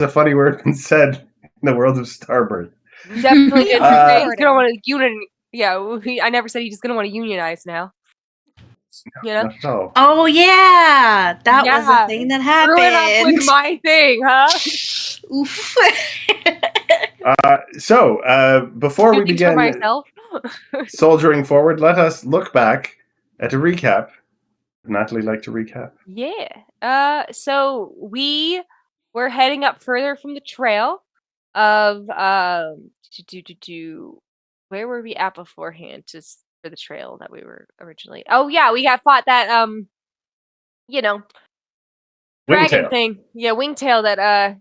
a funny word been said in the world of Starbirth. Definitely did say he's gonna Recording. want to I never said he's gonna want to unionize now. You know? Not at all. Oh yeah, that was a Yeah. thing that Screw it up with happened. my thing, huh? Oof. Before we Speaking for begin myself. soldiering forward, let us look back at a recap. Would Natalie like to recap? Yeah. So we were heading up further from the trail of where were we at beforehand just for the trail that we were originally. Oh yeah, we got fought that you know, dragon Wingtail. thing. Yeah, wingtail that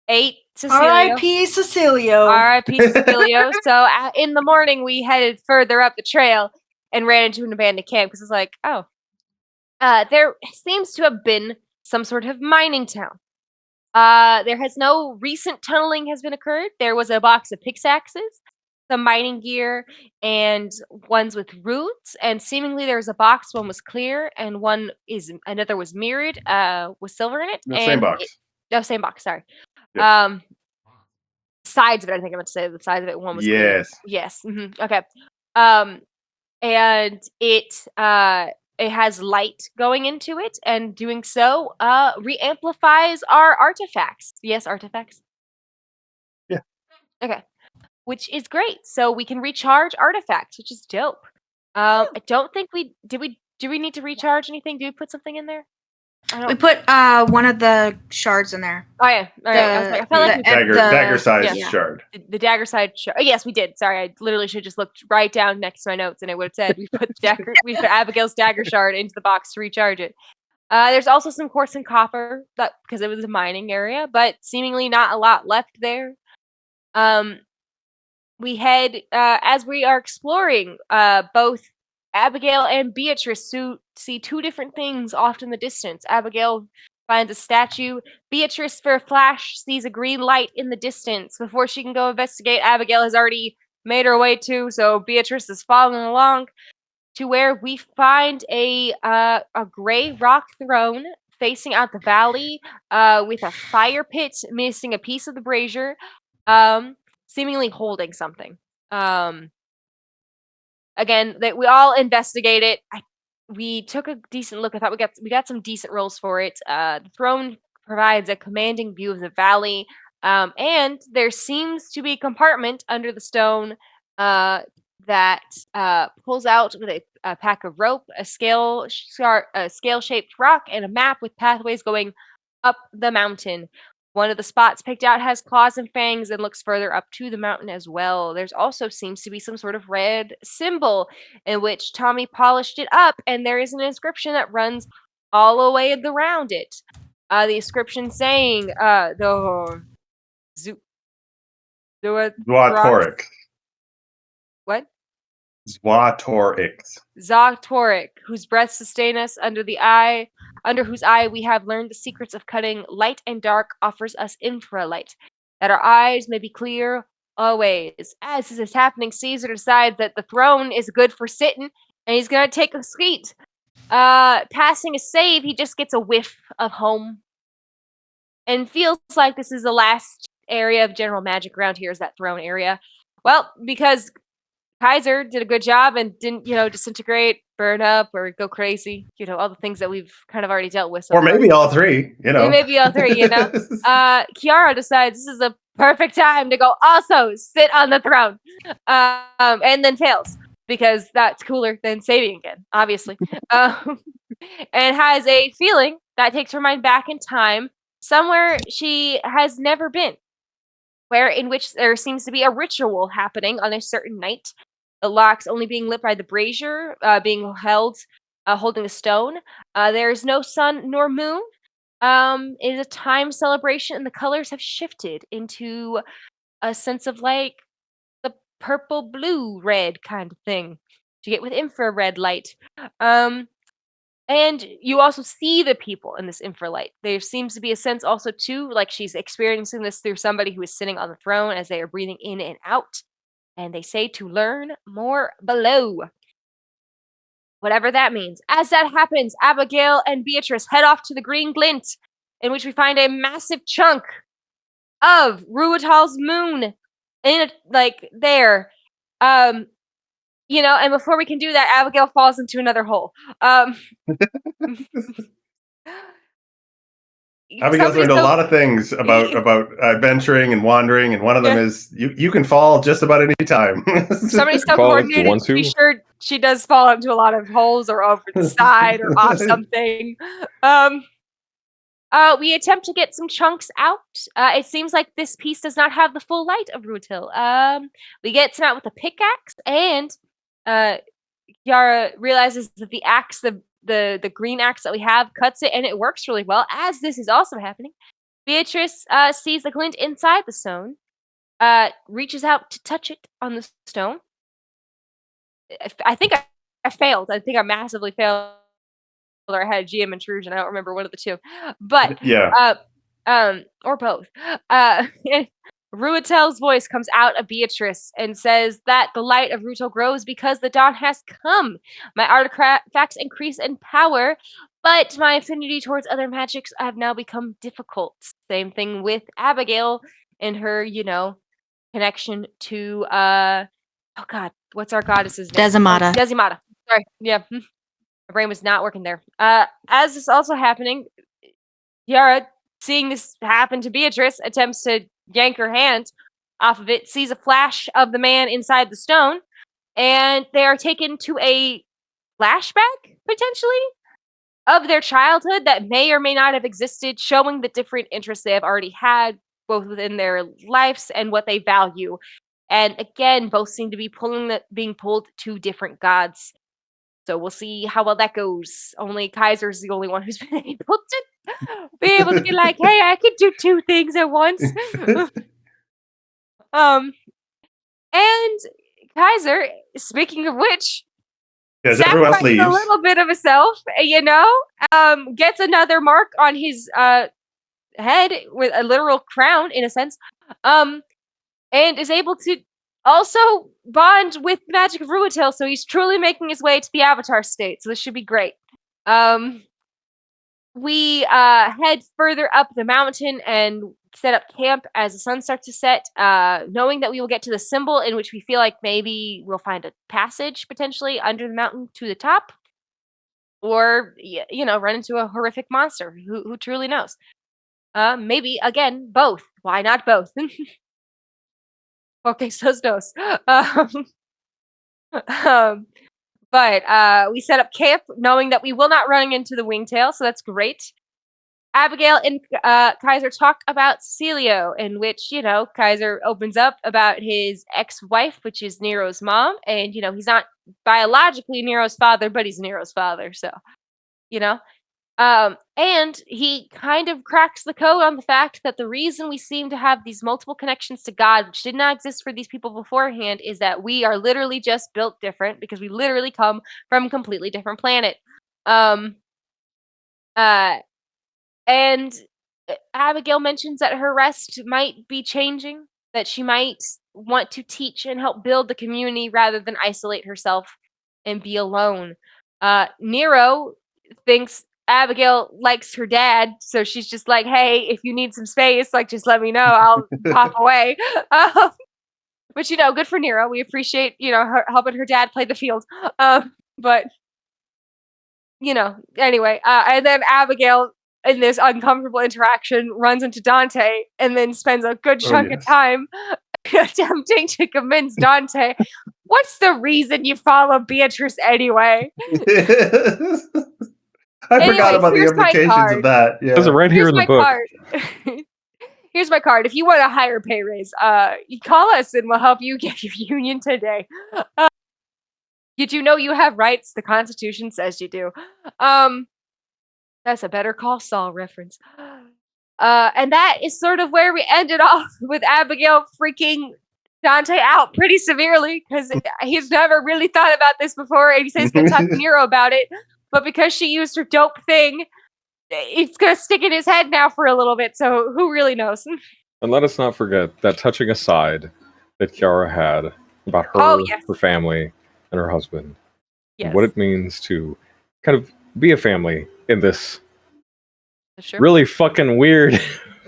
ate Cecilio. R.I.P. Cecilio. R.I.P. Cecilio. So in the morning we headed further up the trail and ran into an abandoned camp because it's like, oh, there seems to have been some sort of mining town. There has no recent tunneling has been occurred. There was a box of pickaxes, some mining gear, and ones with roots. And seemingly there was a box. One was clear, and another was mirrored, with silver in it. The same box. Same box. Sorry. Yep. Sides of it. I think I meant to say the sides of it. One was clear. Yes. Yes. Okay. And it has light going into it, and doing so re-amplifies our artifacts. Yes, artifacts. Yeah. Okay. Which is great. So we can recharge artifacts, which is dope. I don't think do we need to recharge anything? Do we put something in there? We put one of the shards in there. Oh yeah. All right. I felt like we dagger sized yeah. shard. The dagger side shard. Oh, yes, we did. Sorry, I literally should have just looked right down next to my notes, and it would have said we put Abigail's dagger shard into the box to recharge it. There's also some quartz and copper because it was a mining area, but seemingly not a lot left there. We head as we are exploring. Both Abigail and Beatrice see two different things off in the distance. Abigail finds a statue. Beatrice, for a flash, sees a green light in the distance. Before she can go investigate, Abigail has already made her way to, so Beatrice is following along to where we find a gray rock throne facing out the valley, with a fire pit missing a piece of the brazier, seemingly holding something. Again, that we all investigate it. We took a decent look. I thought we got some decent rolls for it. The throne provides a commanding view of the valley, and there seems to be a compartment under the stone that pulls out with a pack of rope, a scale-shaped rock, and a map with pathways going up the mountain. One of the spots picked out has claws and fangs and looks further up to the mountain as well. There's also seems to be some sort of red symbol in which Tommy polished it up, and there is an inscription that runs all the way around it. The inscription saying, Zwatoric. What? Zwatoric. Zwatoric, whose breath sustain us under whose eye we have learned the secrets of cutting light and dark, offers us infralight, that our eyes may be clear always. As this is happening, Caesar decides that the throne is good for sitting, and he's gonna take a seat. Passing a save, he just gets a whiff of home, and feels like this is the last area of general magic around here is that throne area. Well, because Kaiser did a good job and didn't, disintegrate, burn up, or go crazy. All the things that we've kind of already dealt with. So or maybe all three, Maybe all three, Kiara decides this is a perfect time to go also sit on the throne. And then fails, because that's cooler than saving again, obviously. And has a feeling that takes her mind back in time, somewhere she has never been, in which there seems to be a ritual happening on a certain night. The locks only being lit by the brazier, being held, holding the stone. There is no sun nor moon. It is a time celebration, and the colors have shifted into a sense of like the purple, blue, red kind of thing to get with infrared light. And you also see the people in this infralight. There seems to be a sense also too, like she's experiencing this through somebody who is sitting on the throne as they are breathing in and out. And they say to learn more below. Whatever that means. As that happens, Abigail and Beatrice head off to the Green Glint in which we find a massive chunk of Ruatal's moon in there. And before we can do that, Abigail falls into another hole. Abigail's learned a lot of things about adventuring and wandering, and one of them is you can fall just about any time. Somebody's so coordinated to be sure she does fall into a lot of holes or over the side or off something. We attempt to get some chunks out. It seems like this piece does not have the full light of Rutil. We get some out with a pickaxe, and Yara realizes that the axe, the green axe that we have, cuts it, and it works really well. As this is also happening, Beatrice sees the glint inside the stone, reaches out to touch it on the stone. I think I failed. I think I massively failed. Or I had a GM intrusion. I don't remember one of the two, but or both. Ruatel's voice comes out of Beatrice and says that the light of Rutel grows because the dawn has come. My artifacts increase in power, but my affinity towards other magics have now become difficult. Same thing with Abigail and her, connection to oh god, what's our goddess's name? Desimata. Desimata. Sorry. Yeah. My brain was not working there. As this is also happening, Yara, seeing this happen to Beatrice, attempts to yank her hand off of it, sees a flash of the man inside the stone, and they are taken to a flashback, potentially, of their childhood that may or may not have existed, showing the different interests they have already had, both within their lives and what they value. And again, both seem to be being pulled to different gods. So we'll see how well that goes. Only Kaiser's the only one who's been able to be like, hey, I can do two things at once. And Kaiser, speaking of which, sacrifices a little bit of himself, gets another mark on his head with a literal crown, in a sense, and is able to also bond with the magic of Ruatil, so he's truly making his way to the Avatar state, so this should be great. We head further up the mountain and set up camp as the sun starts to set, knowing that we will get to the symbol in which we feel like maybe we'll find a passage, potentially, under the mountain to the top, or, run into a horrific monster. Who truly knows? Maybe, again, both. Why not both? Okay, so dos. But we set up camp knowing that we will not run into the wingtail, so that's great. Abigail and Kaiser talk about Celio, in which, Kaiser opens up about his ex-wife, which is Nero's mom, and, he's not biologically Nero's father, but he's Nero's father, so, and he kind of cracks the code on the fact that the reason we seem to have these multiple connections to God, which did not exist for these people beforehand, is that we are literally just built different because we literally come from a completely different planet. And Abigail mentions that her rest might be changing, that she might want to teach and help build the community rather than isolate herself and be alone. Nero thinks Abigail likes her dad, so she's just like, hey, if you need some space, just let me know. I'll pop away. But, good for Nero. We appreciate, her helping her dad play the field. But, anyway. And then Abigail, in this uncomfortable interaction, runs into Dante and then spends a good chunk of time attempting to convince Dante, what's the reason you follow Beatrice anyway? I forgot about the implications of that. Yeah. There's it right here in the book. Here's my card. If you want a higher pay raise, you call us and we'll help you get your union today. You do know you have rights. The Constitution says you do. That's a Better Call Saul reference. And that is sort of where we ended off with Abigail freaking Dante out pretty severely because he's never really thought about this before, and he says he's going to talk to Nero about it. But because she used her dope thing, it's going to stick in his head now for a little bit, so who really knows? And let us not forget that touching aside that Kiara had about her, her family, and her husband. Yes. What it means to kind of be a family in this really fucking weird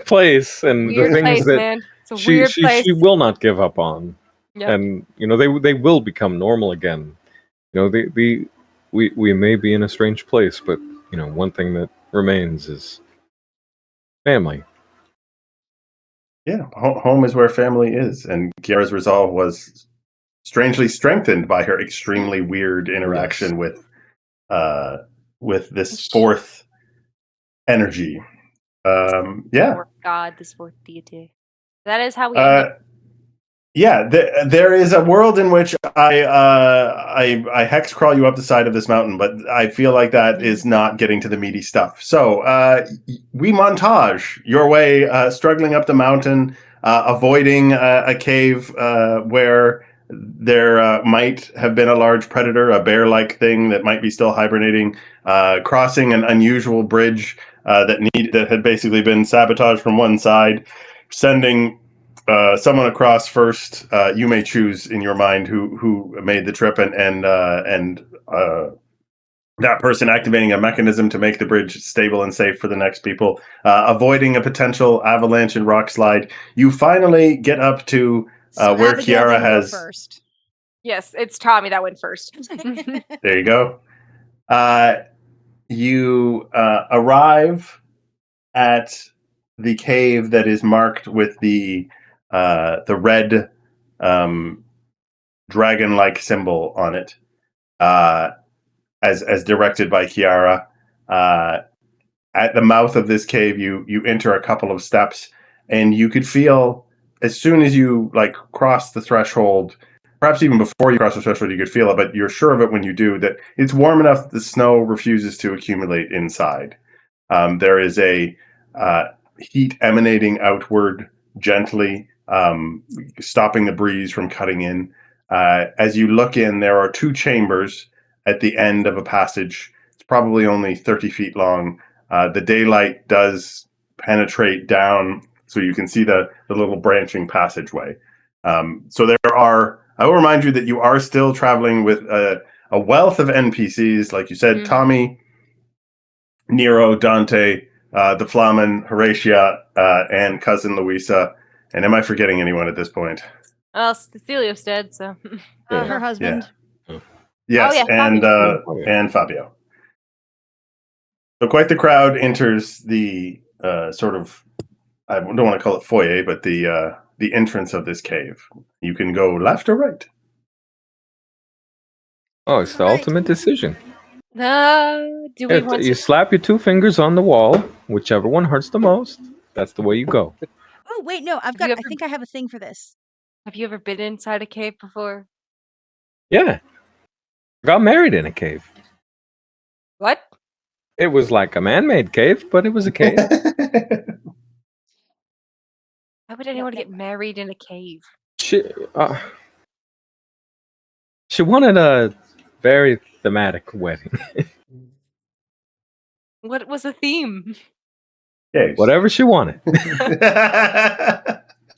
place, and weird the things place, that man. It's a weird place. she will not give up on. Yep. And they will become normal again. We may be in a strange place, but one thing that remains is family. Yeah, home is where family is, and Kiara's resolve was strangely strengthened by her extremely weird interaction with this fourth energy. Fourth god, this fourth deity. That is how we end it. Yeah, there is a world in which I hex crawl you up the side of this mountain, but I feel like that is not getting to the meaty stuff. So we montage your way struggling up the mountain, avoiding a cave where there might have been a large predator, a bear-like thing that might be still hibernating, crossing an unusual bridge that had basically been sabotaged from one side, sending someone across first. You may choose in your mind who made the trip, and that person activating a mechanism to make the bridge stable and safe for the next people, avoiding a potential avalanche and rock slide. You finally get up to where Kiara has. First. Yes, it's Tommy that went first. There you go. You arrive at the cave that is marked with the red dragon-like symbol on it, as directed by Kiara. At the mouth of this cave, you enter a couple of steps, and you could feel as soon as you cross the threshold. Perhaps even before you cross the threshold, you could feel it, but you're sure of it when you do, that it's warm enough that the snow refuses to accumulate inside. There is a heat emanating outward gently, stopping the breeze from cutting in. As you look in, there are two chambers at the end of a passage. It's probably only 30 feet long. The daylight does penetrate down, so you can see the little branching passageway. So there are... I will remind you that you are still traveling with a wealth of NPCs, like you said, Tommy, Nero, Dante, the Flamen, Horatia, and cousin Louisa. And am I forgetting anyone at this point? Well, Cecilia's dead, so her husband. Yeah. Yes, Fabio. and Fabio. So quite the crowd enters the sort of, I don't want to call it foyer, but the entrance of this cave. You can go left or right. Oh, it's the ultimate decision. Do we want You to... slap your two fingers on the wall, whichever one hurts the most. That's the way you go. Oh wait, no, I think I have a thing for this. Have you ever been inside a cave before? Yeah. I got married in a cave. What? It was like a man-made cave, but it was a cave. Why would anyone get married in a cave? She wanted a very thematic wedding. What was the theme? Caves. Whatever she wanted.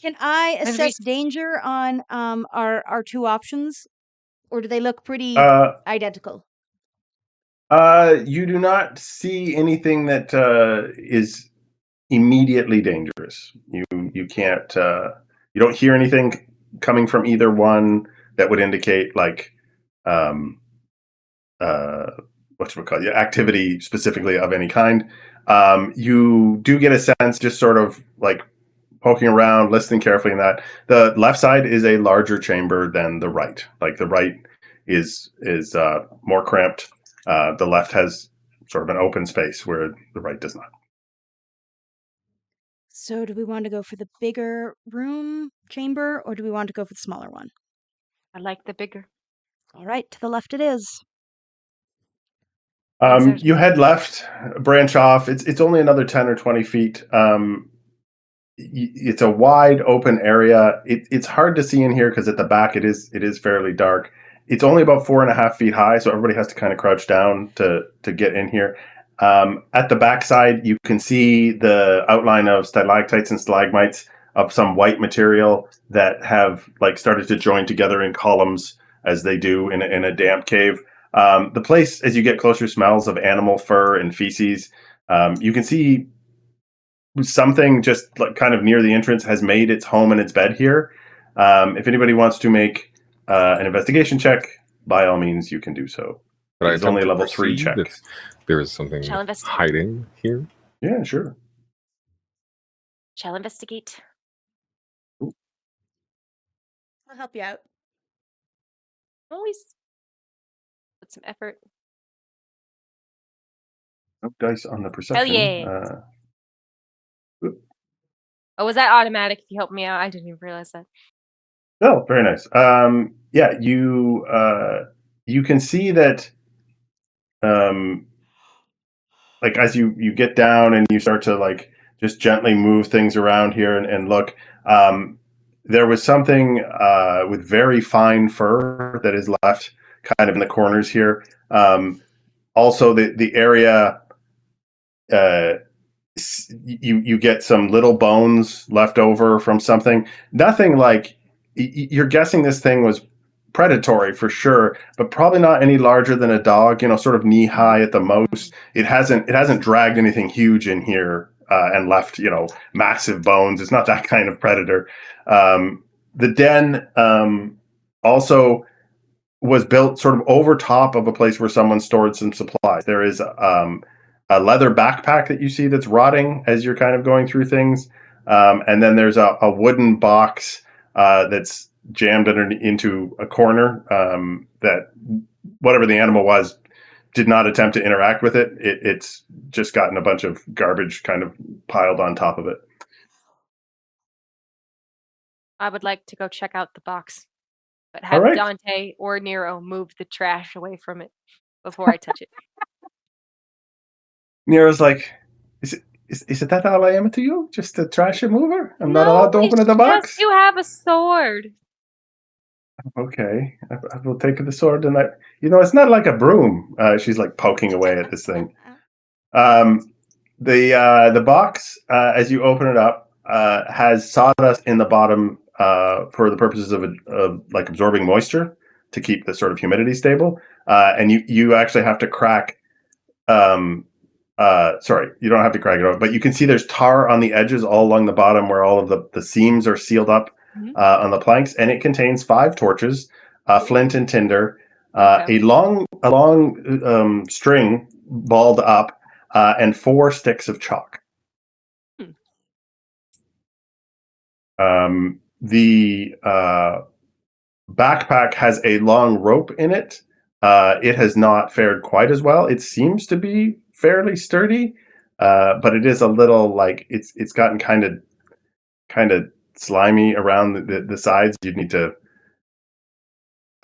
Can I assess danger on our two options, or do they look pretty identical? You do not see anything that is immediately dangerous. You can't. You don't hear anything coming from either one that would indicate activity specifically of any kind. You do get a sense, just sort of poking around, listening carefully, in that the left side is a larger chamber than the right. The right is more cramped. The left has sort of an open space where the right does not. So do we want to go for the bigger room chamber, or do we want to go for the smaller one? I like the bigger. All right, to the left it is. You head left, branch off. It's only another 10 or 20 feet. It's a wide open area. It's hard to see in here because at the back it is fairly dark. It's only about 4.5 feet high, so everybody has to kind of crouch down to get in here. At the backside, you can see the outline of stalactites and stalagmites of some white material that have started to join together in columns, as they do in a damp cave. The place, as you get closer, smells of animal fur and feces. You can see something just like kind of near the entrance has made its home and its bed here. If anybody wants to make an investigation check, by all means, you can do so. But It's only a level 3 check. If there is something Shall investigate. hiding here. Yeah, sure. Shall investigate. I'll help you out. Always put some effort. No dice on the perception. yeah. Oh, was that automatic? If you helped me out, I didn't even realize that. Oh, very nice. Yeah, you can see that. Like as you get down and you start to like just gently move things around here and look, there was something with very fine fur that is left kind of in the corners here. Also, the area, you get some little bones left over from something. Nothing like you're guessing this thing was predatory for sure, but probably not any larger than a dog. Sort of knee high at the most. It hasn't dragged anything huge in here and left massive bones. It's not that kind of predator. The den also was built sort of over top of a place where someone stored some supplies. There is a leather backpack that you see that's rotting as you're kind of going through things, and then there's a wooden box that's jammed into a corner that whatever the animal was did not attempt to interact with it. It's just gotten a bunch of garbage kind of piled on top of it. I would like to go check out the box, but have right. Dante or Nero move the trash away from it before I touch it. Nero's like, is it that all I am to you? Just a trash remover? I'm not allowed to open the box? You have a sword. Okay, I will take the sword and it's not like a broom. She's like poking away at this thing. The box, as you open it up, has sawdust in the bottom for the purposes of like absorbing moisture to keep the sort of humidity stable. And you actually have to crack. Sorry, you don't have to crack it open, but you can see there's tar on the edges all along the bottom where all of the seams are sealed up on the planks, and it contains 5 torches, flint and tinder, a long string balled up, and 4 sticks of chalk. The backpack has a long rope in it. It has not fared quite as well. It seems to be fairly sturdy, but it is a little like it's gotten kind of slimy around the sides. You'd need to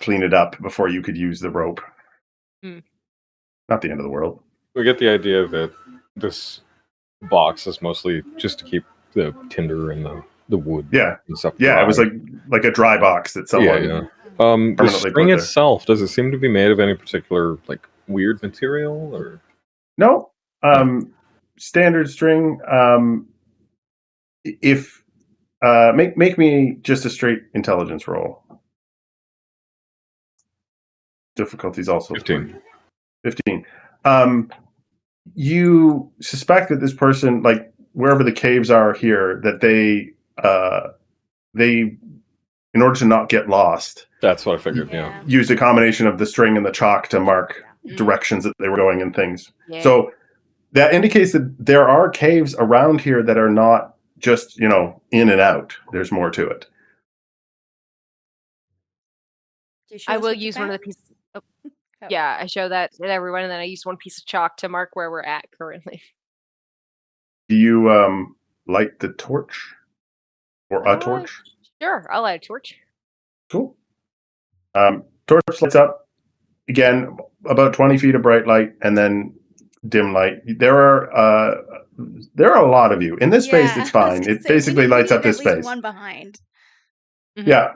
clean it up before you could use the rope. Not the end of the world. We get the idea that this box is mostly just to keep the tinder and the wood. Yeah, and stuff yeah. dry. It was like a dry box that someone. Yeah. The string itself, does it seem to be made of any particular like weird material or? No. Standard string. If make me just a straight intelligence roll. Difficulty's also 15. 15. You suspect that this person, like wherever the caves are here, that they in order to not get lost. That's what I figured. Yeah. Used a combination of the string and the chalk to mark directions that they were going and things. Yeah. So that indicates that there are caves around here that are not just in and out. There's more to it. I will use one of the pieces. Oh. Yeah, I show that to everyone, and then I use one piece of chalk to mark where we're at currently. Do you light the torch or a torch? Sure, I'll light a torch. Cool. Torch lights up again, about 20 feet of bright light, and then dim light. There are a lot of you in this space. It's fine. It basically lights up this space. One behind. Mm-hmm. Yeah.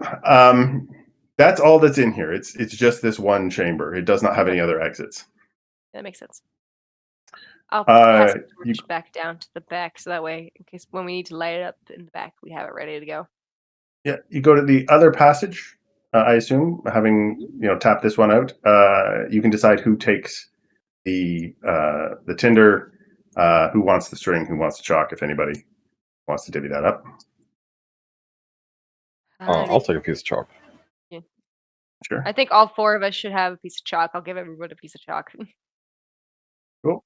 That's all that's in here. It's just this one chamber. It does not have any other exits. That makes sense. I'll pass the torch back down to the back, so that way, in case when we need to light it up in the back, we have it ready to go. Yeah, you go to the other passage. I assume, having tapped this one out, you can decide who takes the tinder, Who wants the string? Who wants the chalk? If anybody wants to divvy that up. I'll take a piece of chalk. Yeah. Sure. I think all 4 of us should have a piece of chalk. I'll give everyone a piece of chalk. Cool.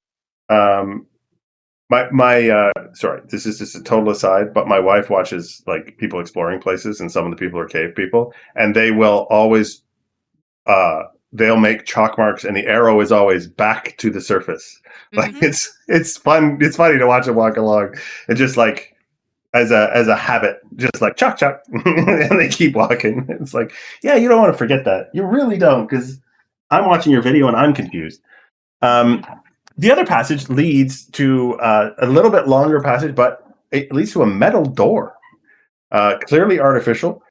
Sorry, this is just a total aside, but my wife watches like people exploring places, and some of the people are cave people, and they will always they'll make chalk marks, and the arrow is always back to the surface. Like it's fun. It's funny to watch them walk along, and just like as a habit, just like chalk, and they keep walking. It's like, yeah, you don't want to forget that. You really don't, because I'm watching your video and I'm confused. The other passage leads to a little bit longer passage, but it leads to a metal door, clearly artificial,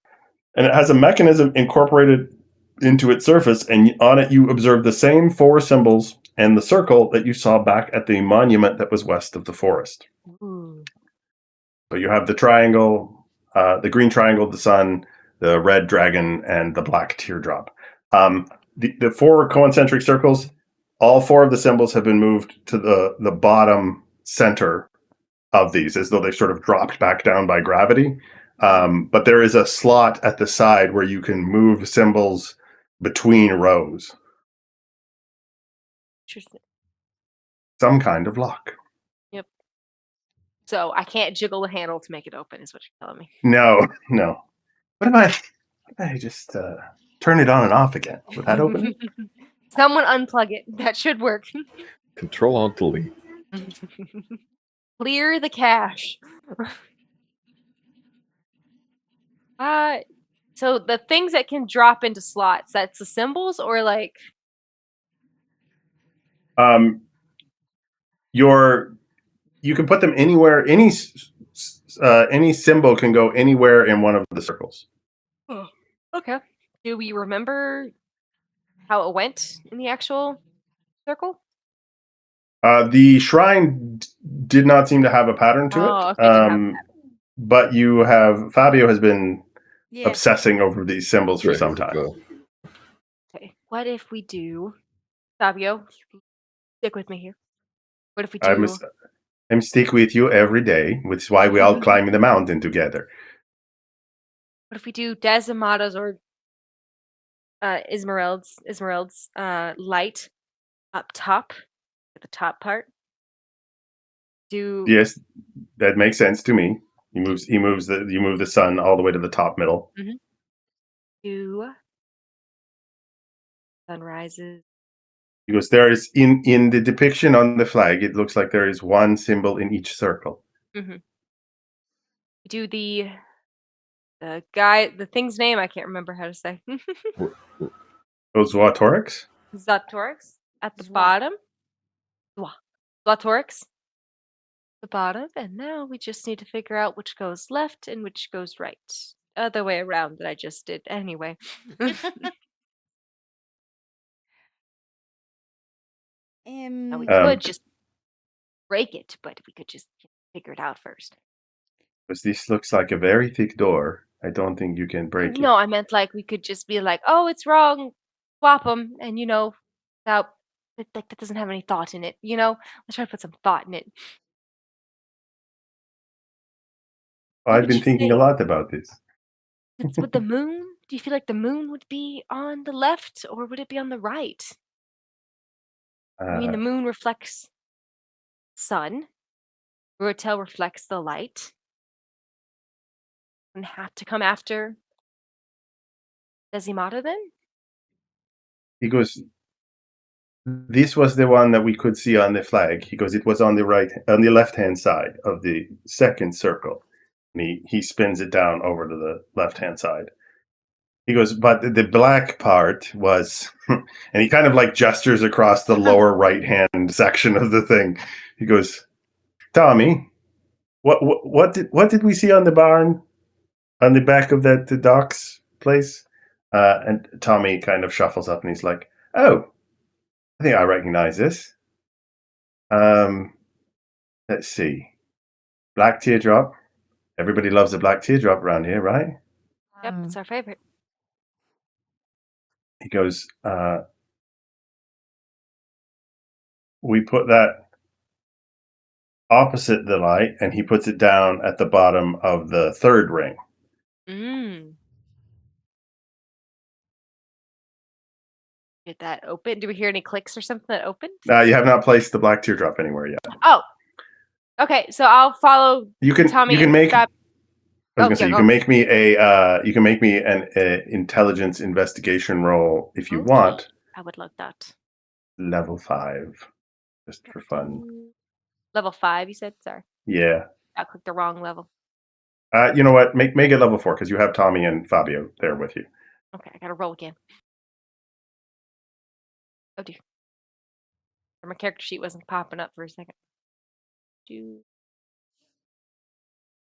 and it has a mechanism incorporated into its surface, and on it you observe the same 4 symbols and the circle that you saw back at the monument that was west of the forest. Ooh. So you have the triangle, the green triangle, the sun, the red dragon, and the black teardrop. The 4 concentric circles, all 4 of the symbols have been moved to the bottom center of these, as though they sort of dropped back down by gravity. But there is a slot at the side where you can move symbols between rows. Interesting. Some kind of lock. Yep. So I can't jiggle the handle to make it open, is what you're telling me. No. What if I just turn it on and off again? Would that open it? Someone unplug it. That should work. Control Alt Delete. Clear the cache. So the things that can drop into slots, that's the symbols, or like you can put them anywhere. Any symbol can go anywhere in one of the circles. oh, okay. Do we remember how it went in the actual circle? The shrine did not seem to have a pattern to it. Okay, didn't have a pattern. But Fabio has been obsessing over these symbols for Yeah, some time. Okay, what if we do, Fabio? Stick with me here. What if we do? I'm stick with you every day, which is why we all climb the mountain together. What if we do Desimata's or Ismerald's light up top, at the top part? Yes, that makes sense to me. You move the sun all the way to the top middle. Do sunrises. Because there is in the depiction on the flag, it looks like there is 1 symbol in each circle. Do the guy, the thing's name I can't remember how to say. Those Zwatorix? Zatorix at the bottom. Zatorix. The bottom, and now we just need to figure out which goes left and which goes right. Other way around that I just did. Anyway. Now we could just break it, but we could just figure it out first. Because this looks like a very thick door. I don't think you can break it. No, I meant like we could just be like, oh, it's wrong. Swap them, and without that doesn't have any thought in it. Let's try to put some thought in it. I've been thinking a lot about this. It's with the moon. Do you feel like the moon would be on the left, or would it be on the right? I mean, the moon reflects sun. Rotel reflects the light. And have to come after Desimata then? He goes, this was the one that we could see on the flag. He goes, it was on the left-hand side of the second circle. And he spins it down over to the left-hand side. He goes, but the black part was, and he kind of like gestures across the lower right-hand section of the thing. He goes, Tommy, what did we see on the barn, on the back of the docks place? And Tommy kind of shuffles up and he's like, oh, I think I recognize this. Let's see, black teardrop. Everybody loves a black teardrop around here, right? Yep, it's our favorite. He goes, we put that opposite the light, and he puts it down at the bottom of the third ring. Get that open. Do we hear any clicks or something that opened? You have not placed the black teardrop anywhere yet. Oh, okay. So I'll follow. Tommy. You can make. Grab... I was gonna say you can make me an intelligence investigation roll if you want. I would love that. Level 5, just for fun. Level 5, you said? Sorry. Yeah. I clicked the wrong level. You know what? Make it level 4 because you have Tommy and Fabio there with you. Okay, I gotta roll again. Oh dear. My character sheet wasn't popping up for a second.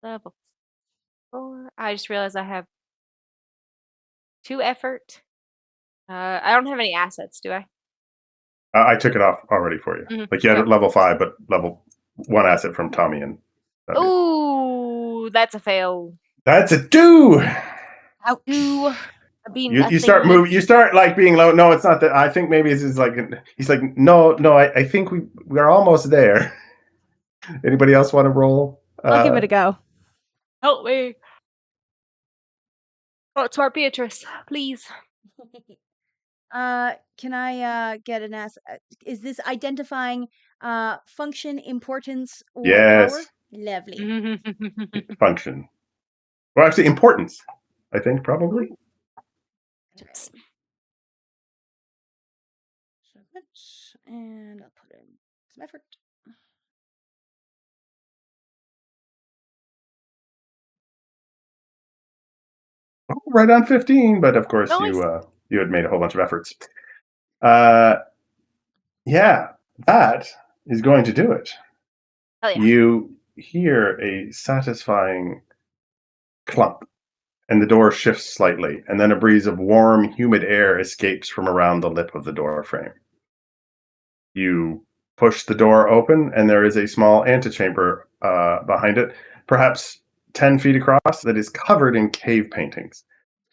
Level 4. I just realized I have 2 effort. I don't have any assets, do I? I took it off already for you. Mm-hmm. Like you had it level 5, but level 1 asset from Tommy and Fabio. Ooh, that's a fail. That's a 2. Ouch. You start moving. You start like being low. No, it's not that. I think maybe it's like he's like no. I think we're almost there. Anybody else want to roll? I'll give it a go. Help me. Oh, Smart Beatrice, please. Can I get an is this identifying function, importance, or power? Lovely. Function. Well, actually, importance. I think probably. Yes. And I'll put in some effort. Right on 15, but of course Nice. you had made a whole bunch of efforts. Yeah, that is going to do it. Oh, yeah. You hear a satisfying clump, and the door shifts slightly, and then a breeze of warm, humid air escapes from around the lip of the door frame. You push the door open, and there is a small antechamber behind it, perhaps 10 feet across, that is covered in cave paintings.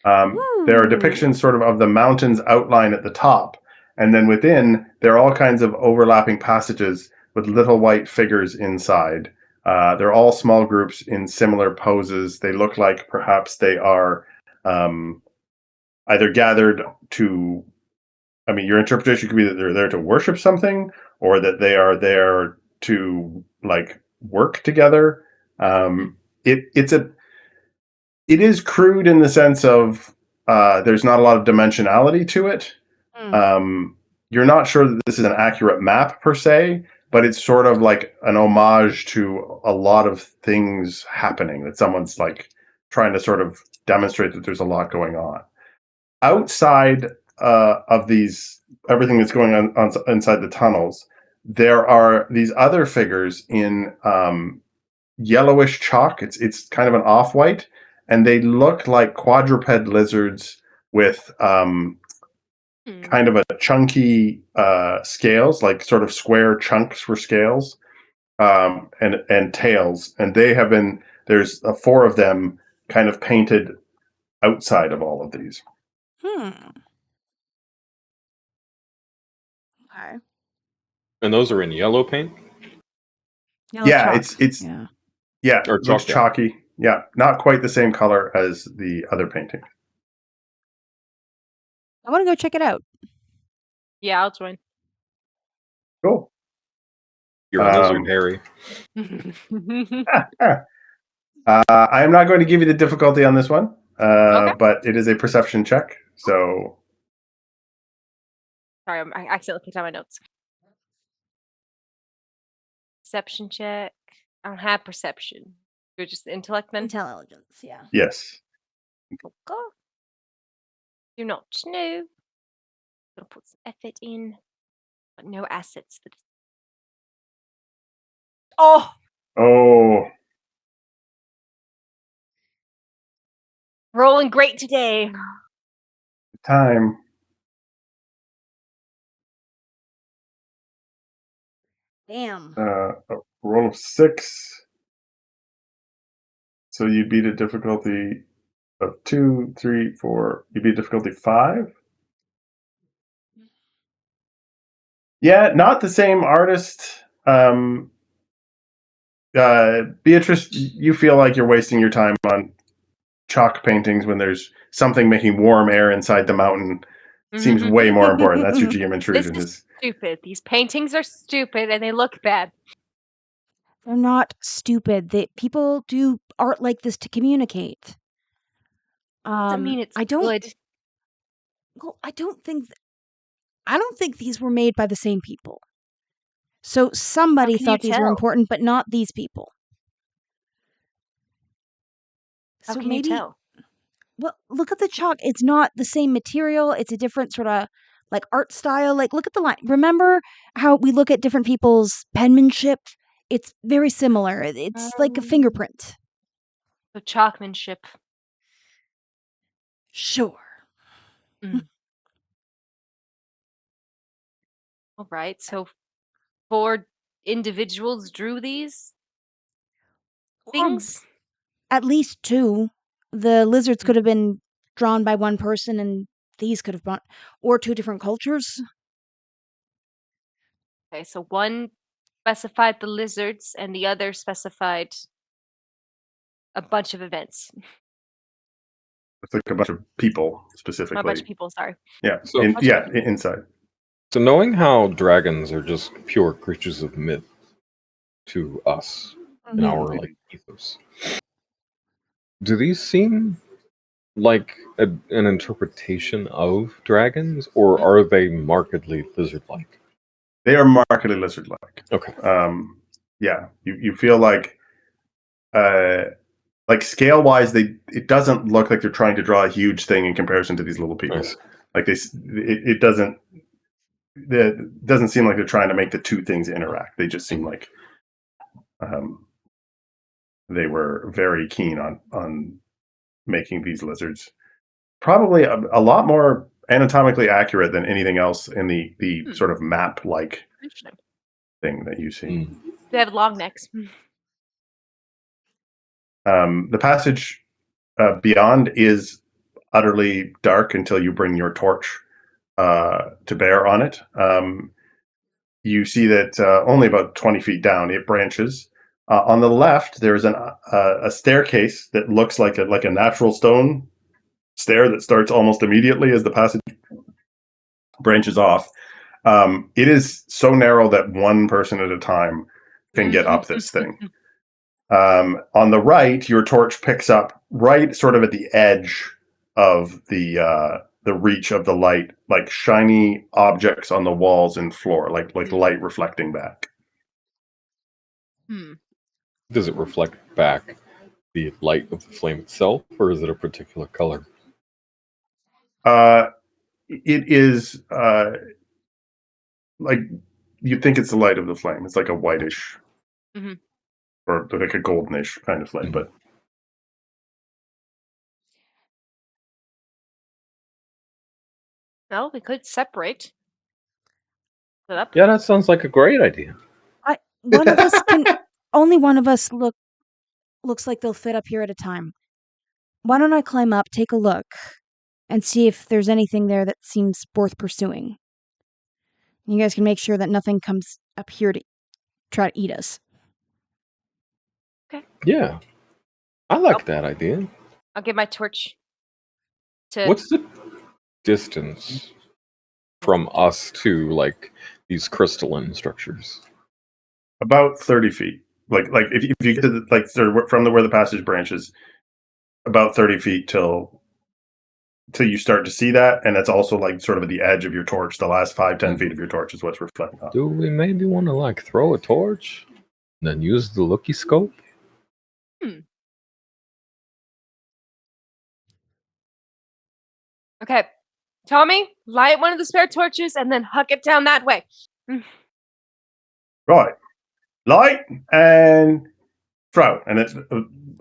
There are depictions sort of the mountain's outline at the top, and then within, there are all kinds of overlapping passages with little white figures inside. They're all small groups in similar poses. They look like perhaps they are either gathered to... I mean, your interpretation could be that they're there to worship something, or that they are there to like work together. It is crude in the sense of there's not a lot of dimensionality to it. You're not sure that this is an accurate map per se, but it's sort of like an homage to a lot of things happening that someone's like trying to sort of demonstrate that there's a lot going on. Outside of these, everything that's going on inside the tunnels, there are these other figures in yellowish chalk. It's kind of an off-white, and they look like quadruped lizards with kind of a chunky scales, like sort of square chunks for scales, and tails. And they have been, there's 4 of them kind of painted outside of all of these. Okay. And those are in yellow paint? Yeah, chalk. It's yeah, or it looks chalky. Yeah, not quite the same color as the other painting. I want to go check it out. Yeah, I'll join. Cool. You're a lizard, Harry. I am not going to give you the difficulty on this one, Okay. but it is a perception check. So, sorry, I accidentally picked out my notes. Perception check. I don't have perception. You're just intellect then? Intelligence, yeah. Yes. Okay. Do not know. Gonna put some effort in, but no assets for this. Oh. Rolling great today. Time. Damn. A roll of 6. So you beat a difficulty of 2, 3, 4. You beat difficulty 5. Yeah, not the same artist. Beatrice, you feel like you're wasting your time on chalk paintings when there's something making warm air inside the mountain. Seems way more important. That's your GM intrusion. This is stupid. These paintings are stupid and they look bad. They're not stupid. People do art like this to communicate. Doesn't mean it's good. Well, I don't think these were made by the same people. So somebody thought these were important, but not these people. How can you tell? Well, look at the chalk. It's not the same material. It's a different sort of like art style. Like, look at the line. Remember how we look at different people's penmanship? It's very similar. It's like a fingerprint. So chalkmanship. Sure. All right. So 4 individuals drew these things? At least 2. The lizards could have been drawn by one person and these could have been, or 2 different cultures. Okay, so one specified the lizards and the other specified a bunch of events. It's like a bunch of people specifically. A bunch of people, sorry. Yeah. So, inside. So knowing how dragons are just pure creatures of myth to us in our like ethos, do these seem like an interpretation of dragons, or are they markedly lizard-like? They are markedly lizard-like. Okay. Yeah, you feel like scale-wise, it doesn't look like they're trying to draw a huge thing in comparison to these little people. Nice. Like it doesn't seem like they're trying to make the 2 things interact. They just seem like they were very keen on making these lizards probably a lot more anatomically accurate than anything else in the sort of map-like thing that you see. They have long necks. The passage beyond is utterly dark until you bring your torch to bear on it. You see that only about 20 feet down, it branches. On the left, there is a staircase that looks like a natural stone stair that starts almost immediately as the passage branches off. It is so narrow that one person at a time can get up this thing. On the right, your torch picks up right sort of at the edge of the reach of the light, like shiny objects on the walls and floor, like light reflecting back. Does it reflect back the light of the flame itself, or is it a particular color? It is like you think it's the light of the flame. It's like a whitish or like a goldenish kind of flame, but No, we could separate it up. Yeah, that sounds like a great idea. One of us can. Only one of us looks like they'll fit up here at a time. Why don't I climb up, take a look, and see if there's anything there that seems worth pursuing? You guys can make sure that nothing comes up here to try to eat us. Okay. Yeah, I like that idea. I'll give my torch to. What's the distance from us to like these crystalline structures? About 30 feet. Like if you get to from where the passage branches, about 30 feet till you start to see that, and that's also like sort of at the edge of your torch. The last 5-10 feet of your torch is what's reflecting off. Do we maybe want to like throw a torch and then use the looky scope? Okay, Tommy, light one of the spare torches and then huck it down that way. Right, light and throw, and it's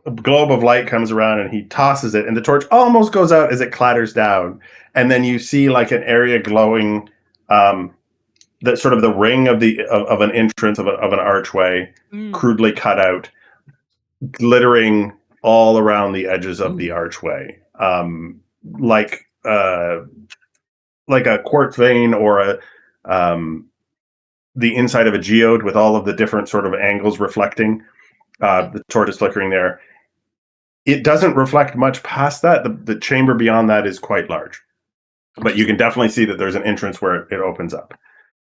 a globe of light comes around, and he tosses it, and the torch almost goes out as it clatters down, and then you see like an area glowing, that sort of the ring of an entrance of an archway, crudely cut out, glittering all around the edges of the archway, like a quartz vein or the inside of a geode with all of the different sort of angles reflecting. The torch is flickering there. It doesn't reflect much past that. The chamber beyond that is quite large. But you can definitely see that there's an entrance where it opens up.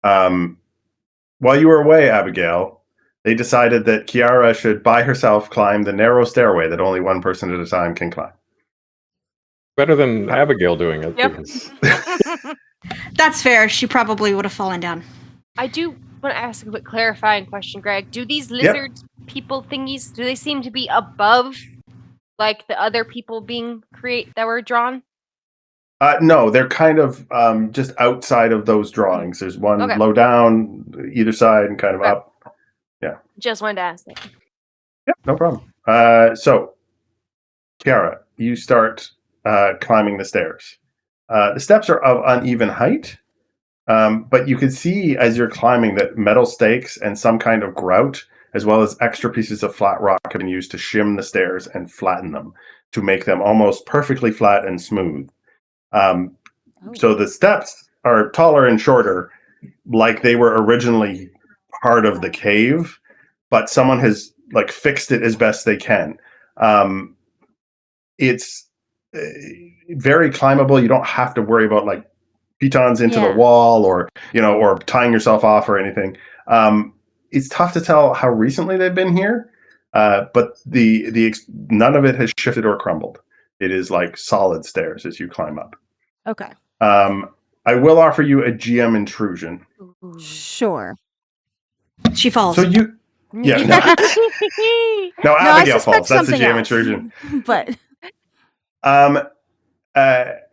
While you were away, Abigail, they decided that Kiara should by herself climb the narrow stairway that only one person at a time can climb. Better than Abigail doing it. Yep. Because That's fair. She probably would have fallen down. I do want to ask a quick clarifying question, Greg. Do these lizard people thingies, do they seem to be above, like, the other people that were drawn? No, they're kind of just outside of those drawings. There's one low down either side and kind of up. Yeah. Just wanted to ask that. Yeah, no problem. So, Kiara, you start climbing the stairs. The steps are of uneven height, but you can see as you're climbing that metal stakes and some kind of grout, as well as extra pieces of flat rock, have been used to shim the stairs and flatten them to make them almost perfectly flat and smooth. So the steps are taller and shorter, like they were originally part of the cave, but someone has like fixed it as best they can. It's very climbable. You don't have to worry about like pitons into the wall or tying yourself off or anything. It's tough to tell how recently they've been here, but none of it has shifted or crumbled. It is like solid stairs as you climb up. Okay. I will offer you a GM intrusion. Sure. She falls. So you, yeah, no, Abigail falls. That's the GM intrusion. But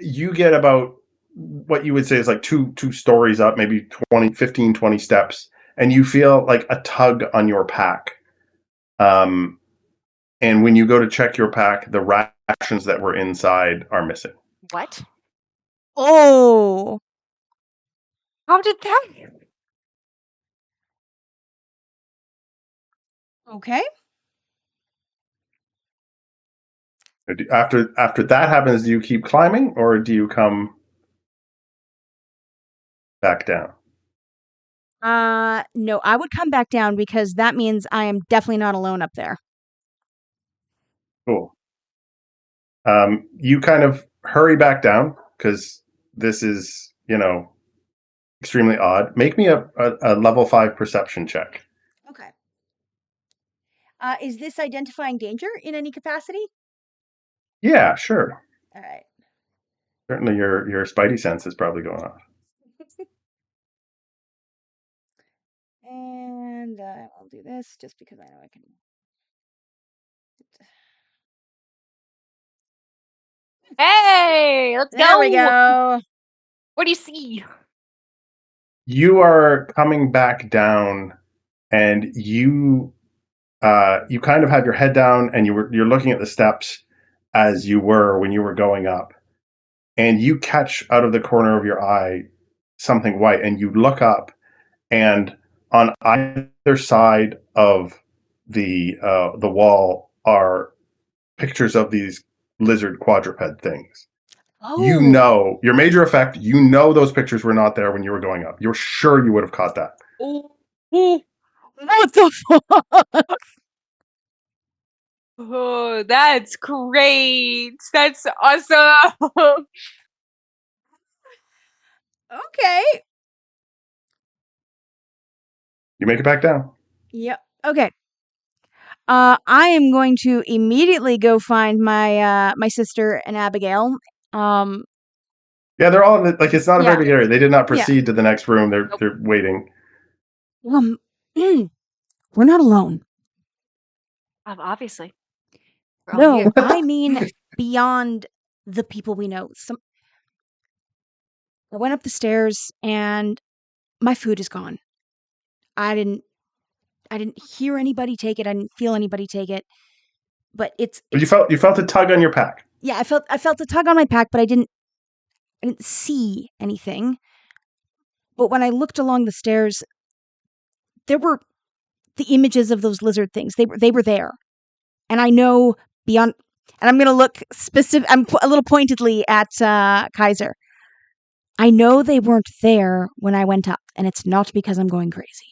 you get about what you would say is like two stories up, maybe 20 steps, and you feel like a tug on your pack. And when you go to check your pack, the rations that were inside are missing. What? oh, How did that? okay. After that happens, do you keep climbing or do you come back down? No, I would come back down because that means I am definitely not alone up there. Cool. You kind of hurry back down because this is, extremely odd. Make me a level 5 perception check. Okay. Is this identifying danger in any capacity? Yeah, sure. All right. Certainly your spidey sense is probably going off. And I'll do this just because I know I can. Hey, let's go. There we go. What do you see? You are coming back down, and you kind of have your head down, and you're looking at the steps as you were when you were going up, and you catch out of the corner of your eye something white, and you look up, and on either side of the wall are pictures of these lizard quadruped things. Oh. Your major effect, those pictures were not there when you were going up. You're sure you would have caught that. What the fuck? Oh, that's great. That's awesome. Okay. You make it back down. Yep. Okay. I am going to immediately go find my my sister and Abigail. Yeah, they're all it's not a very big area. They did not proceed to the next room. They're waiting. We're not alone. Obviously. No, I mean beyond the people we know. I went up the stairs and my food is gone. I didn't hear anybody take it. I didn't feel anybody take it. But But you felt a tug on your pack. Yeah, I felt a tug on my pack, but I didn't see anything. But when I looked along the stairs, there were the images of those lizard things. They were there. And I know beyond, and I'm going to look I'm a little pointedly at Kaiser. I know they weren't there when I went up, and it's not because I'm going crazy.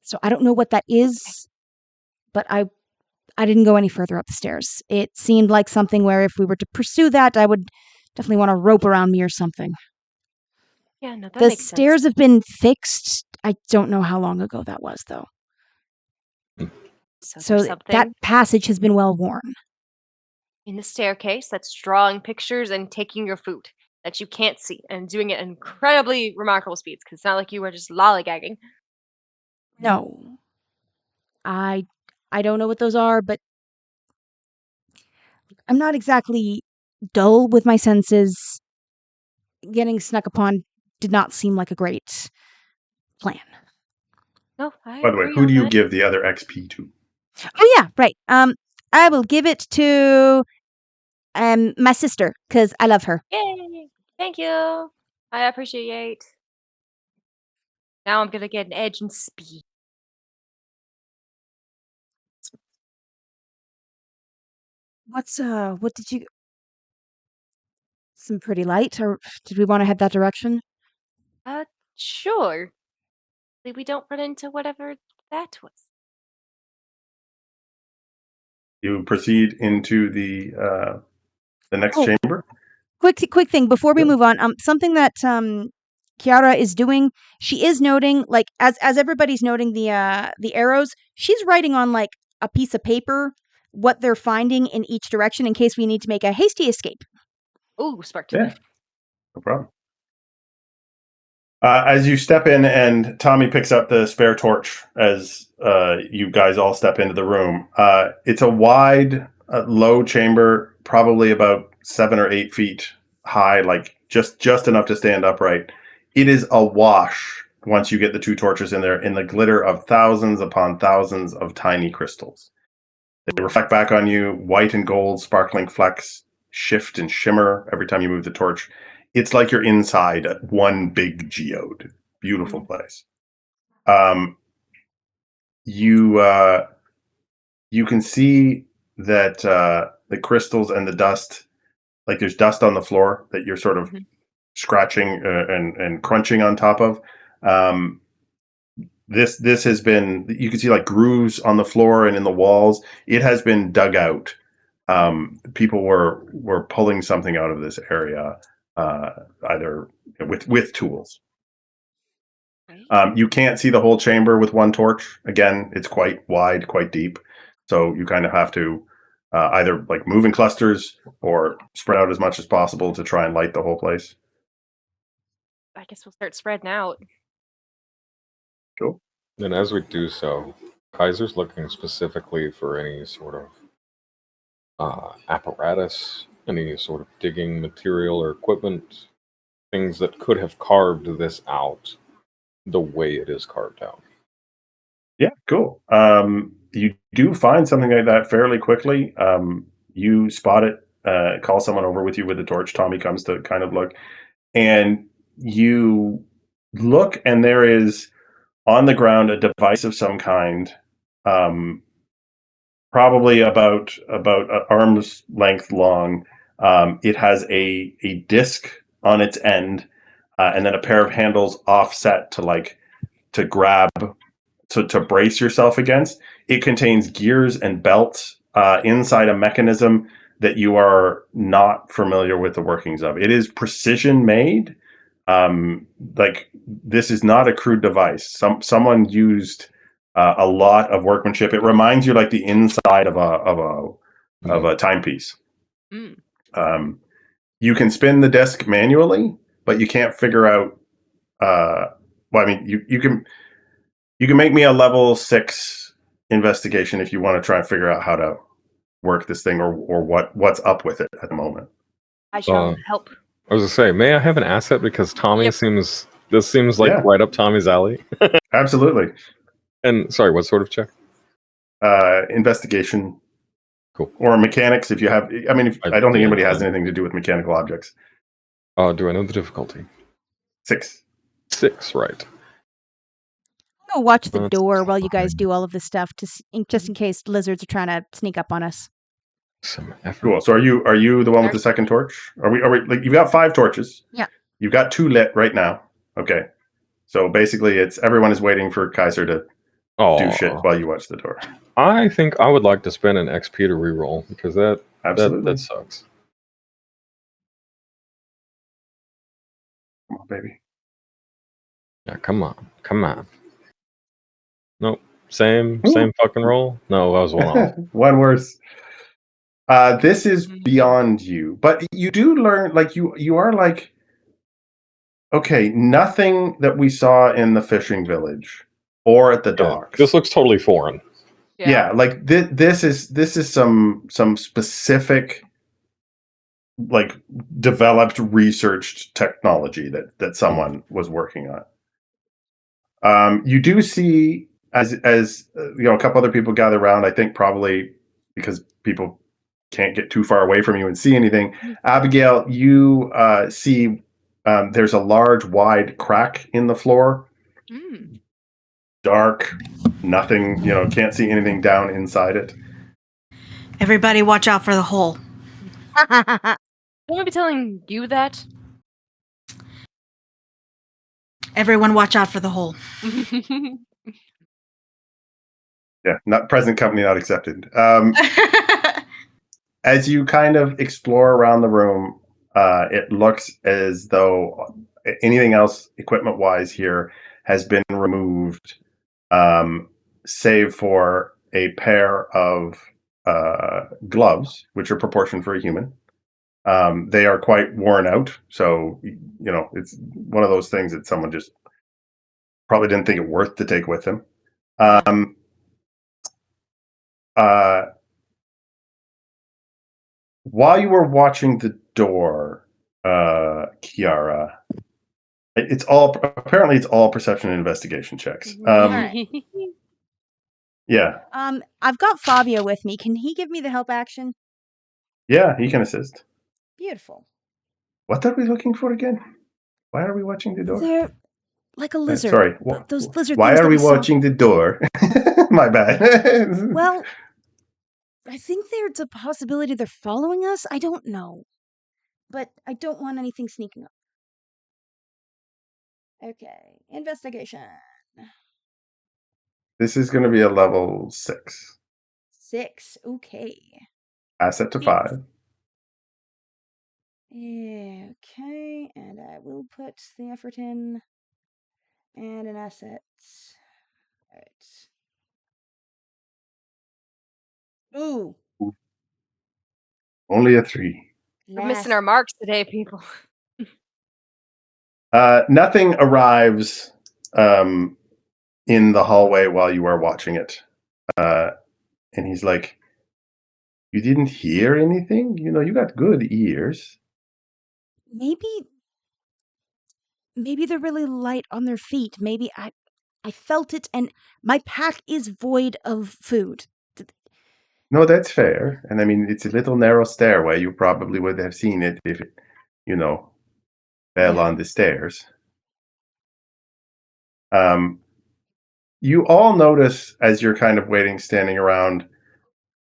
So I don't know what that is, but I didn't go any further up the stairs. It seemed like something where if we were to pursue that, I would definitely want a rope around me or something. Yeah, no, that The makes stairs sense. have been fixed. I don't know how long ago that was, though. So So there's that something passage has been well worn. in the staircase that's drawing pictures and taking your food that you can't see and doing it at incredibly remarkable speeds because it's not like you were just lollygagging. No. I don't know what those are, but I'm not exactly dull with my senses. Getting snuck upon did not seem like a great plan. No, I By the way, agree who on do you that. give the other XP to? Oh yeah, right. I will give it to my sister because I love her. Yay! Thank you. I appreciate. Now I'm gonna get an edge and speed. What did you? Some pretty light, or did we want to head that direction? Uh, sure. We don't run into whatever that was. You proceed into the next Oh, chamber. quick thing before we Yeah. move on. Something that Kiara is doing. She is noting, like, as everybody's noting the arrows. She's writing on like a piece of paper what they're finding in each direction in case we need to make a hasty escape. Ooh, spark. Yeah, no problem. As you step in and Tommy picks up the spare torch as you guys all step into the room, it's a wide, low chamber, probably about 7 or 8 feet high, like just enough to stand upright. It is awash once you get the 2 torches in there in the glitter of thousands upon thousands of tiny crystals. They reflect back on you, white and gold, sparkling flecks shift and shimmer every time you move the torch. It's like you're inside one big geode. Beautiful place. You can see that the crystals and the dust, like there's dust on the floor that you're sort of scratching and crunching on top of. This has been, you can see like grooves on the floor and in the walls. It has been dug out. People were pulling something out of this area, either with tools. You can't see the whole chamber with one torch. Again, it's quite wide, quite deep, so you kind of have to either like move in clusters or spread out as much as possible to try and light the whole place. I guess we'll start spreading out. Cool. And as we do so, Kaiser's looking specifically for any sort of apparatus, any sort of digging material or equipment, things that could have carved this out the way it is carved out. Yeah, cool. You do find something like that fairly quickly. You spot it, call someone over with you with a torch. Tommy comes to kind of look, and you look, and there is on the ground a device of some kind, probably about an arm's length long. It has a disc on its end, and then a pair of handles offset to grab, to brace yourself against. It contains gears and belts inside a mechanism that you are not familiar with the workings of. It is precision made. Like, this is not a crude device. Someone used a lot of workmanship. It reminds you like the inside of a timepiece. Mm. You can spin the disc manually, but you can't figure out. Well, I mean, you can make me a level 6 investigation if you want to try and figure out how to work this thing or what's up with it at the moment. I shall help. I was gonna say, may I have an asset because Tommy Yep. seems like Yeah. right up Tommy's alley. Absolutely. And sorry, what sort of check? Investigation. Cool. Or mechanics if you have. I mean, I don't think anybody has Yeah. anything to do with mechanical objects. Do I know the difficulty? 6. 6, right. I'm gonna watch the That's door while you guys fine. do all of this stuff, just in case lizards are trying to sneak up on us. Some effort. Cool. So are you the one with the second torch? Are we like, you've got 5 torches? Yeah. You've got 2 lit right now. Okay. So basically, it's everyone is waiting for Kaiser to do shit Oh, while you watch the door. I think I would like to spend an XP to reroll because Absolutely. that sucks. Come on, baby. Yeah, come on. Nope. Same Ooh. fucking roll. No, I was one off. One worse. This is beyond you, but you do learn. Like you are like, okay, nothing that we saw in the fishing village or at the Yeah, docks. this looks totally foreign. Yeah, like this is some specific, like, developed, researched technology that someone was working on. You do see as you know, a couple other people gather around. I think probably because people can't get too far away from you and see anything. Abigail, you see there's a large, wide crack in the floor. Dark, nothing. You know, can't see anything down inside it. Everybody watch out for the hole. Won't I be telling you that? Everyone watch out for the hole. Yeah, not present company not accepted. As you kind of explore around the room, it looks as though anything else equipment-wise here has been removed, save for a pair of gloves, which are proportioned for a human. They are quite worn out, so you know it's one of those things that someone just probably didn't think it worth to take with them. While you were watching the door, Kiara, it's all perception and investigation checks. Alright. Yeah, I've got Fabio with me. Can he give me the help action? yeah, he can assist. Beautiful. What are we looking for again? Why are we watching the door? They're like a lizard. Sorry, Those lizard why things are that we saw. watching the door? My bad. Well, I think there's a possibility they're following us. I don't know. But I don't want anything sneaking up. Okay. Investigation. This is going to be a level 6. 6. Okay. Asset to 5. Okay. And I will put the effort in. And an asset. Alright. Ooh. Only a 3. We're missing our marks today, people. Nothing arrives in the hallway while you are watching it. And he's like, you didn't hear anything? You know, you got good ears. Maybe they're really light on their feet. Maybe I felt it, and my pack is void of food. No, that's fair. And I mean, it's a little narrow stairway. You probably would have seen it if it, you know, fell Yeah. on the stairs. You all notice as you're kind of waiting, standing around,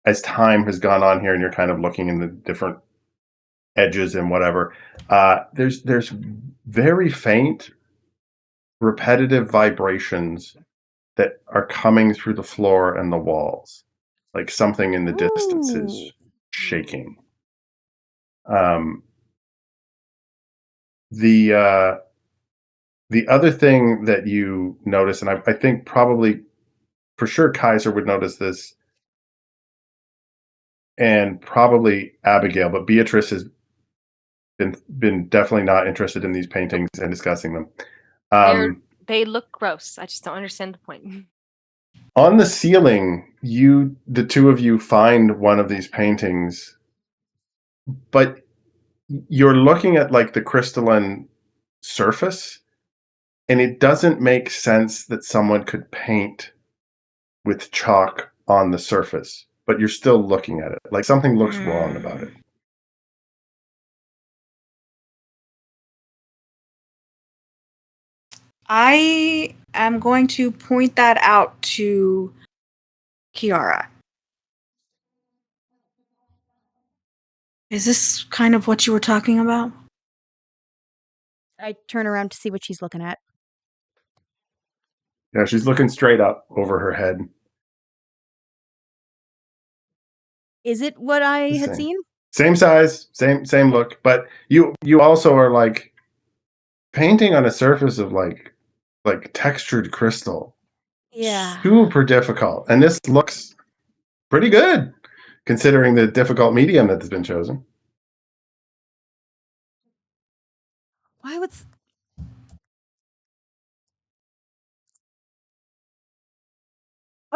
as time has gone on here and you're kind of looking in the different edges and whatever, there's very faint, repetitive vibrations that are coming through the floor and the walls, like something in the distance Ooh. is shaking. The other thing that you notice, and I think probably for sure Kaiser would notice this, and probably Abigail, but Beatrice has been definitely not interested in these paintings and discussing them. They look gross. I just don't understand the point. On the ceiling, the two of you find one of these paintings, but you're looking at like the crystalline surface, and it doesn't make sense that someone could paint with chalk on the surface, but you're still looking at it. Like something looks wrong about it. I am going to point that out to Kiara. Is this kind of what you were talking about? I turn around to see what she's looking at. Yeah, she's looking straight up over her head. Is it what I The had same. seen? Same size, same look, but you also are like painting on a surface of like textured crystal. Yeah. Super difficult. And this looks pretty good considering the difficult medium that has been chosen. Why would...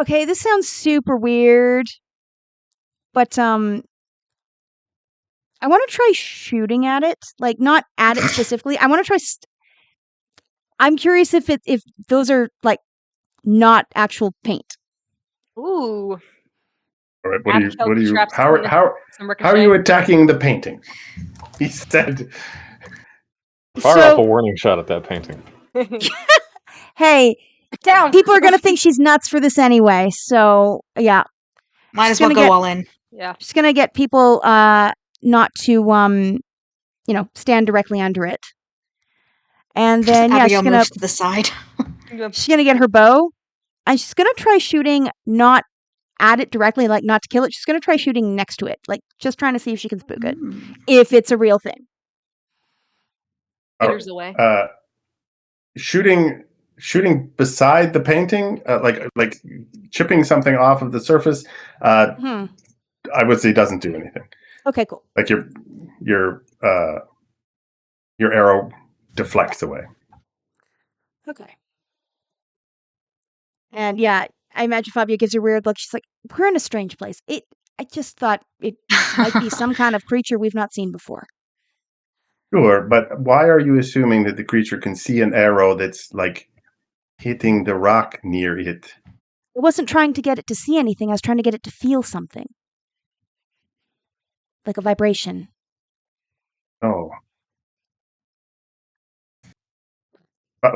Okay, this sounds super weird, but I want to try shooting at it, like not at it specifically. I want to try. I'm curious if those are like not actual paint. Ooh. All right, Abigail traps how some are ricochet. you attacking the painting? He said, Fire off a warning shot at that painting. Hey, Down. people are gonna think she's nuts for this anyway. So yeah, Might She's as well gonna go get- all in. Yeah. just gonna get people not to stand directly under it. And then Abigail moves to the side. she's gonna get her bow, and she's gonna try shooting not at it directly, like not to kill it. She's gonna try shooting next to it, like just trying to see if she can spook it, if it's a real thing. Meters away. shooting beside the painting, like chipping something off of the surface. I would say doesn't do anything. Okay, cool. Like your arrow deflects away. Okay. And yeah, I imagine Fabio gives her a weird look. She's like, "We're in a strange place. I just thought it might be some kind of creature we've not seen before." Sure, but why are you assuming that the creature can see an arrow that's like hitting the rock near it? I wasn't trying to get it to see anything. I was trying to get it to feel something. Like a vibration. Oh.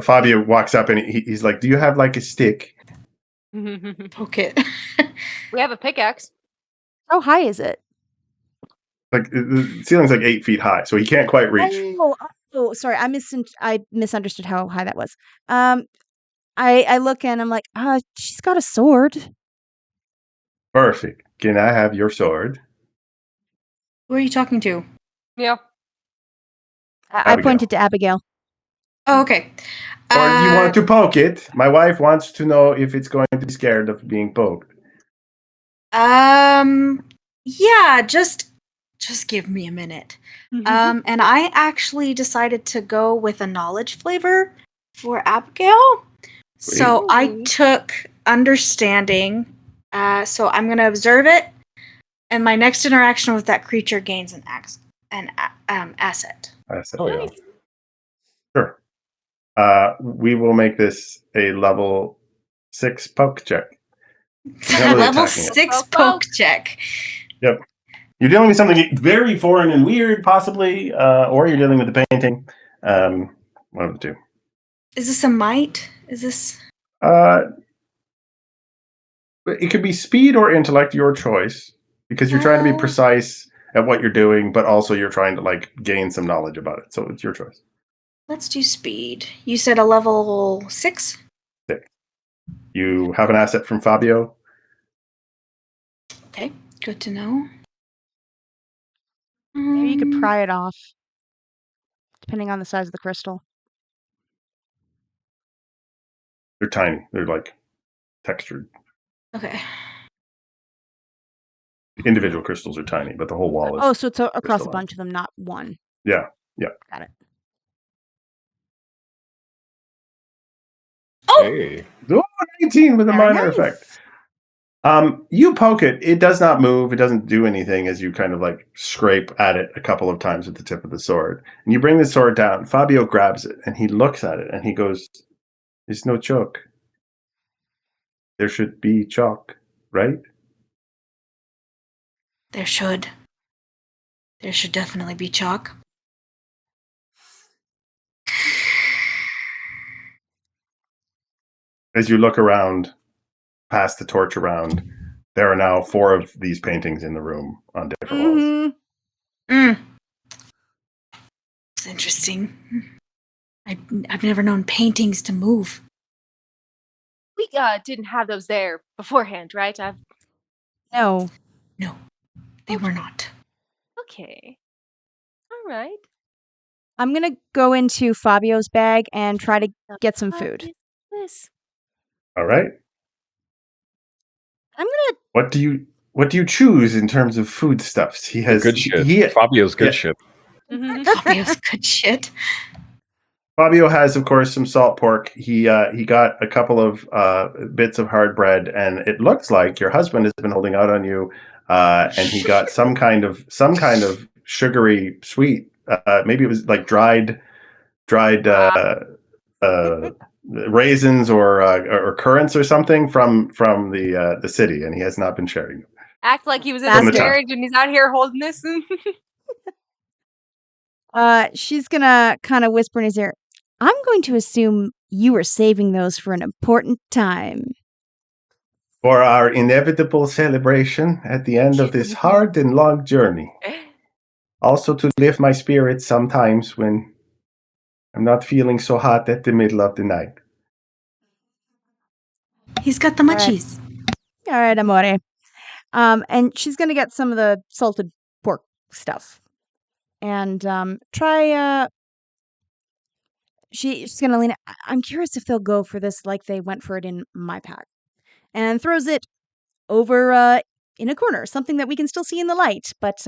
Fabio walks up and he's like, "Do you have like a stick?" Poke it. We have a pickaxe. How high is it? Like the ceiling's like 8 feet high, so he can't quite reach. Oh, sorry. I misunderstood how high that was. I look and I'm like, she's got a sword. Perfect. Can I have your sword? Who are you talking to? Yeah. I pointed to Abigail. Oh, okay. Or do you want to poke it? My wife wants to know if it's going to be scared of being poked. Yeah, just give me a minute. And I actually decided to go with a knowledge flavor for Abigail. So I took understanding. So I'm going to observe it, and my next interaction with that creature gains an asset. Oh yeah. Sure. We will make this a level 6 poke check. Not really Level attacking it. 6 poke check. Yep. You're dealing with something very foreign and weird, possibly, or you're dealing with the painting. One of the two. Is this a might? Is this? It could be speed or intellect, your choice, because you're trying to be precise at what you're doing, but also you're trying to like gain some knowledge about it. So it's your choice. Let's do speed. You said a level 6? 6. You have an asset from Fabio. Okay, good to know. Maybe you could pry it off, depending on the size of the crystal. They're tiny. They're like textured. Okay. Individual crystals are tiny, but the whole wall is. Oh, so it's across a crystalline. bunch of them, not one. Yeah. Got it. Oh! Hey. 19 with a Very minor nice. effect. You poke it. It does not move. It doesn't do anything as you kind of like scrape at it a couple of times with the tip of the sword. And you bring the sword down. Fabio grabs it and he looks at it and he goes, "It's no chalk. There should be chalk, right?" There should definitely be chalk. As you look around, past the torch around, there are now 4 of these paintings in the room on different walls. It's interesting. I've never known paintings to move. didn't have those there beforehand, right? No. No, they were Okay. not. Okay. All right. I'm gonna go into Fabio's bag and try to get some What food. is this? All right. I'm gonna. What do you choose in terms of foodstuffs? He has Good shit. he Fabio's good yeah. shit. Fabio's good shit. Fabio has, of course, some salt pork. He got a couple of bits of hard bread, and it looks like your husband has been holding out on you. And he got some kind of sugary sweet. Maybe it was like dried raisins or currants or something from the city, and he has not been sharing. Act like he was in From his the top. marriage and he's out here holding this. She's gonna kind of whisper in his ear. I'm going to assume you were saving those for an important time. For our inevitable celebration at the end of this hard and long journey. Also to lift my spirits sometimes when I'm not feeling so hot at the middle of the night. He's got the munchies. All right, amore. And she's gonna get some of the salted pork stuff, and try. She's gonna lean. I'm curious if they'll go for this like they went for it in my pack, and throws it over in a corner, something that we can still see in the light, but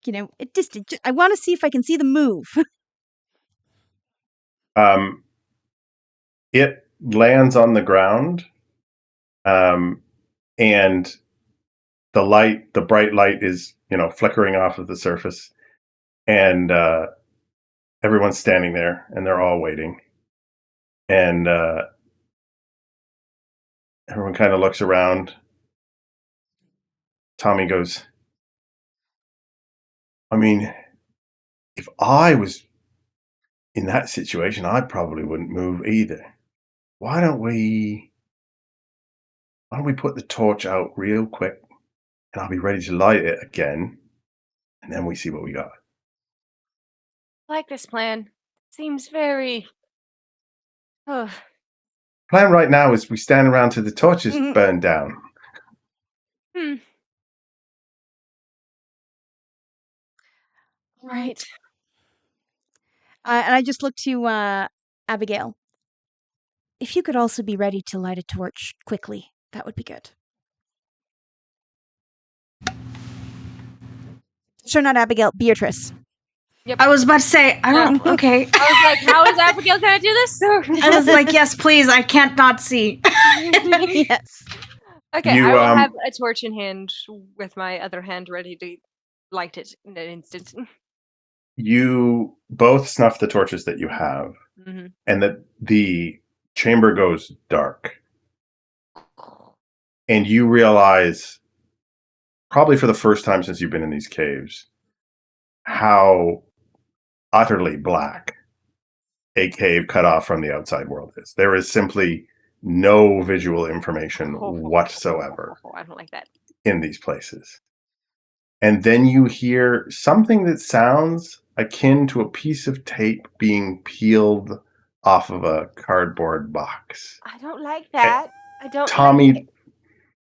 it distant. I want to see if I can see them move. It lands on the ground, and the bright light is, flickering off of the surface, and everyone's standing there, and they're all waiting, and everyone kind of looks around. Tommy goes, I mean, if I was in that situation, I probably wouldn't move either. Why don't we put the torch out real quick, and I'll be ready to light it again, and then we see what we got. I like this plan. Seems very. Oh, Plan right now is we stand around till the torches burn down. right. And I just look to Abigail. If you could also be ready to light a torch quickly, that would be good. Sure, not Abigail, Beatrice. Yep. I was about to say, I don't. Okay. I was like, how is Abigail gonna do this? I was like, yes, please. I can't not see. Yes. Okay, You, I will have a torch in hand with my other hand ready to light it in an instant. You both snuff the torches that you have, Mm-hmm. and the chamber goes dark. And you realize, probably for the first time since you've been in these caves, how utterly black a cave cut off from the outside world is. There is simply no visual information whatsoever I don't like that. in these places. And then you hear something that sounds akin to a piece of tape being peeled off of a cardboard box. I don't like that. I don't. Tommy Like it.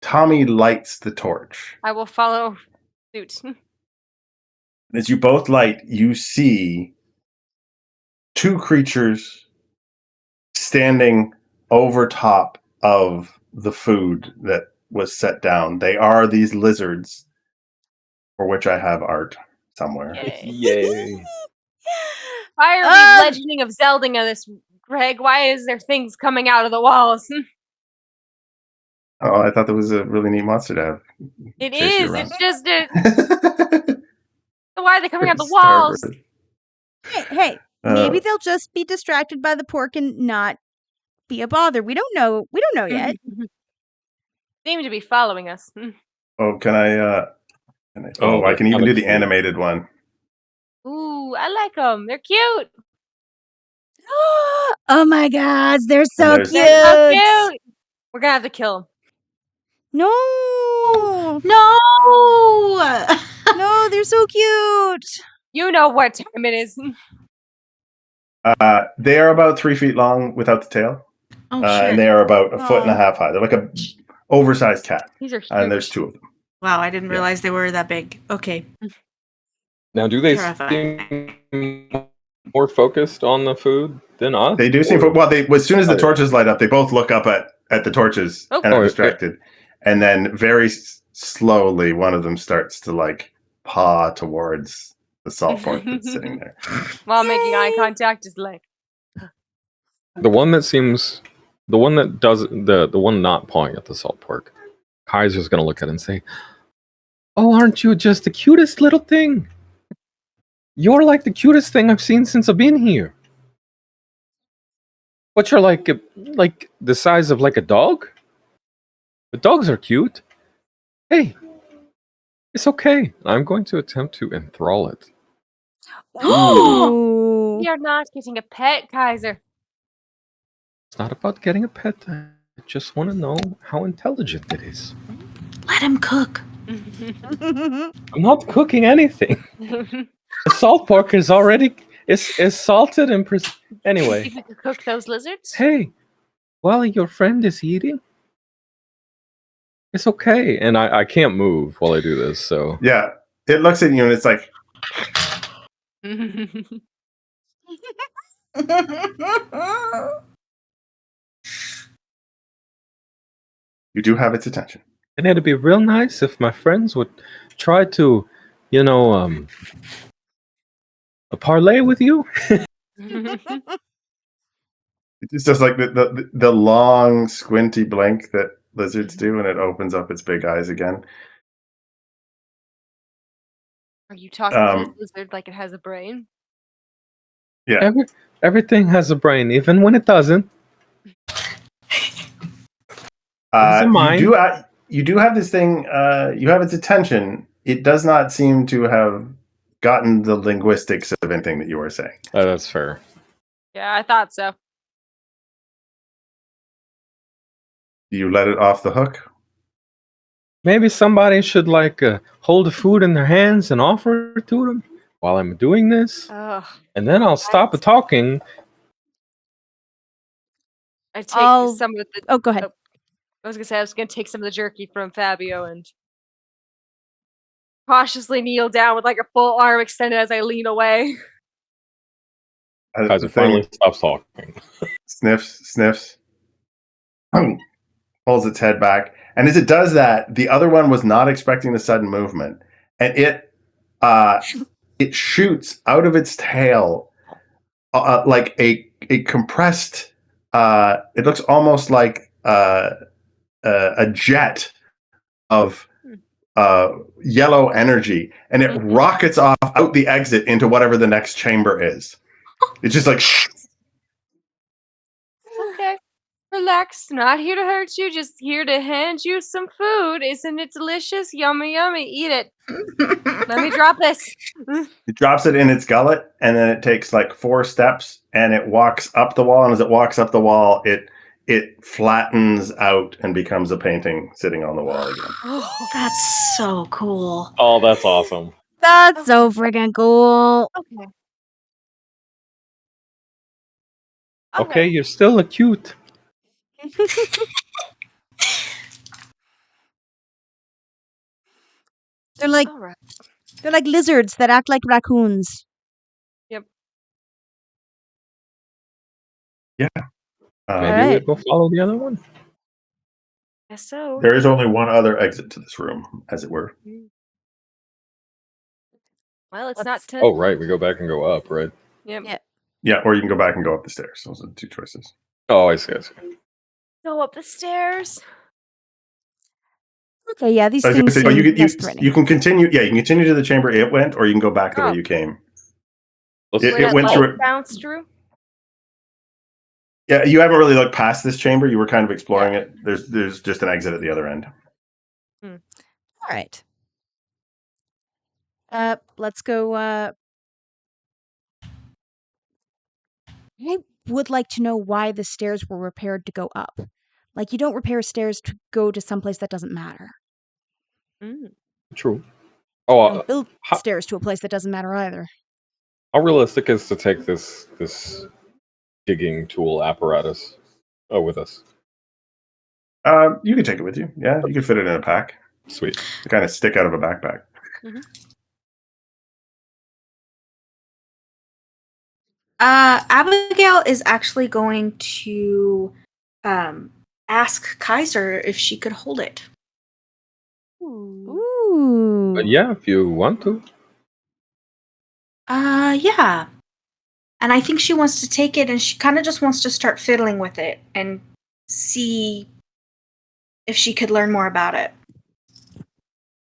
Tommy lights the torch. I will follow suit. As you both light, you see two creatures standing over top of the food that was set down. They are these lizards, for which I have art somewhere. Yay. Why are we legending of Zelding of this, Greg? Why is there things coming out of the walls? Oh, I thought that was a really neat monster to have. It Chase you is. around. It's just why are they coming out the walls? Starbirth. Hey, maybe they'll just be distracted by the pork and not be a bother. We don't know. We don't know yet. Seem to be following us. Oh, can I? Oh, I can even do the animated one. Ooh, I like them. They're cute. Oh my God, they're so cute. They're so cute. We're gonna have to kill them. No, No. no, they're so cute. You know what time it is. They are about 3 feet long without the tail. Oh And shit! they are about a foot and a Aw. half high. They're like a oversized cat. These are And there's huge. 2 of them. Wow, I didn't Yeah. realize they were that big. Okay, Now, do they terrifying. seem more focused on the food than us? They do seem or- well. They as soon as the Oh, yeah. torches light up, they both look up at the torches Oh. and are Oh, distracted. And then very slowly, one of them starts to like paw towards the salt pork that's sitting there. While making eye Yay. contact is like, The one that seems, the one that does the one not pawing at the salt pork, Kaiser's gonna look at it and say, "Oh, aren't you just the cutest little thing? You're like the cutest thing I've seen since I've been here. But you're like the size of like a dog. The dogs are cute. Hey, it's okay. I'm going to attempt to enthrall it. Ooh. you're not getting a pet, Kaiser. It's not about getting a pet. I just want to know how intelligent it is. Let him cook. I'm not cooking anything. The salt pork is already is salted and anyway. You could cook those lizards? Hey, while your friend is eating, it's okay. And I can't move while I do this, so Yeah, it looks at you and it's like, you do have its attention. and it'd be real nice if my friends would try to, a parlay with you. It's just like the long squinty blink that lizards do, and it opens up its big eyes again. Are you talking to Um, this lizard like it has a brain? Yeah, Everything has a brain, even when it doesn't. It's a mind. you do have this thing. You have its attention. It does not seem to have gotten the linguistics of anything that you were saying. That's fair. Yeah, I thought so. Do you let it off the hook? Maybe somebody should hold the food in their hands and offer it to them while I'm doing this, Ugh. and then I'll stop talking. I take I'll- some of the. Oh, go ahead. I was gonna take some of the jerky from Fabio and cautiously kneel down with like a full arm extended as I lean away. Kaiser The thing finally stops talking. sniffs, pulls its head back, and as it does that, the other one was not expecting the sudden movement, and it shoots out of its tail like a compressed. It looks almost like a jet of yellow energy, and it rockets off out the exit into whatever the next chamber is. It's just like Okay. Relax. Not here to hurt you, just here to hand you some food. Isn't it delicious? Yummy, yummy. Eat it. Let me drop this. it drops it in its gullet, and then it takes like 4 steps, and it walks up the wall. And as it walks up the wall, it flattens out and becomes a painting sitting on the wall again. That's so cool. Oh, that's awesome. That's so freaking cool. Okay. Okay, you're still a cute. They're like All right. lizards that act like raccoons. Maybe Alright. we'll go follow the other one. Guess so. There is only one other exit to this room, as it were. Well, it's Let's- not to. Oh, right. We go back and go up, right? Yep. Yeah. Yeah, or you can go back and go up the stairs. Those are the 2 choices. Oh, I see. Go up the stairs. Okay, yeah, these I was gonna things say, seem less threatening. you can continue. Yeah, you can continue to the chamber it went, or you can go back the way Oh. you came. Let's It Where that went light through it. bounced through. Yeah, you haven't really looked past this chamber. You were kind of exploring it. There's just an exit at the other end. All right. Let's go. I would like to know why the stairs were repaired to go up. Like, you don't repair stairs to go to someplace that doesn't matter. Mm. True. Oh, You don't build how- stairs to a place that doesn't matter either. How realistic is to take this digging tool apparatus with us? You can take it with you. Yeah, you can fit it in a pack. Sweet. To kind of stick out of a backpack. Abigail is actually going to ask Kaiser if she could hold it. Ooh. But yeah, if you want to. Yeah. And I think she wants to take it and she kind of just wants to start fiddling with it and see if she could learn more about it.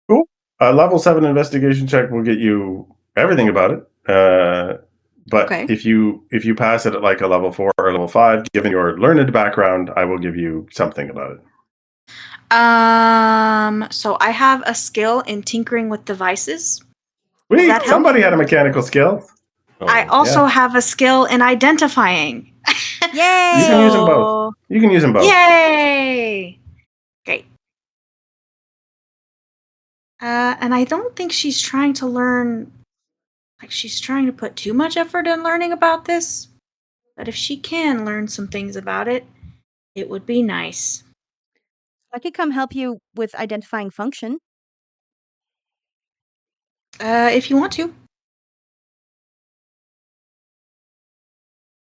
Cool. A level 7 investigation check will get you everything about it. But Okay. if you pass it at like a level 4 or level 5, given your learned background, I will give you something about it. So I have a skill in tinkering with devices. Wait, that help? somebody had a mechanical skill. Oh, I also have a skill in identifying. Yay! You can use them both. You can use them both. Yay! Great. And I don't think she's trying to learn, like she's trying to put too much effort in learning about this. But if she can learn some things about it, it would be nice. I could come help you with identifying function. If you want to.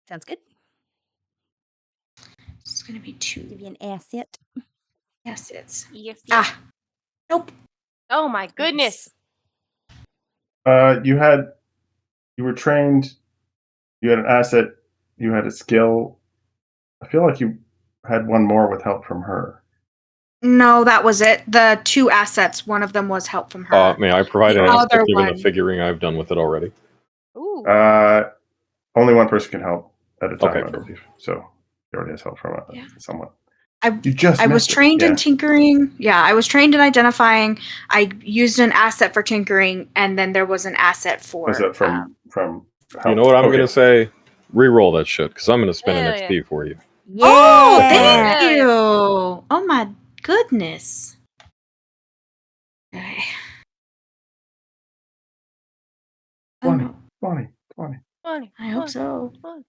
Sounds good. It's going to be 2. Give you an asset. Yes, it's. Yes. Nope. Oh my goodness. You were trained. You had an asset. You had a skill. I feel like you had one more with help from her. No, that was it. The 2 assets, one of them was help from her. May I provide The an other aspect given the one. figuring I've done with it already? Ooh. Only one person can help at a time, Okay, I fair. believe. So he already has help from someone. I was missed it. trained in Yeah. tinkering. Yeah, I was trained in identifying. I used an asset for tinkering, and then there was an asset for. Was that from help? You know what I'm Okay. going to say? Reroll that shit, because I'm going to spend an Hell XP for you. Yeah. Oh, thank Hell yeah. you! Oh my goodness. Okay. 20, 20, 20. Funny, I hope so. funny.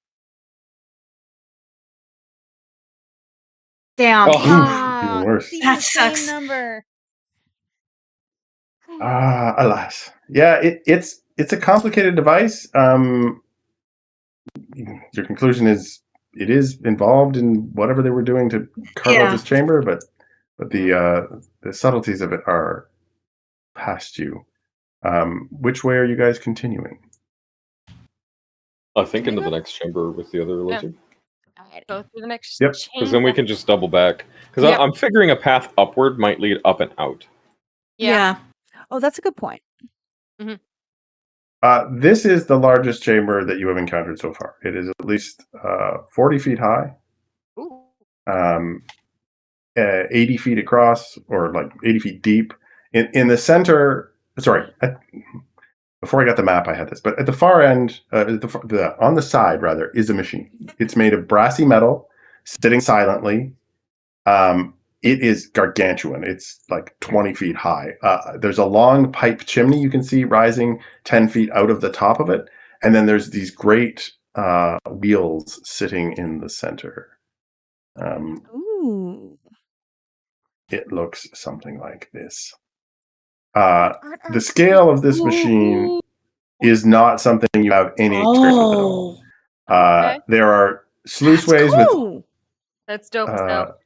Damn. Oh. Even worse. See, That the same sucks. number. Alas. Yeah, it's a complicated device. Your conclusion is it is involved in whatever they were doing to carve out this chamber, but the subtleties of it are past you. Which way are you guys continuing? I think into the next chamber with the other lizard. Go through the next Yep. Because then we can just double back. Because Yep. I'm figuring a path upward might lead up and out. Yeah. Oh, that's a good point. This is the largest chamber that you have encountered so far. It is at least 40 feet high, Ooh. 80 feet across, or like 80 feet deep. In the center, sorry, before I got the map, I had this, but at the far end, on the side rather, is a machine. It's made of brassy metal, sitting silently. It is gargantuan. It's like 20 feet high. There's a long pipe chimney you can see rising 10 feet out of the top of it. And then there's these great wheels sitting in the center. Ooh. It looks something like this. The scale of this machine is not something you have any experience with at all. Okay. There are sluiceways Cool. That's dope as with hell.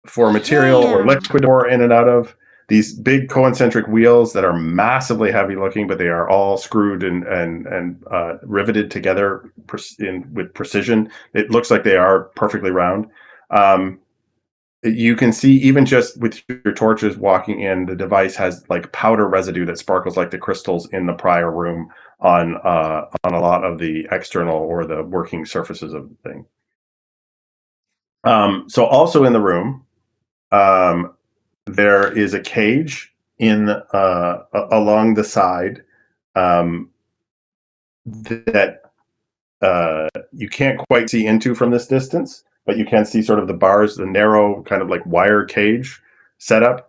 for material or Damn. liquid to pour in and out of. These big concentric wheels that are massively heavy looking, but they are all screwed and riveted together with precision. It looks like they are perfectly round. You can see even just with your torches walking in, the device has like powder residue that sparkles like the crystals in the prior room on a lot of the external or the working surfaces of the thing. So also in the room, there is a cage in along the side that you can't quite see into from this distance, but you can see sort of the bars, the narrow kind of like wire cage setup.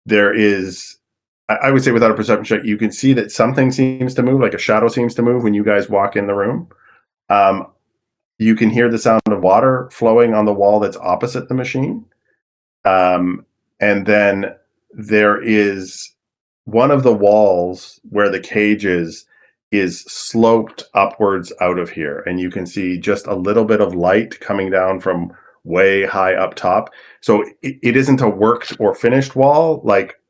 There is I would say without a perception check, you can see that something seems to move, like a shadow seems to move when you guys walk in the room. You can hear the sound of water flowing on the wall that's opposite the machine. And then there is one of the walls where the cage is sloped upwards out of here. And you can see just a little bit of light coming down from way high up top. So it isn't a worked or finished wall. Like,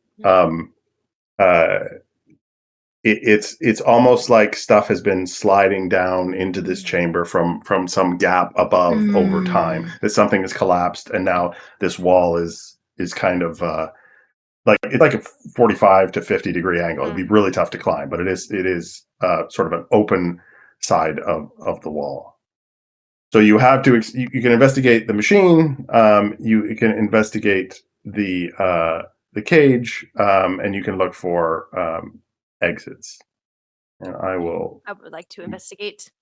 it's almost like stuff has been sliding down into this chamber from some gap above over time. That something has collapsed, and now this wall is kind of like it's like a 45 to 50 degree angle. It'd be really tough to climb, but it is sort of an open side of the wall. So you have to you can investigate the machine. You can investigate the cage, and you can look for exits. And I would like to investigate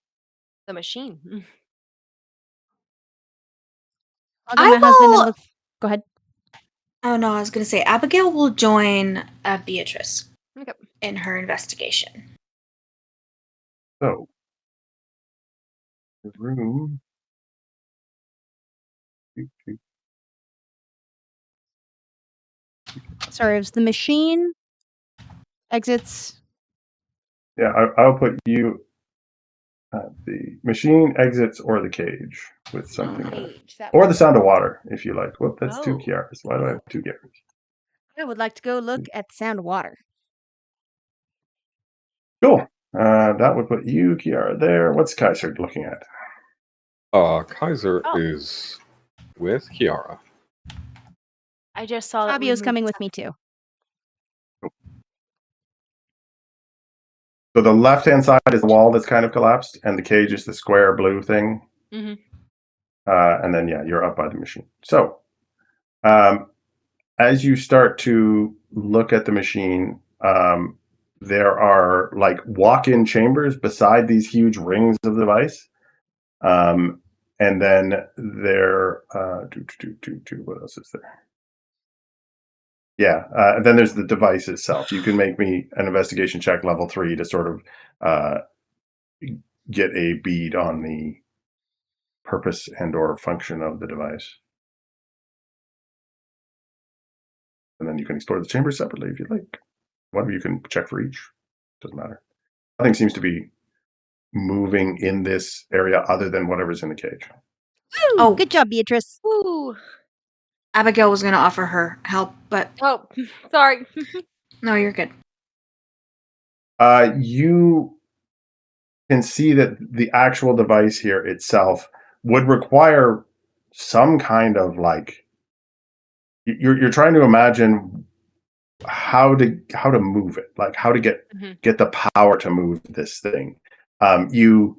the machine. I'll get my husband and look. Go ahead. Oh no, I was going to say Abigail will join Beatrice Okay. in her investigation. So the room. Sorry, it was the machine. Exits. Yeah, I'll put you at the machine, exits, or the cage with something in it. Cage, that Or the was- sound of water, if you like. Whoop, that's two Oh. Kiaras. Why do I have two Kiaras? I would like to go look at the sound of water. Cool. That would put you, Kiara, there. What's Kaiser looking at? Kaiser is with Kiara. I just saw that. Fabio's coming with me too. So the left-hand side is the wall that's kind of collapsed, and the cage is the square blue thing. Mm-hmm. And then, yeah, you're up by the machine. So as you start to look at the machine, there are like walk-in chambers beside these huge rings of the device. And then there, what else is there? Yeah, and then there's the device itself. You can make me an investigation check level 3 to sort of get a bead on the purpose and or function of the device. And then you can explore the chamber separately if you'd like. One of you can check for each. Doesn't matter. Nothing seems to be moving in this area other than whatever's in the cage. Oh, good job, Beatrice. Ooh. Abigail was going to offer her help, but Oh, sorry. no, you're good. You can see that the actual device here itself would require some kind of like you're trying to imagine how to move it, like how to get the power to move this thing. You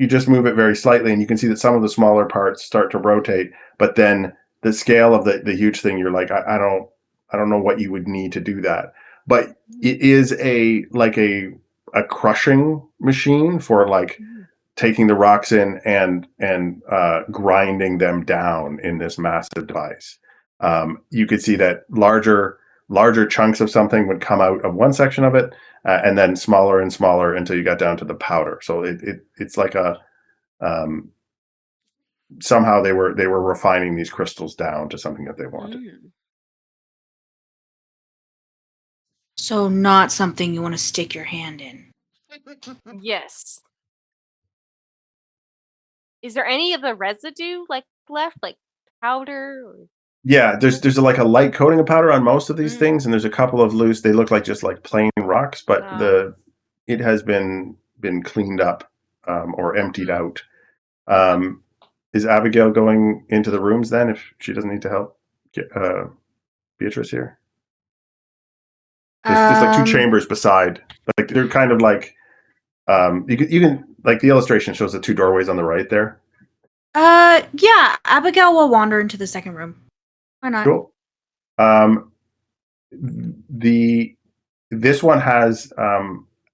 just move it very slightly, and you can see that some of the smaller parts start to rotate, but then the scale of the huge thing, you're like, I don't know what you would need to do that. But it is a crushing machine for like taking the rocks in and grinding them down in this massive device. You could see that larger chunks of something would come out of one section of it, and then smaller and smaller until you got down to the powder. So it's like a somehow they were refining these crystals down to something that they wanted. So not something you want to stick your hand in. Yes. Is there any of the residue left, like powder? Or... Yeah, there's like a light coating of powder on most of these things, and there's a couple of loose. They look like just like plain rocks, but it has been cleaned up or emptied out. Is Abigail going into the rooms then if she doesn't need to help Beatrice here? There's just like two chambers beside. Like they're kind of like you can like the illustration shows the two doorways on the right there. Yeah, Abigail will wander into the second room. Why not? Cool. This one has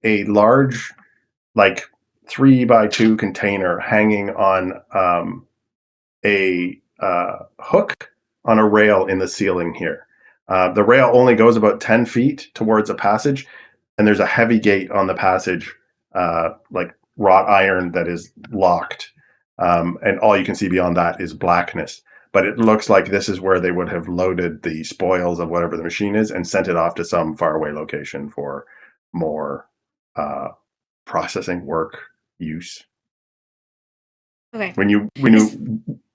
a large, like 3x2 container hanging on a hook on a rail in the ceiling here. The rail only goes about 10 feet towards a passage, and there's a heavy gate on the passage, like wrought iron that is locked. And all you can see beyond that is blackness. But it looks like this is where they would have loaded the spoils of whatever the machine is and sent it off to some faraway location for more processing work use. Okay. When you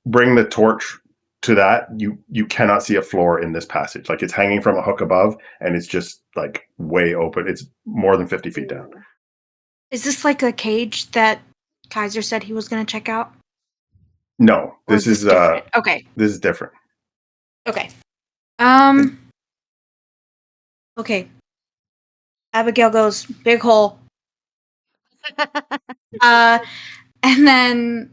bring the torch to that, you cannot see a floor in this passage. Like, it's hanging from a hook above, and it's just like way open. It's more than 50 feet down. Is this like a cage that Kaiser said he was going to check out? No, Or this is different? Okay. This is different. Okay. Okay. Abigail goes, big hole. And then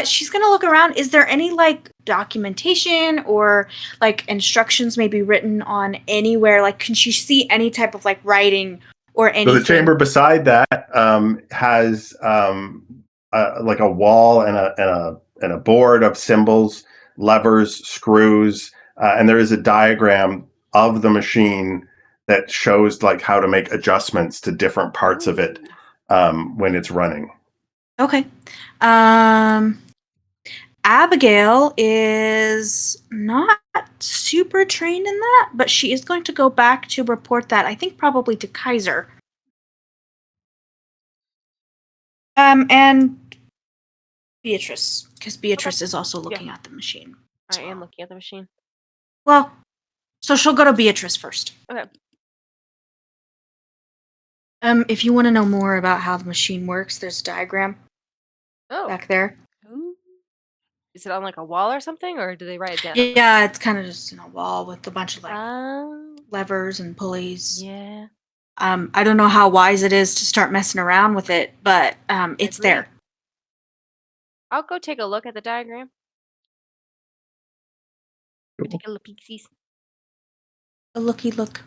she's gonna look around. Is there any like documentation or like instructions maybe written on anywhere? Like, can she see any type of like writing or anything? So the chamber beside that has like a wall and a board of symbols, levers, screws, and there is a diagram of the machine that shows like how to make adjustments to different parts of it when it's running. Okay. Abigail is not super trained in that, but she is going to go back to report that, I think probably to Kaiser. And Beatrice, because Beatrice is also looking at the machine. I am looking at the machine. Well, so she'll go to Beatrice first. Okay. If you want to know more about how the machine works, there's a diagram back there. Ooh. Is it on like a wall or something, or do they write it down? Yeah, it's kind of just in a wall with a bunch of like levers and pulleys. Yeah. I don't know how wise it is to start messing around with it, but it's there. I'll go take a look at the diagram. Cool. Take a look, pixies. A looky look.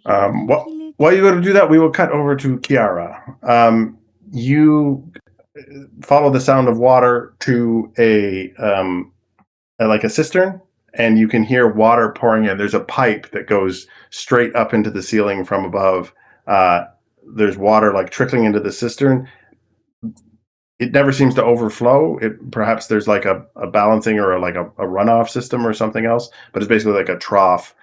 While you go to do that, we will cut over to Kiara. You follow the sound of water to a like a cistern, and you can hear water pouring in. There's a pipe that goes straight up into the ceiling from above. There's water like trickling into the cistern. It never seems to overflow. Perhaps there's like a balancing or a runoff system or something else, but it's basically like a trough.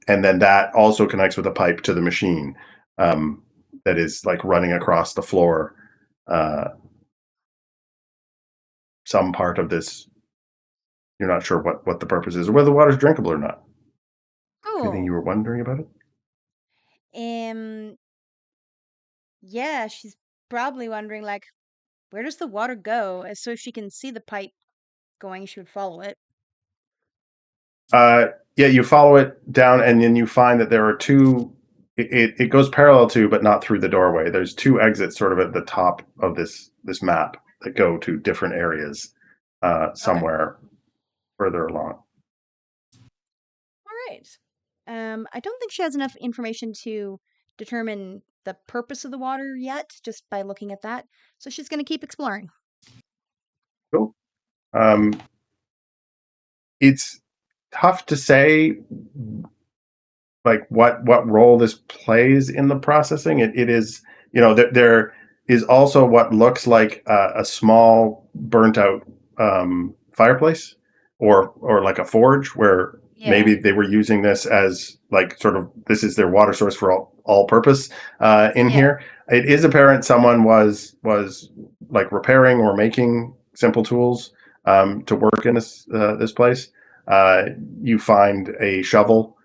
And then that also connects with a pipe to the machine that is like running across the floor. Some part of this, you're not sure what the purpose is or whether the water's drinkable or not. Anything you were wondering about it? Yeah, she's probably wondering, like, where does the water go? So if she can see the pipe going, she would follow it. Yeah, you follow it down, and then you find that there are two. It goes parallel to, but not through the doorway. There's two exits, sort of at the top of this map, that go to different areas, somewhere further along. All right. I don't think she has enough information to determine the purpose of the water yet, just by looking at that. So she's going to keep exploring. Cool. It's tough to say, like what role this plays in the processing. It is, there is also what looks like a small burnt out fireplace or like a forge where maybe they were using this as like sort of, this is their water source for all purpose here. It is apparent someone was like repairing or making simple tools to work in this place. You find a shovel.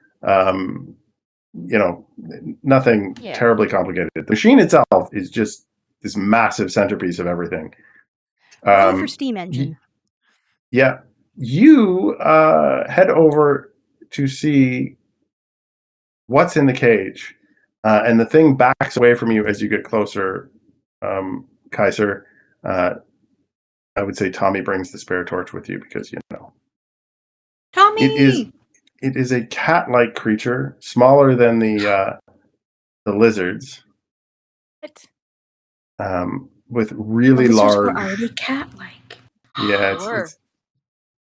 Nothing terribly complicated. The machine itself is just this massive centerpiece of everything. For steam engine. Yeah. You head over to see what's in the cage, and the thing backs away from you as you get closer, Kaiser. I would say Tommy brings the spare torch with you because, Tommy! It is a cat-like creature, smaller than the lizards. With really large. Were already cat-like. Yeah, it's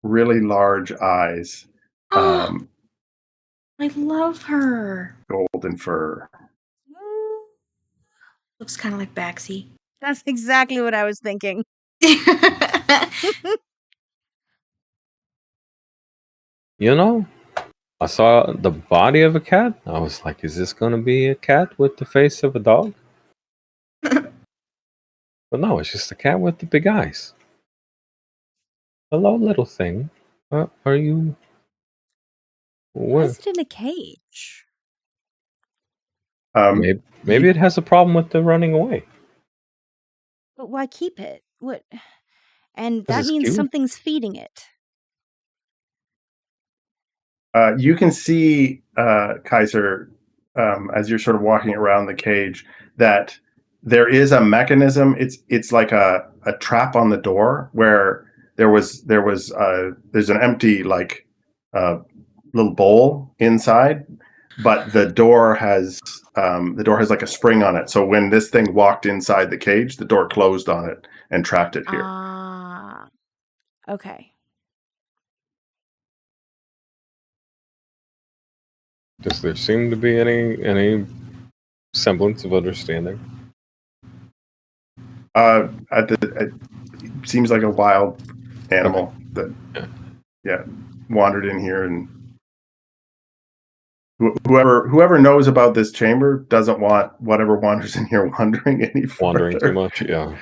really large eyes. I love her. Golden fur. Looks kind of like Baxi. That's exactly what I was thinking. You know, I saw the body of a cat. I was like, is this going to be a cat with the face of a dog? But no, it's just a cat with the big eyes. Hello, little thing. Are you... Why What? is it in a cage? Maybe it has a problem with the running away. But why keep it? What? And 'Cause that it's means cute. something's feeding it. You can see, Kaiser, as you're sort of walking around the cage, that there is a mechanism. It's like a trap on the door where there's an empty little bowl inside, but the door has like a spring on it. So when this thing walked inside the cage, the door closed on it and trapped it here. Ah. Okay. Does there seem to be any semblance of understanding? It seems like a wild animal that wandered in here, and whoever knows about this chamber doesn't want whatever wanders in here wandering any further. Wandering too much? Yeah.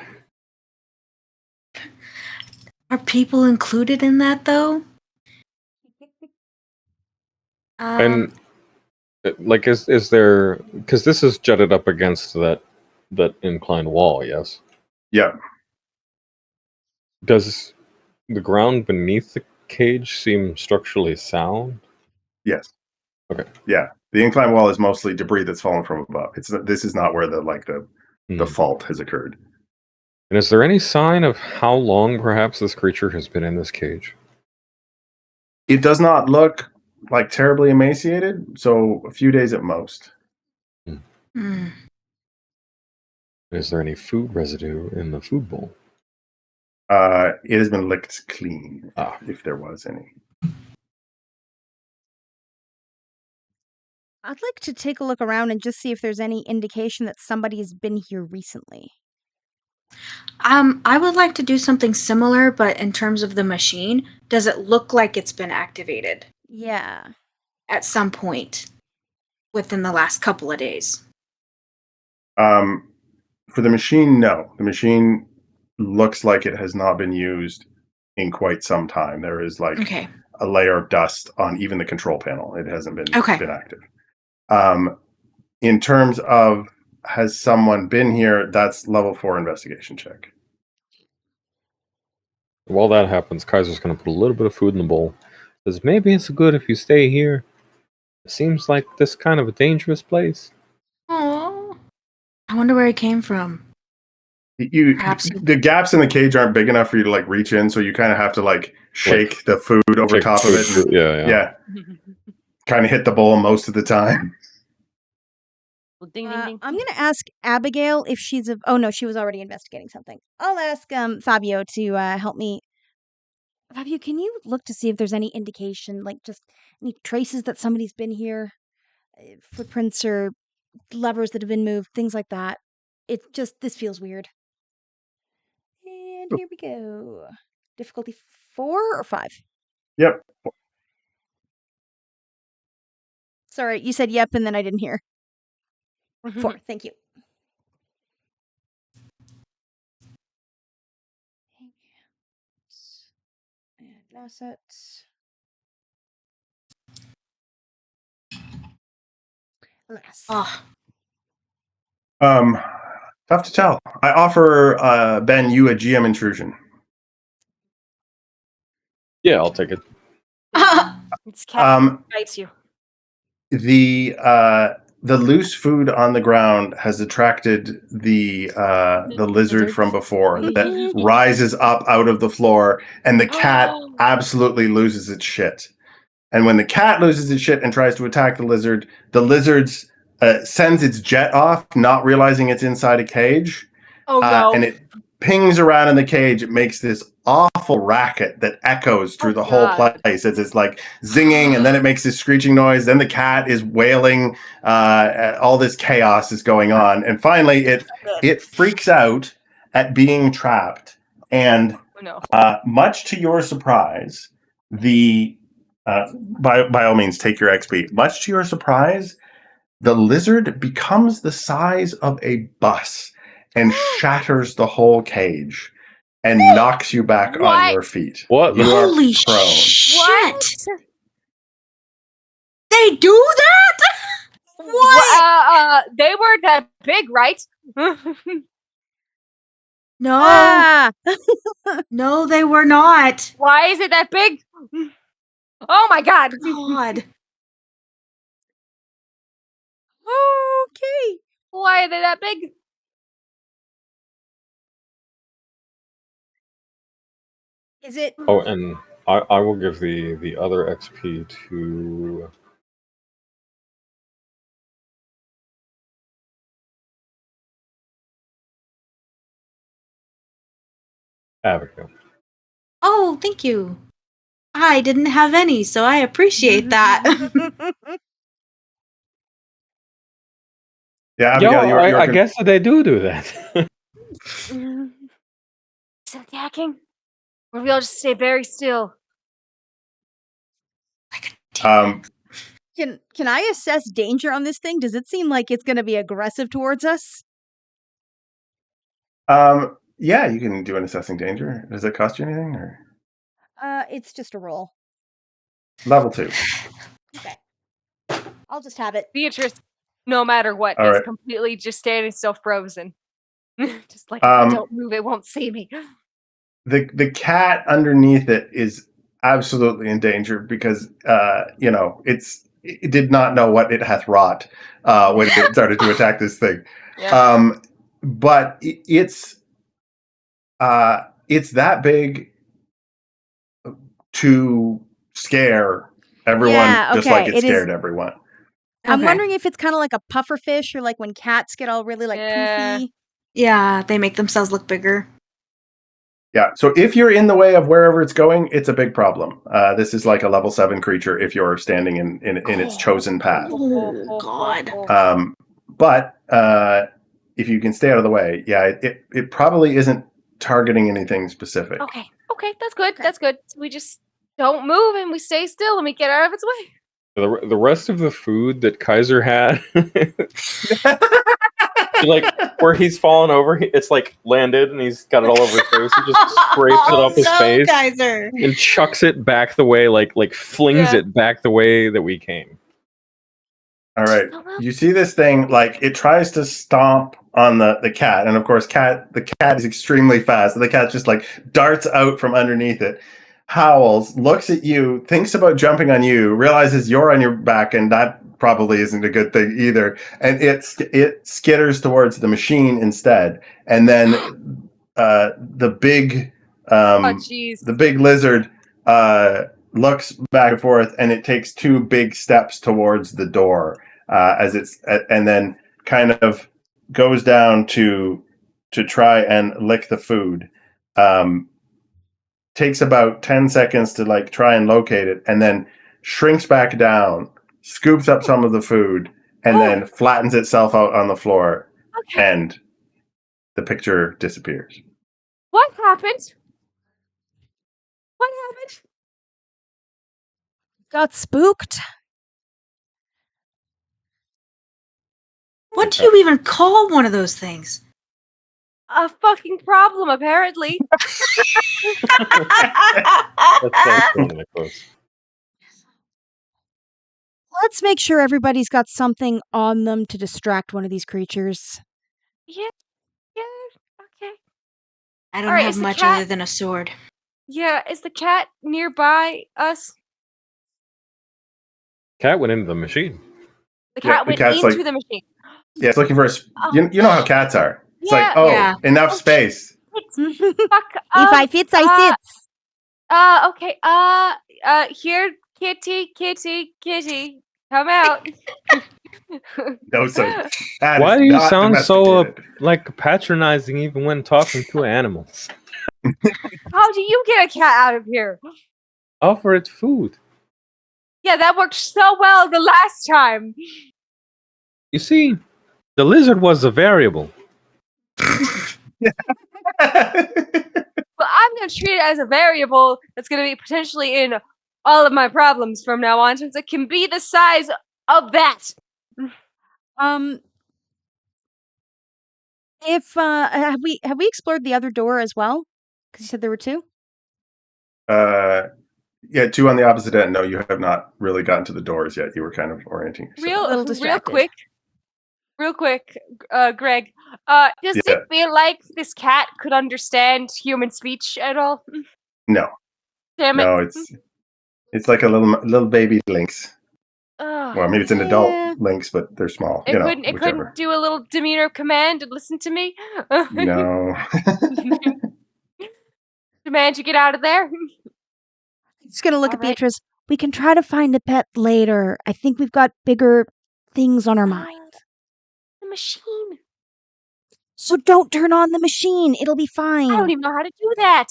Are people included in that though? And like, is there, because this is jutted up against that inclined wall? Yes. Yeah. Does the ground beneath the cage seem structurally sound? Yes. Okay. Yeah. The incline wall is mostly debris that's fallen from above. This is not where the fault has occurred. And is there any sign of how long perhaps this creature has been in this cage? It does not look like terribly emaciated, so a few days at most. Is there any food residue in the food bowl? It has been licked clean, if there was any. I'd like to take a look around and just see if there's any indication that somebody's been here recently. I would like to do something similar, but in terms of the machine, does it look like it's been activated? Yeah. At some point within the last couple of days. For the machine, no. The machine looks like it has not been used in quite some time. There is a layer of dust on even the control panel. It hasn't been active. In terms of has someone been here, that's level 4 investigation check. While that happens, Kaiser's going to put a little bit of food in the bowl. Says, maybe it's good if you stay here. It seems like this kind of a dangerous place. Oh, I wonder where he came from. The gaps in the cage aren't big enough for you to reach in, so you kind of have to shake the food over top of it. Yeah. Kind of hit the bowl most of the time. Well, ding, ding, ding. I'm going to ask Abigail if she's oh no, she was already investigating something. I'll ask Fabio to help me. Fabio, can you look to see if there's any indication, like just any traces that somebody's been here? Footprints or levers that have been moved, things like that. This feels weird. And here we go. Difficulty 4 or 5? Yep. Sorry, you said yep and then I didn't hear. 4, thank you. And assets. Alas. Tough to tell. I offer Ben you a GM intrusion. Yeah, I'll take it. It's cat bites you. The loose food on the ground has attracted the lizard from before that rises up out of the floor, and the cat absolutely loses its shit. And when the cat loses its shit and tries to attack the lizard sends its jet off, not realizing it's inside a cage. Oh no! And it pings around in the cage. It makes this awful racket that echoes through the whole place. It's like zinging, and then it makes this screeching noise. Then the cat is wailing. All this chaos is going on, and finally it freaks out at being trapped. And much to your surprise, by all means take your XP. Much to your surprise, the lizard becomes the size of a bus and shatters the whole cage and knocks you back on your feet. What? You are Holy prone. shit! They do that? What? They weren't that big, right? No, Ah! no, they were not. Why is it that big? Oh my god! God. Okay. Why are they that big? Is it? Oh, and I will give the other XP to Abigail. Oh, thank you. I didn't have any, so I appreciate that. Yeah, Abigail, you're I guess they do that. Is it attacking? Or we all just stay very still? um, Can I assess danger on this thing? Does it seem like it's going to be aggressive towards us? yeah, you can do an assessing danger. Does it cost you anything, or It's just a roll. level 2? Okay. I'll just have it. Beatrice, no matter what, All is right. completely just standing still frozen. Just like if I don't move, it won't see me. The cat underneath it is absolutely in danger because it did not know what it hath wrought when it started to attack this thing. Yeah. But it's that big to scare everyone, Yeah, just like okay, it it is- scared everyone. I'm Okay. wondering if it's kind of like a puffer fish or like when cats get all really like Yeah. poofy. Yeah, they make themselves look bigger. Yeah, so if you're in the way of wherever it's going, it's a big problem. This is like a level 7 creature if you're standing in its chosen path. Oh, God. But if you can stay out of the way, yeah, it probably isn't targeting anything specific. Okay, that's good. That's good. We just don't move and we stay still and we get out of its way. The rest of the food that Kaiser had, like where he's fallen over, it's like landed and he's got it all over his face. He just scrapes it up his face Kaiser. and chucks it back the way, like flings Yeah. it back the way that we came. All right. You see this thing, like it tries to stomp on the cat, and of course the cat is extremely fast. So the cat just like darts out from underneath it, howls, looks at you, thinks about jumping on you, realizes you're on your back, and that probably isn't a good thing either. And it skitters towards the machine instead. And then the big lizard looks back and forth, and it takes 2 big steps towards the door and then kind of goes down to try and lick the food. Takes about 10 seconds to like try and locate it, and then shrinks back down, scoops up some of the food, and then flattens itself out on the floor, and the picture disappears. What happened? What happened? Got spooked. What do you even call one of those things? A fucking problem, apparently. That's really close. Let's make sure everybody's got something on them to distract one of these creatures. Yeah, okay. I don't All right, have is the much cat- other than a sword. Yeah, is the cat nearby us? Cat went into the machine. The Yeah, cat the went cat's into like- the machine. Yeah, it's looking for you know how cats are. It's like, Yeah. enough Oh, space. If Fuck. I fits, I sits. Okay. Here, kitty, come out. No, so that Why is do you not sound so domesticated. patronizing even when talking to animals? How do you get a cat out of here? Offer it food. Yeah, that worked so well the last time. You see, the lizard was a variable. But I'm going to treat it as a variable that's going to be potentially in all of my problems from now on, since it can be the size of that. If have we explored the other door as well? Because you said there were two. Yeah, two on the opposite end. No, you have not really gotten to the doors yet. You were kind of orienting yourself. A little distracted. Real quick, Greg. Does it feel like this cat could understand human speech at all? No. Damn it. No, it's like a little baby lynx. Well, maybe it's an adult lynx, but they're small. It Whichever. couldn't do a little demeanor command and listen to me. No. Demand you get out of there. Just gonna look All at right. Beatrice. We can try to find a pet later. I think we've got bigger things on our mind. The machine. So don't turn on the machine. It'll be fine. I don't even know how to do that.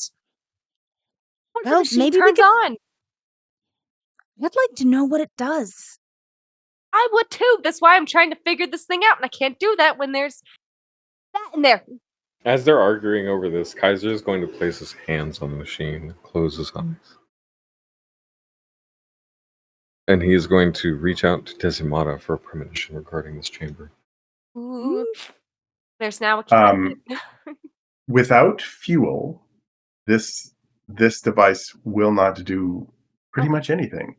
Once the Well, machine maybe we turns could- on. I'd like to know what it does. I would too. That's why I'm trying to figure this thing out, and I can't do that when there's that in there. As they're arguing over this, Kaiser is going to place his hands on the machine and close his eyes. And he is going to reach out to Desimata for a premonition regarding this chamber. Ooh. There's now a cat. Without fuel, this device will not do pretty much anything.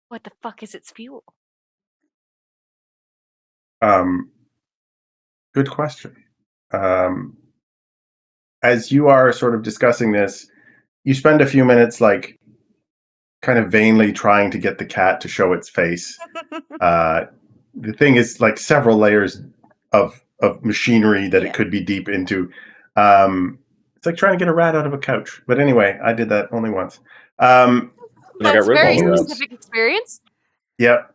What the fuck is its fuel? Good question. As you are sort of discussing this, you spend a few minutes like kind of vainly trying to get the cat to show its face. The thing is like several layers of machinery that it could be deep into. It's like trying to get a rat out of a couch. But anyway, I did that only once. And I got That's rid of very all the rats. specific experience. Yep.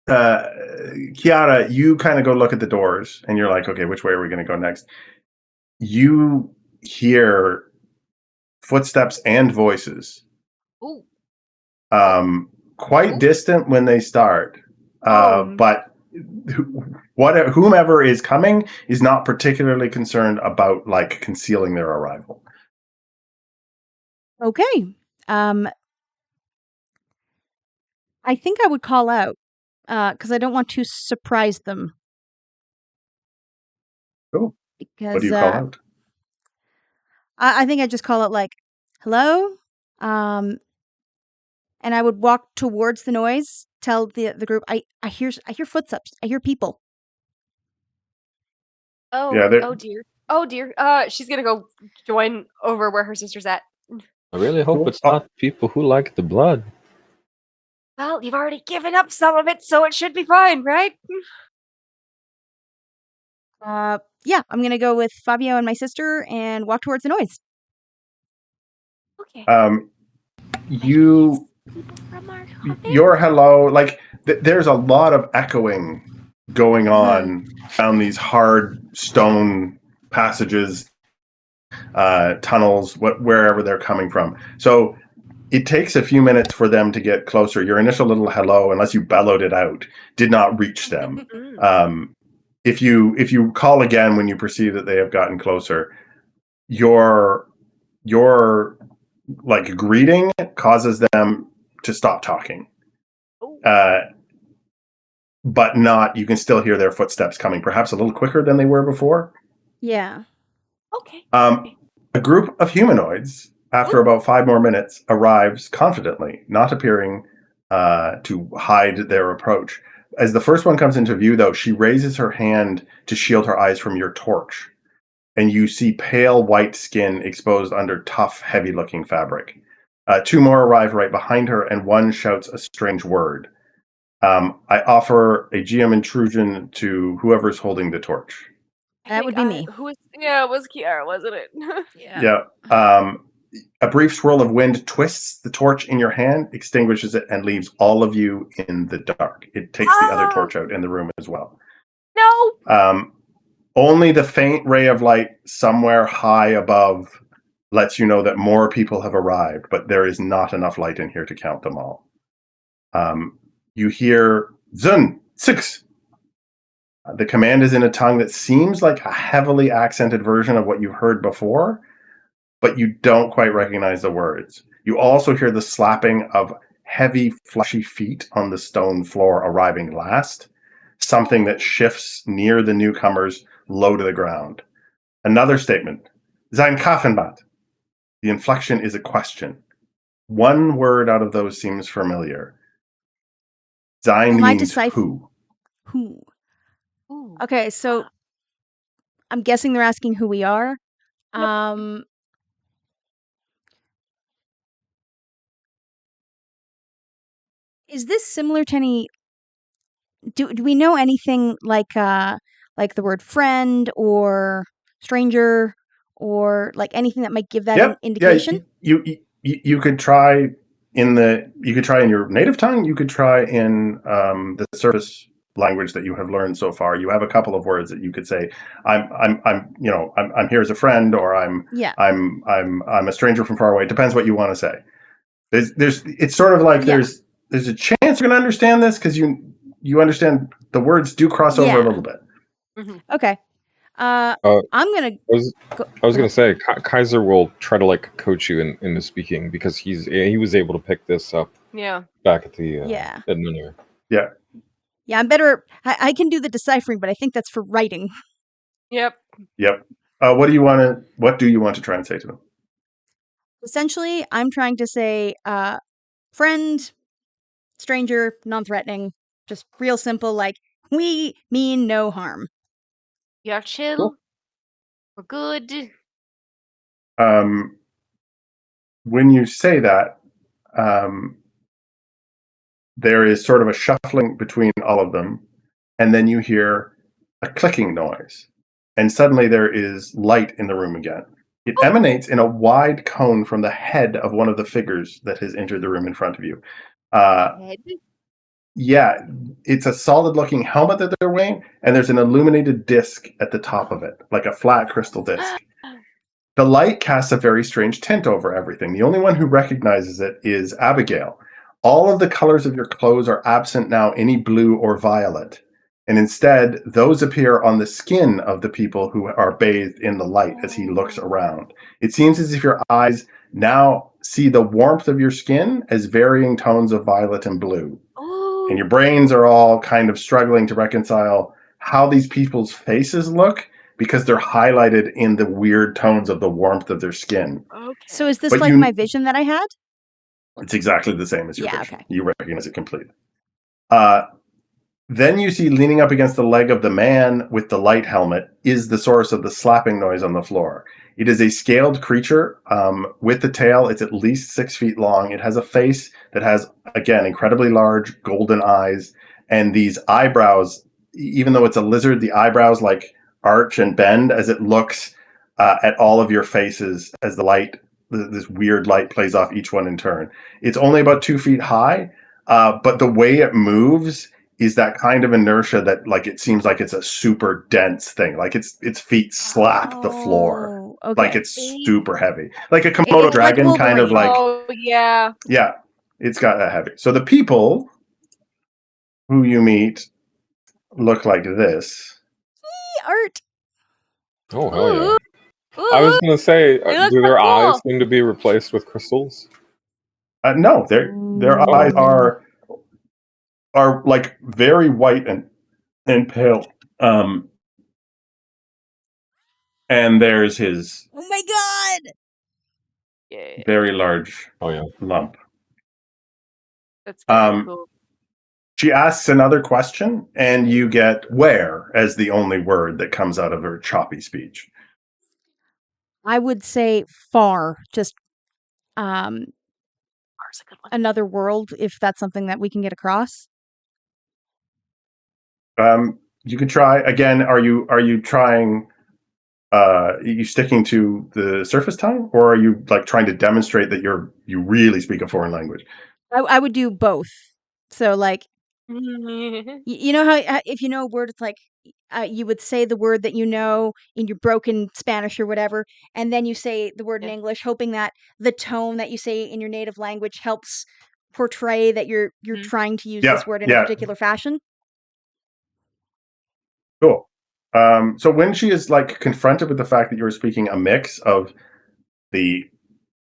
Kiara, you kind of go look at the doors and you're like, okay, which way are we going to go next? You hear footsteps and voices. Ooh. Quite distant when they start. But whomever is coming is not particularly concerned about like concealing their arrival. Okay. I think I would call out because I don't want to surprise them. Cool. Because What do you call out? I think I'd just call it like, hello? And I would walk towards the noise, tell the group, I hear footsteps. I hear people. Oh, Yeah, oh dear. She's gonna go join over where her sister's at. I really hope Cool. it's not people who like the blood. Well, you've already given up some of it, so it should be fine, right? Yeah, I'm gonna go with Fabio and my sister and walk towards the noise. Okay. Your hello, like there's a lot of echoing going on down these hard stone passages, tunnels, wherever they're coming from. So it takes a few minutes for them to get closer. Your initial little hello, unless you bellowed it out, did not reach them. If you call again when you perceive that they have gotten closer, your like greeting causes them to stop talking. But not, you can still hear their footsteps coming, perhaps a little quicker than they were before. Yeah. Okay. A group of humanoids, after about 5 more minutes, arrives confidently, not appearing to hide their approach. As the first one comes into view, though, she raises her hand to shield her eyes from your torch. And you see pale white skin exposed under tough, heavy-looking fabric. 2 more arrive right behind her, and one shouts a strange word. I offer a GM intrusion to whoever's holding the torch. That would be me. It was Kiara, wasn't it? Yeah. a brief swirl of wind twists the torch in your hand, extinguishes it, and leaves all of you in the dark. It takes the other torch out in the room as well. No. Only the faint ray of light somewhere high above lets you know that more people have arrived, but there is not enough light in here to count them all. You hear Zun, 6. The command is in a tongue that seems like a heavily accented version of what you've heard before, but you don't quite recognize the words. You also hear the slapping of heavy, fleshy feet on the stone floor arriving last, something that shifts near the newcomers, low to the ground. Another statement, Sein Kaffenbad. The inflection is a question. One word out of those seems familiar. Sein Am I means who. Who? Ooh. Okay, so I'm guessing they're asking who we are. Is this similar to any? Do we know anything like the word friend or stranger or like anything that might give that Yep. indication? Yeah, you could try in your native tongue. You could try in the surface language that you have learned so far. You have a couple of words that you could say. I'm here as a friend, or I'm a stranger from far away. It depends what you want to say. It's sort of like there's a chance you're going to understand this because you understand the words do cross over a little bit. Mm-hmm. Okay. I'm gonna. I was gonna say Kaiser will try to like coach you into speaking because he was able to pick this up. Yeah. Back at the Yeah. at Nunir. Yeah. Yeah, I'm better. I can do the deciphering, but I think that's for writing. Yep. What do you want to try and say to them? Essentially, I'm trying to say friend, stranger, non-threatening, just real simple, like, we mean no harm. You're chill. Cool. We're good. When you say that, there is sort of a shuffling between all of them, and then you hear a clicking noise, and suddenly there is light in the room again. It emanates in a wide cone from the head of one of the figures that has entered the room in front of you. Head. Yeah, it's a solid-looking helmet that they're wearing, and there's an illuminated disc at the top of it, like a flat crystal disc. The light casts a very strange tint over everything. The only one who recognizes it is Abigail. All of the colors of your clothes are absent now, any blue or violet. And instead, those appear on the skin of the people who are bathed in the light as he looks around. It seems as if your eyes now see the warmth of your skin as varying tones of violet and blue. Ooh. And your brains are all kind of struggling to reconcile how these people's faces look because they're highlighted in the weird tones of the warmth of their skin. Okay. So is this But like my vision that I had? It's exactly the same as your Yeah, vision. okay. You recognize it completely. Then you see leaning up against the leg of the man with the light helmet is the source of the slapping noise on the floor. It is a scaled creature with the tail. It's at least 6 feet long. It has a face that has, again, incredibly large golden eyes, and these eyebrows, even though it's a lizard, the eyebrows like arch and bend as it looks at all of your faces as the light, this weird light plays off each one in turn. It's only about 2 feet high, but the way it moves is that kind of inertia that like it seems like it's a super dense thing. Like its feet slap the floor. Okay. Like it's super heavy. Like a Komodo It's dragon, like kind of like Oh yeah. yeah, it's got that heavy. So the people who you meet look like this. Art. Oh hell yeah! Ooh. I was gonna say, They look do their cool. eyes seem to be replaced with crystals? No, their eyes are like very white and pale. And there's his Oh my god! Yeah. very large Oh yeah. lump. That's very cool. She asks another question, and you get "where" as the only word that comes out of her choppy speech. I would say far, just Far's a good one. another world, if that's something that we can get across. You could try again. Are you trying you sticking to the surface tongue, or are you like trying to demonstrate that you really speak a foreign language? I would do both. So like you know how if you know a word, it's like you would say the word that you know in your broken Spanish or whatever, and then you say the word in Yeah. English, hoping that the tone that you say in your native language helps portray that you're Mhm. trying to use Yeah, this word in a yeah, particular fashion. cool. So when she is like confronted with the fact that you're speaking a mix of the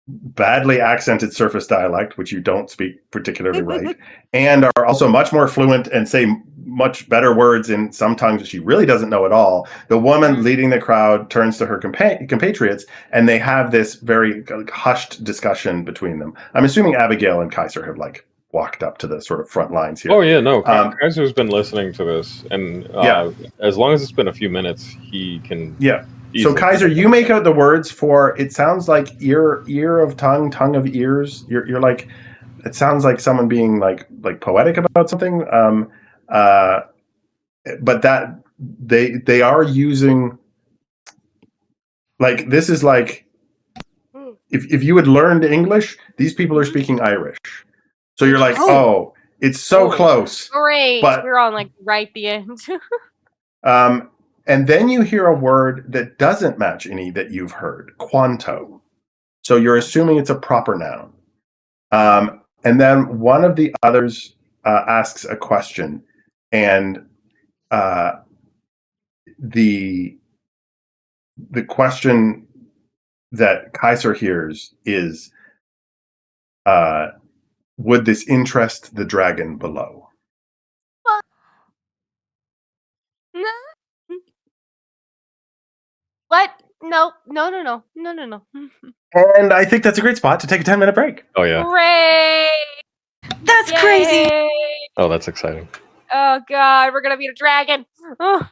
badly accented surface dialect, which you don't speak particularly right, and are also much more fluent and say much better words in some tongues that she really doesn't know at all. The woman leading the crowd turns to her compatriots, and they have this very hushed discussion between them. I'm assuming Abigail and Kaiser have like walked up to the sort of front lines here. Oh yeah, no. Um, Kaiser's been listening to this, and Yeah. as long as it's been a few minutes, he can Yeah. So easily. Kaiser, you make out the words for it sounds like ear of tongue, tongue of ears. You're like it sounds like someone being like poetic about something. Uh, but that they are using like this is like if you had learned English, these people are speaking Irish. So you're like, Interesting. oh, it's so close. Great. But We're on like right the end. and then you hear a word that doesn't match any that you've heard, quanto. So you're assuming it's a proper noun. And then one of the others asks a question, and the question that Kaiser hears is, "Would this interest the dragon below?" No. What? No. No. No. No. No. No. No. And I think that's a great spot to take a 10-minute break. Oh yeah. Great. That's crazy. Yay. Oh, that's exciting. Oh God, we're gonna beat a dragon. Oh.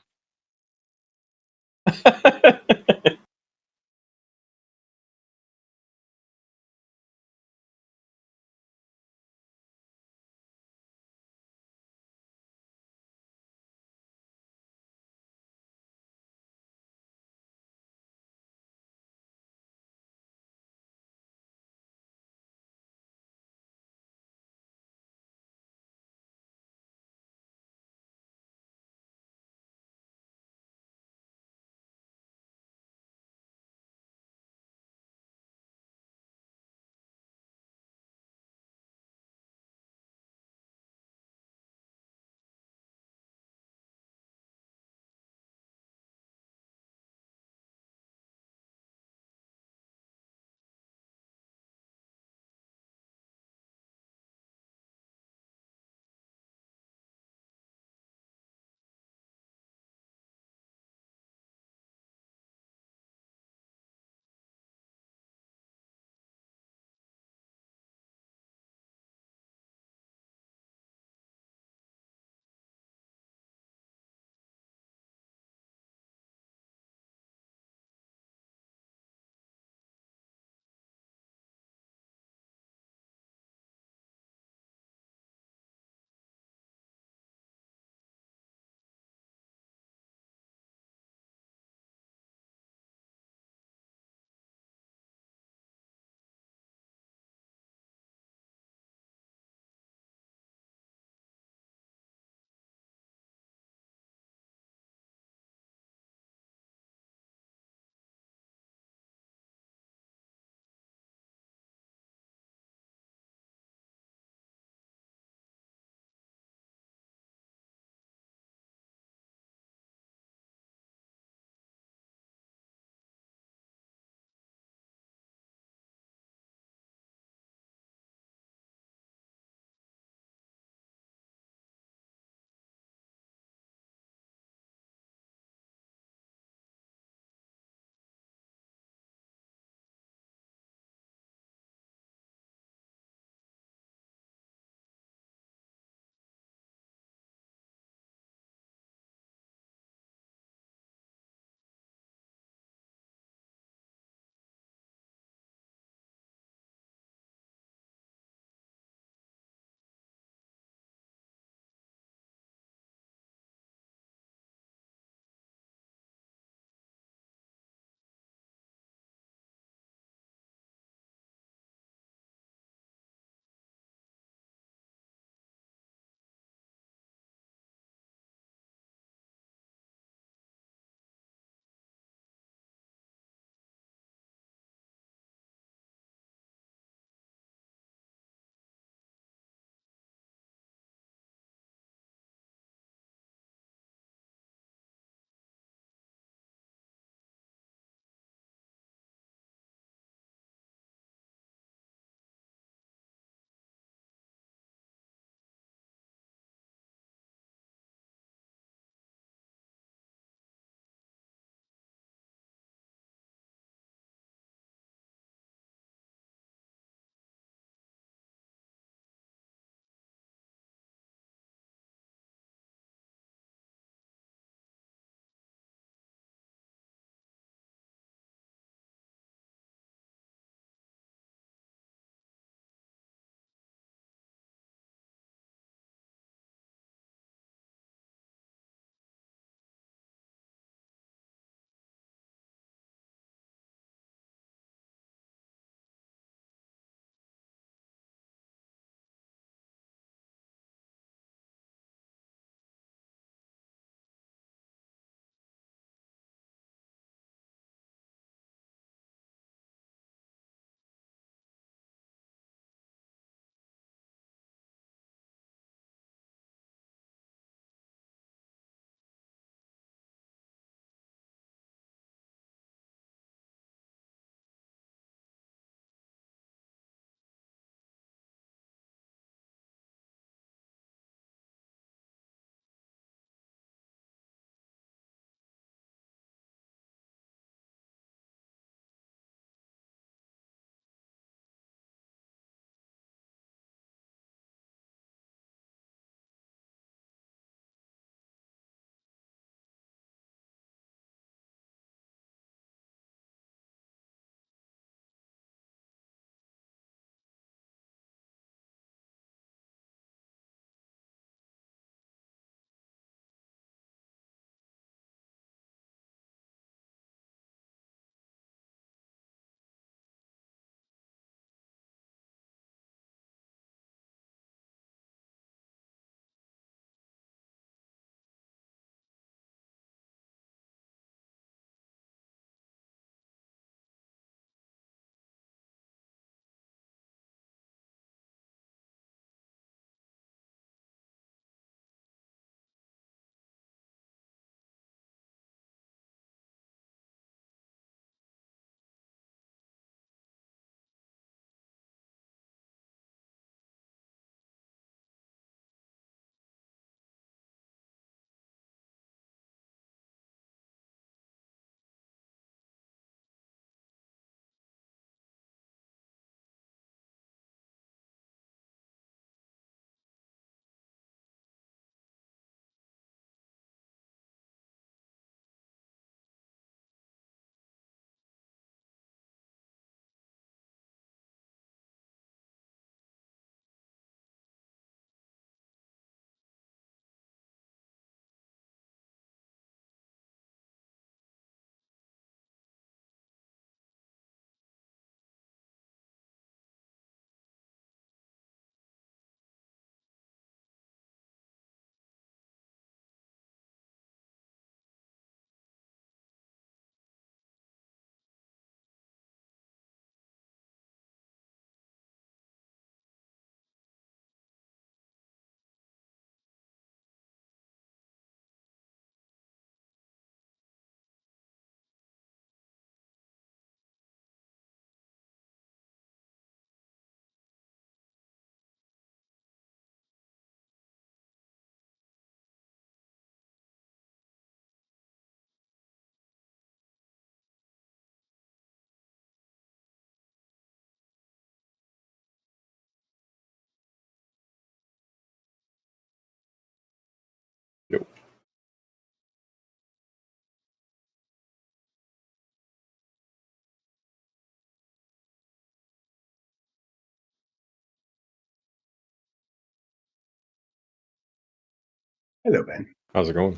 Hello, Ben. How's it going?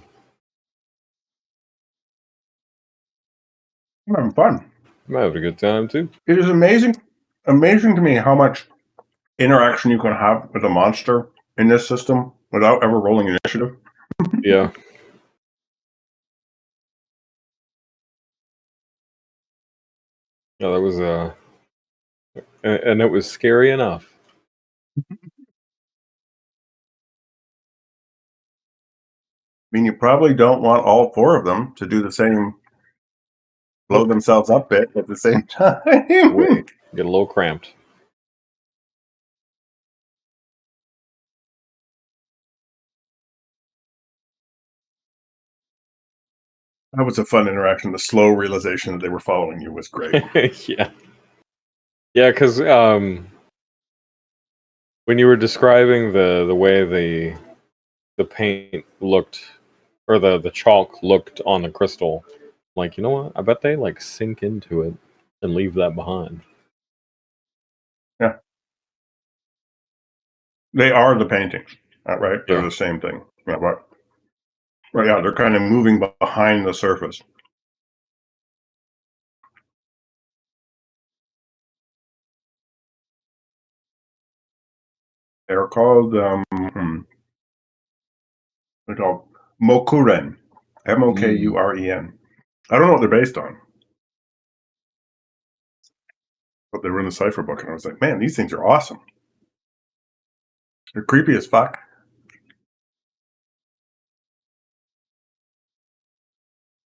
I'm having fun. I'm having a good time too. It is amazing to me how much interaction you can have with a monster in this system without ever rolling initiative. Yeah. Yeah, that was and it was scary enough. I mean, you probably don't want all 4 of them to do the same, blow themselves up bit at the same time. Wait, get a little cramped. That was a fun interaction. The slow realization that they were following you was great. Yeah. Yeah, because when you were describing the way the paint looked, or the chalk looked on the crystal, like, you know what? I bet they like sink into it and leave that behind. Yeah. They are the paintings, right? They're Yeah. the same thing. Yeah, right, yeah, they're kind of moving behind the surface. They're called they're called Mokuren. Mokuren. I don't know what they're based on. But they were in the cipher book, and I was like, man, these things are awesome. They're creepy as fuck.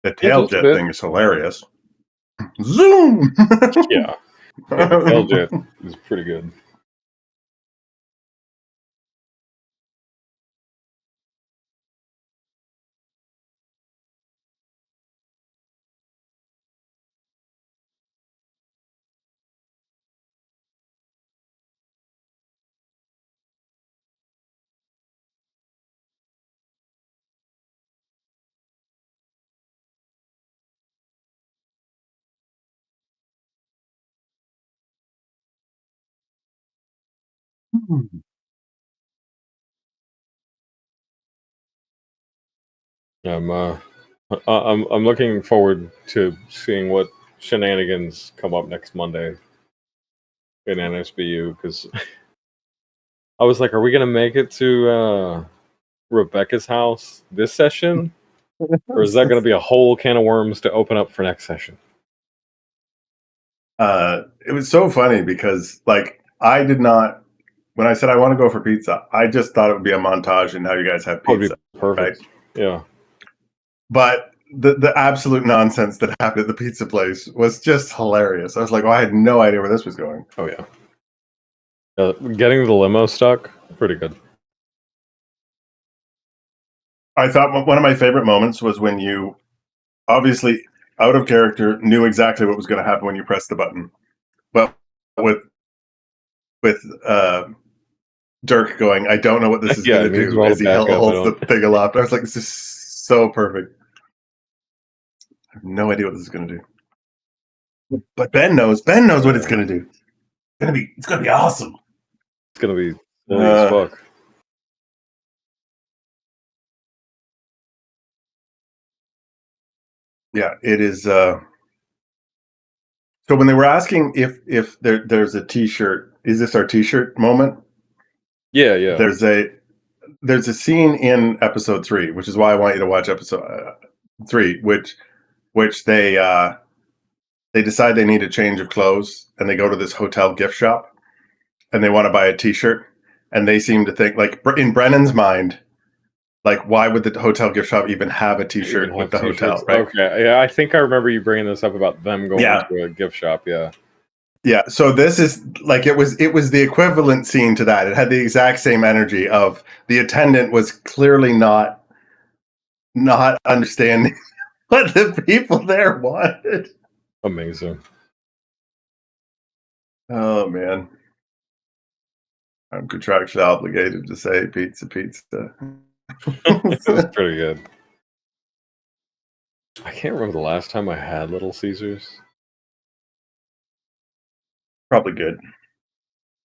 The tail jet thing is hilarious. Zoom! Yeah. Yeah, the tail jet is pretty good. Yeah, I'm looking forward to seeing what shenanigans come up next Monday in NSBU, because I was like, are we gonna make it to Rebecca's house this session, or is that gonna be a whole can of worms to open up for next session? It was so funny because, like, I did not. When I said I want to go for pizza, I just thought it would be a montage and how you guys have That would pizza. be perfect. Right? Yeah. But the absolute nonsense that happened at the pizza place was just hilarious. I was like, oh, I had no idea where this was going. Oh yeah. Getting the limo stuck, pretty good. I thought one of my favorite moments was when you, obviously out of character, knew exactly what was going to happen when you pressed the button, but with Dirk going, I don't know what this is Yeah, going to it means do, we're all as he back up. holds the thing aloft. I was like, this is so perfect. I have no idea what this is going to do. But Ben knows. Ben knows what it's going to do. It's going to be awesome. It's gonna be silly as fuck. Yeah, it is. So when they were asking if there's a T-shirt, is this our T-shirt moment? Yeah, yeah. There's a scene in episode 3, which is why I want you to watch episode 3, which they decide they need a change of clothes, and they go to this hotel gift shop, and they want to buy a T-shirt, and they seem to think, like, in Brennan's mind, like, why would the hotel gift shop even have a T-shirt with the hotel, right? Okay, yeah, I think I remember you bringing this up about them going to a gift shop. Yeah, yeah. So this is like it was the equivalent scene to that. It had the exact same energy of the attendant was clearly not understanding what the people there wanted. amazing. Oh man, I'm contractually obligated to say pizza. It's pretty good. I can't remember the last time I had Little Caesars. Probably good.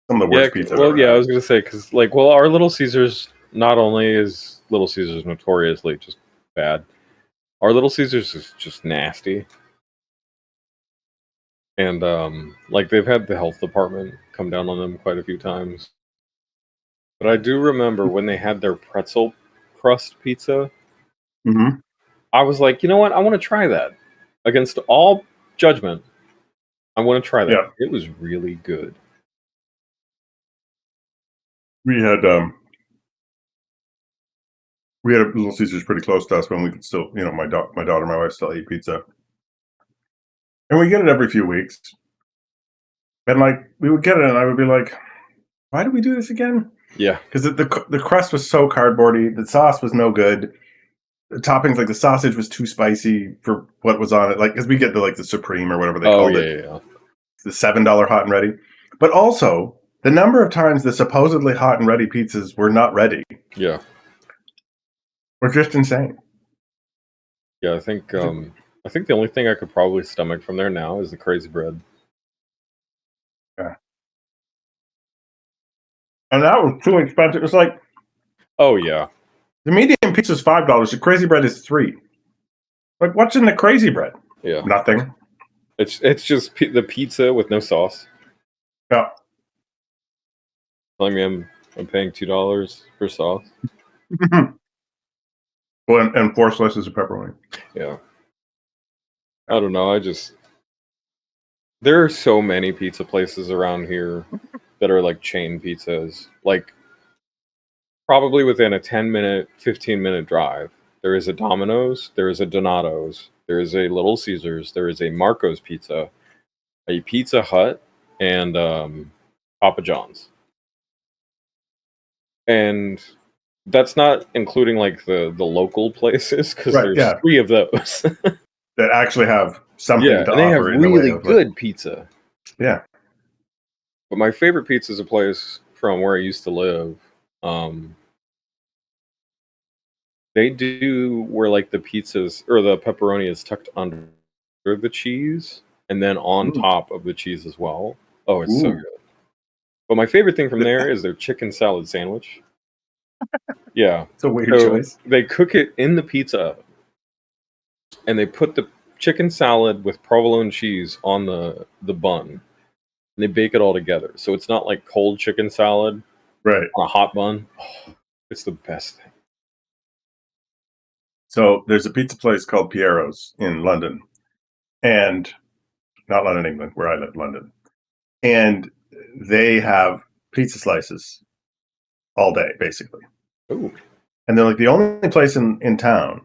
Some of the worst pizza. Well, yeah, I was gonna say, because, like, well, our Little Caesars not only is Little Caesars is notoriously just bad. Our Little Caesars is just nasty. And like they've had the health department come down on them quite a few times. But I do remember when they had their pretzel crust pizza, Mm-hmm. I was like, you know what? I want to try that. Against all judgment, I want to try that. Yeah. It was really good. We had a Little Caesars pretty close to us when we could still, my daughter, my wife still ate pizza, and we get it every few weeks. And like we would get it, and I would be like, "Why did we do this again?" Yeah. Because the crust was so cardboardy, the sauce was no good, the toppings like the sausage was too spicy for what was on it. Like because we get the Supreme or whatever they called it, Yeah. the $7 hot and ready, but also the number of times the supposedly hot and ready pizzas were not ready. Yeah. Were just insane. Yeah, I think the only thing I could probably stomach from there now is the crazy bread. Yeah. And that was too expensive. It's like, oh yeah, the medium pizza is $5. The crazy bread is $3. Like, what's in the crazy bread? Yeah, nothing. It's just the pizza with no sauce. Yeah. Telling me I'm paying $2 for sauce. Well, and 4 slices of pepperoni. Yeah. I don't know. There are so many pizza places around here that are like chain pizzas. Like, probably within a 10-minute, 15-minute drive, there is a Domino's, there is a Donato's, there is a Little Caesars, there is a Marco's Pizza, a Pizza Hut, and Papa John's. And that's not including like the local places, because there's 3 of those that actually have something to and they have offer really good pizza. Yeah. But my favorite pizza is a place from where I used to live. They do where like the pizzas or the pepperoni is tucked under the cheese and then on top of the cheese as well. Oh, it's so good. But my favorite thing from there is their chicken salad sandwich. Yeah. It's a weird choice. They cook it in the pizza and they put the chicken salad with provolone cheese on the bun. And they bake it all together. So it's not like cold chicken salad on a hot bun. Oh, it's the best thing. So there's a pizza place called Piero's in London, and not London, England, where I live, London. And they have pizza slices all day, basically. Ooh. And they're like the only place in town,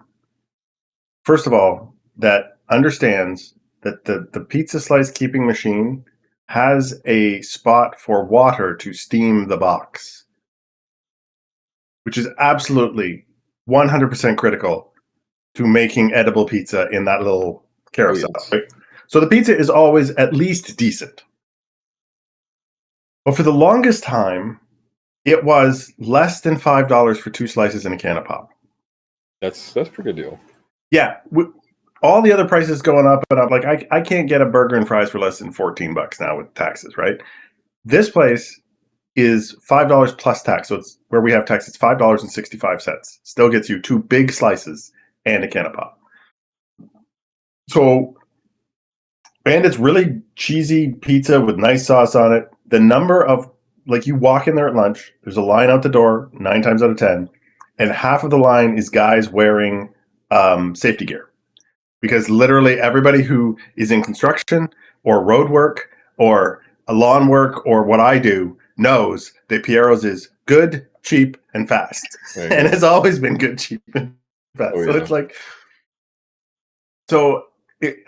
first of all, that understands that the pizza slice keeping machine has a spot for water to steam the box, which is absolutely 100% critical to making edible pizza in that little carousel. Oh, yes. Right? So the pizza is always at least decent. But for the longest time, it was less than $5 for 2 slices and a can of pop. That's a pretty good deal. Yeah. All the other prices going up, and I'm like, I can't get a burger and fries for less than $14 now with taxes, right? This place is $5 plus tax. So it's where we have tax, it's $5.65. Still gets you 2 big slices and a can of pop. So, and it's really cheesy pizza with nice sauce on it. The number of, like, you walk in there at lunch, there's a line out the door 9 times out of 10, and half of the line is guys wearing safety gear. Because literally everybody who is in construction or road work or lawn work or what I do knows that Piero's is good, cheap, and fast. And has always been good, cheap, and fast. Oh, so yeah. it's like,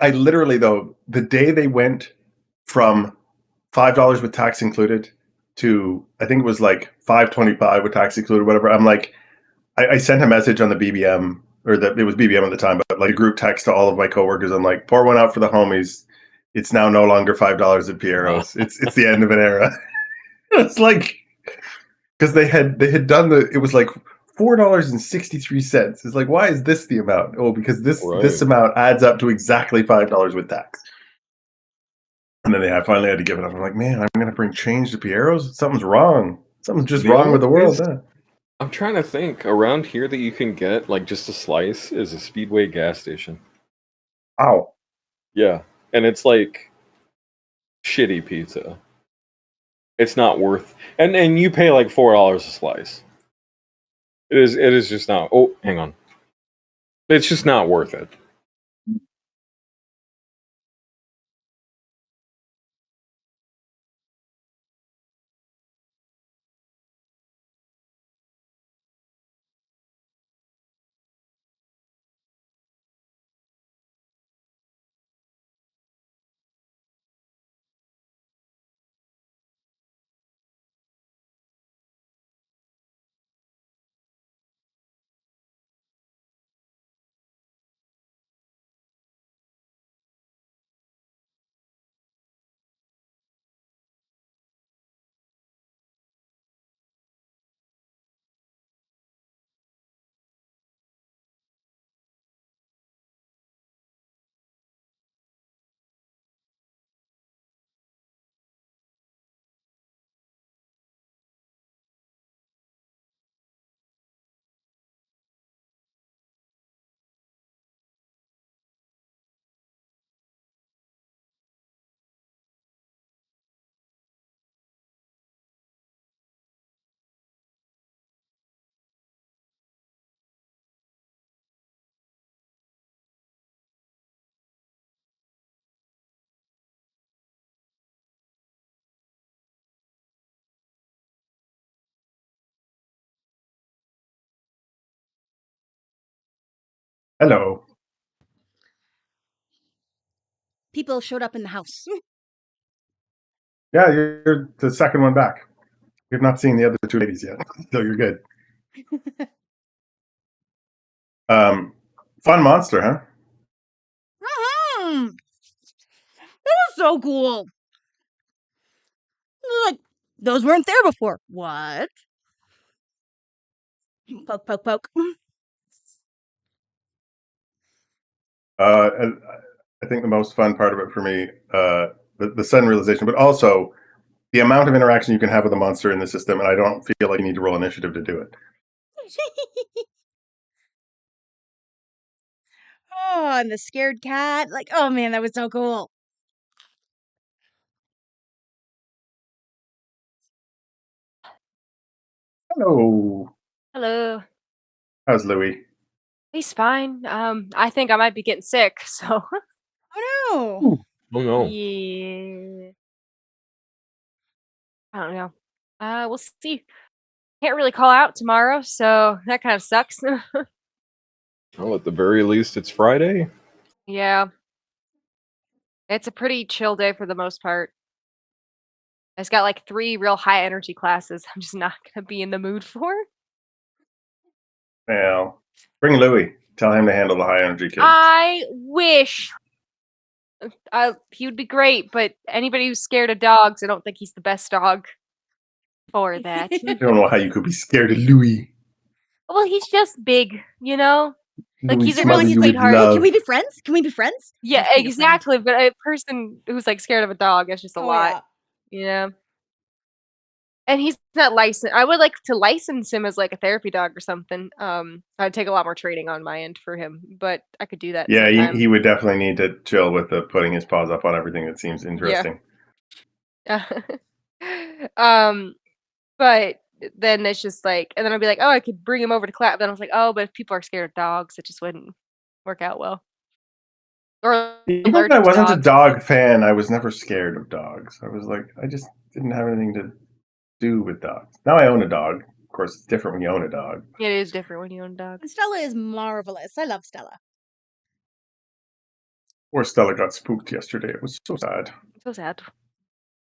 I literally, though, the day they went from $5 with tax included to, I think it was like $5.25 with tax included, whatever. I'm like, I sent a message on the BBM, or it was BBM at the time, but like a group text to all of my coworkers. I'm like, pour one out for the homies. It's now no longer $5 at Piero's. It's the end of an era. It's like, because they had done it was like $4.63. It's like, why is this the amount? Oh, because this amount adds up to exactly $5 with tax. And then they finally had to give it up. I'm like, man, I'm going to bring change to Piero's? Something's wrong. Something's just wrong with the world. I'm trying to think. Around here that you can get like just a slice is a Speedway gas station. Ow. Yeah, and it's like shitty pizza. It's not worth, and you pay like $4 a slice. It is just not. Oh, hang on. It's just not worth it. Hello. People showed up in the house. Yeah, you're the second one back. We've not seen the other two ladies yet, so you're good. Fun monster, huh? That was so cool. Like, those weren't there before. What? Poke, poke, poke. And I think the most fun part of it for me, the sudden realization, but also the amount of interaction you can have with a monster in the system, and I don't feel like you need to roll initiative to do it. Oh, and the scared cat. Like, oh man, that was so cool. Hello. Hello. How's Louis? He's fine. I think I might be getting sick, so Oh no. Ooh. Oh no. yeah. I don't know. We'll see. Can't really call out tomorrow, so that kind of sucks. Well, at the very least, it's Friday. Yeah. It's a pretty chill day for the most part. It's got like 3 real high energy classes I'm just not gonna be in the mood for. Well, bring Louis. Tell him to handle the high energy kids. I wish he would be great, but anybody who's scared of dogs, I don't think he's the best dog for that. I don't know how you could be scared of Louis. Well, he's just big, you know? Like, Louis he's a smothers really you with sweetheart. Hey, love. can we be friends? Can we be friends? Yeah, Just be your friend. exactly. But a person who's like scared of a dog is just a Oh lot, you know? And he's not licensed. I would like to license him as like a therapy dog or something. I'd take a lot more training on my end for him, but I could do that Yeah, sometime. he would definitely need to chill with the putting his paws up on everything that seems interesting. um, but then it's just like, and then I'd be like, oh, I could bring him over to clap. Then I was like, oh, but if people are scared of dogs, it just wouldn't work out well. Or Even allergic when I to wasn't a dogs. dog fan, I was never scared of dogs. I was like, I just didn't have anything to do with dogs. Now I own a dog. Of course, it's different when you own a dog. It is different when you own a dog. And Stella is marvelous. I love Stella. Poor Stella got spooked yesterday. It was so sad. So sad.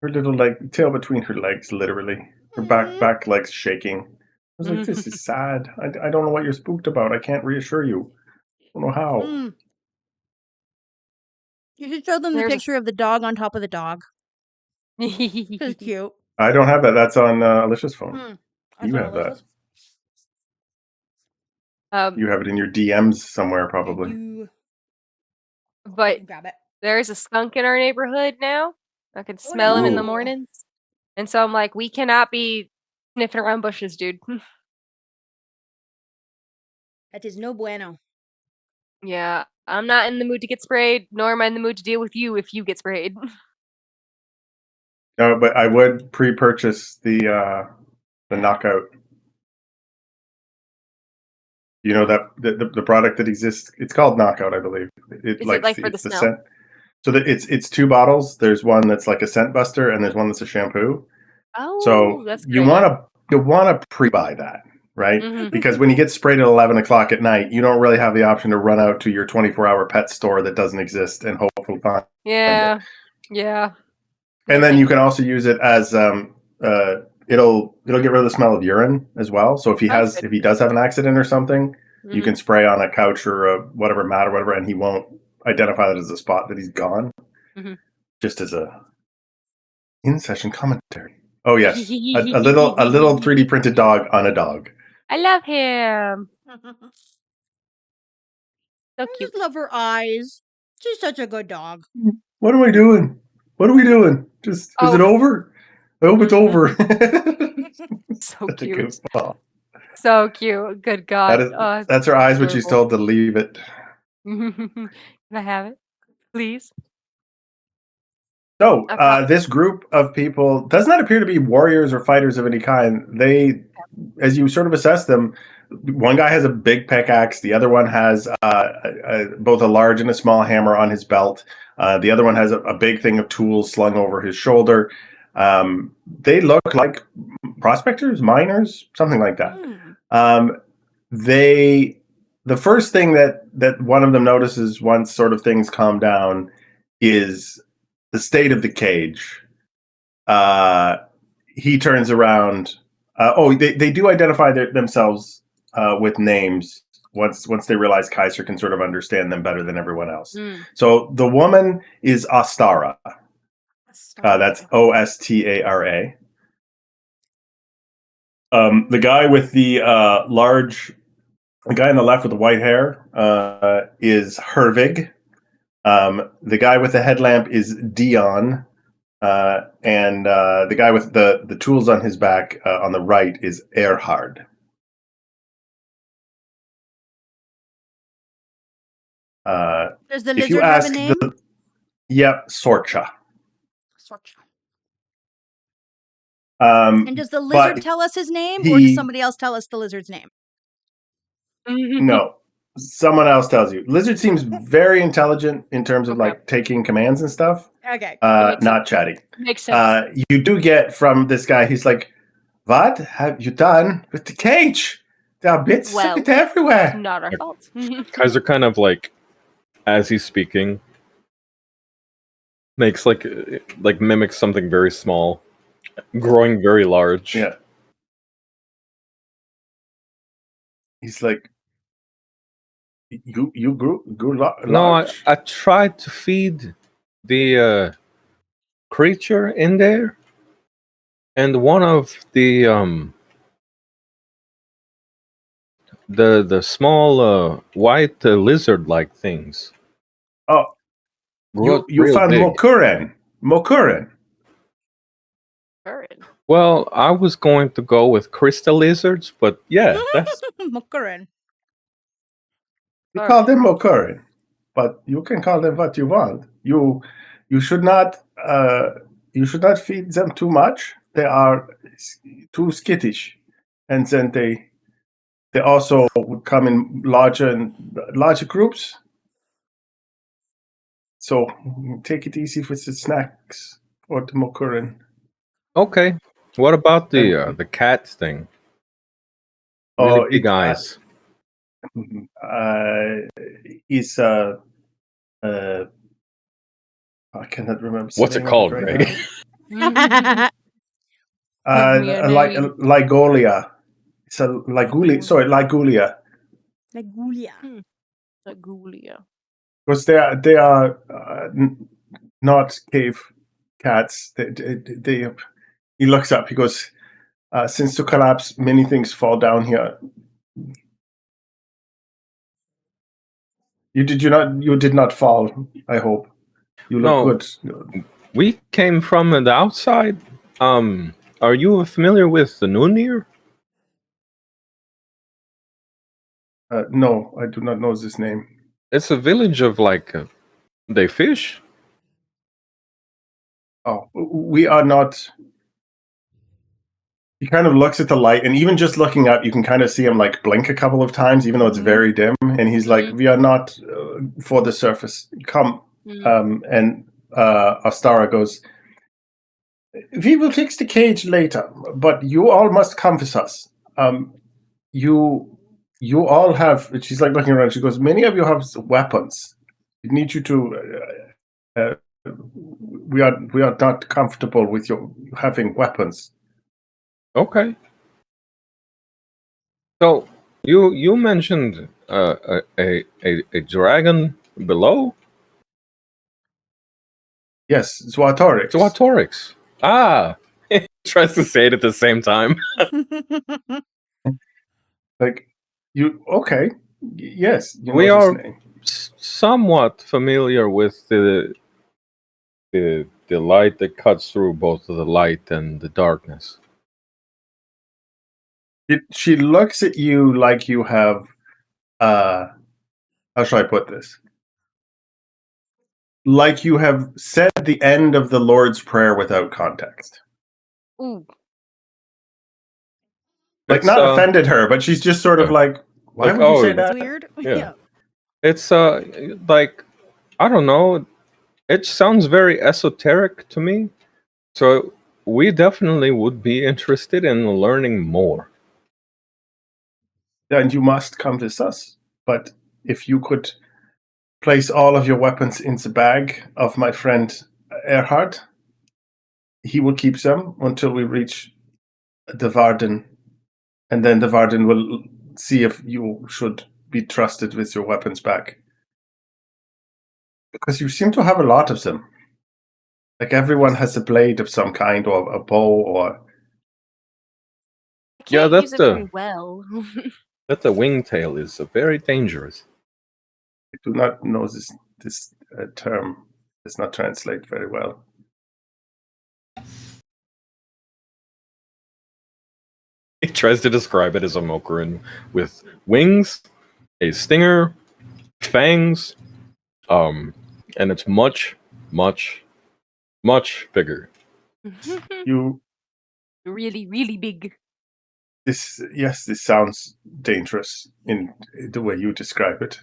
Her little tail between her legs, literally. Her back legs shaking. I was like, this is sad. I don't know what you're spooked about. I can't reassure you. I don't know how. You should show them the picture of the dog on top of the dog. It's cute. I don't have that. That's on Alicia's phone. You have that. You have it in your DMs somewhere, probably. But grab it. there's a skunk in our neighborhood now. I can smell him in the Ooh. mornings. And so I'm like, we cannot be sniffing around bushes, dude. That is no bueno. Yeah, I'm not in the mood to get sprayed, nor am I in the mood to deal with you if you get sprayed. No, but I would pre-purchase the knockout. You know that the product that exists. It's called Knockout, I believe. Is it like for the it's the smell? scent. So it's two bottles. There's one that's like a scent buster, and there's one that's a shampoo. Oh, So that's you great. want to pre-buy that, right? Mhm. Because when you get sprayed at 11 o'clock at night, you don't really have the option to run out to your 24-hour pet store that doesn't exist and hopefully find it. Yeah, yeah. And then you can also use it as it'll get rid of the smell of urine as well. So if he does have an accident or something, you can spray on a couch or a whatever mat or whatever, and he won't identify that as a spot that he's gone. Mhm. Just as a in-session commentary. Oh yes, a little 3D printed dog on a dog. I love him. So I cute. just love her eyes. She's such a good dog. What am I doing? What are we doing? Is it over? I hope it's over. So Such a cute. goofball. So cute. Good God. That's her eyes when she's told to leave it. Can I have it, please? So, this group of people does not appear to be warriors or fighters of any kind. They, as you sort of assess them, one guy has a big pickaxe. The other one has both a large and a small hammer on his belt. The other one has a big thing of tools slung over his shoulder. They look like prospectors, miners, something like that. The first thing that one of them notices once sort of things calm down is the state of the cage. He turns around. They do identify themselves with names once they realize Kaiser can sort of understand them better than everyone else. So the woman is Ostara. That's Ostara. The guy with the the guy on the left with the white hair is Hervig. The guy with the headlamp is Dion. And the guy with the tools on his back on the right is Erhard. Does the If you lizard have a ask name? Sorcha. Sorcha. And And does the lizard tell us his name, or does somebody else tell us the lizard's name? No, someone else tells you. Lizard seems very intelligent in terms of like taking commands and stuff. Okay. Not chatty. Makes sense. You do get from this guy, he's like, what have you done with the cage? There are bits of it everywhere. Not our fault. Kaiser kind of like, as he's speaking, makes like mimics something very small, growing very large. Yeah. He's like, you grew large. No, I tried to feed the creature in there, and one of the small white lizard-like things. Oh, you found Mokuren. Well, I was going to go with crystal lizards, but yeah, that's Mokuren. You call them Mokuren, but you can call them what you want. You should not feed them too much. They are too skittish, and then they also would come in larger groups. So take it easy with the snacks or the Mokuren. okay. What about the cat thing? Really big eyes. He's I cannot remember. What's it called, Greg? Ligolia. It's a Ligulia. Sorry, Ligulia. Ligulia. Because they are not cave cats. They he looks up. He goes, since the collapse, many things fall down here. You did not fall. I hope you look good. We came from the outside. Are you familiar with the Nunir? No, I do not know this name. It's a village of like they fish. Oh, we are not. He kind of looks at the light, and even just looking up, you can kind of see him like blink a couple of times, even though it's very dim. And he's like, "We are not for the surface. Come." And Astara goes, "We will fix the cage later, but you all must come with us. You all have." She's like looking around. She goes, "Many of you have weapons. We need you to. We are not comfortable with you having weapons." Okay. So you mentioned a dragon below? Yes, Zwatorix. Zwatorix. Ah, tries to say it at the same time. Like, you okay? Yes, you We know this are name. somewhat familiar with the light that cuts through both the light and the darkness. She looks at you like you have. How shall I put this? Like you have said the end of the Lord's Prayer without context. Ooh. Like, It's, not offended her, but she's just sort of like, why like, would you oh, say That's that? weird. Yeah. It's like, I don't know. It sounds very esoteric to me. So we definitely would be interested in learning more. And you must come with us. But if you could place all of your weapons in the bag of my friend Erhard, he will keep them until we reach the Varden, and then the Varden will see if you should be trusted with your weapons back. Because you seem to have a lot of them. Like everyone has a blade of some kind, or a bow, or I Yeah, can't that's use it very well. that the wingtail is very dangerous. I do not know this term. Does not translate very well. He tries to describe it as a Mokurin with wings, a stinger, fangs, and it's much, much, much bigger. You Really, really big. this yes, this sounds dangerous in the way you describe it.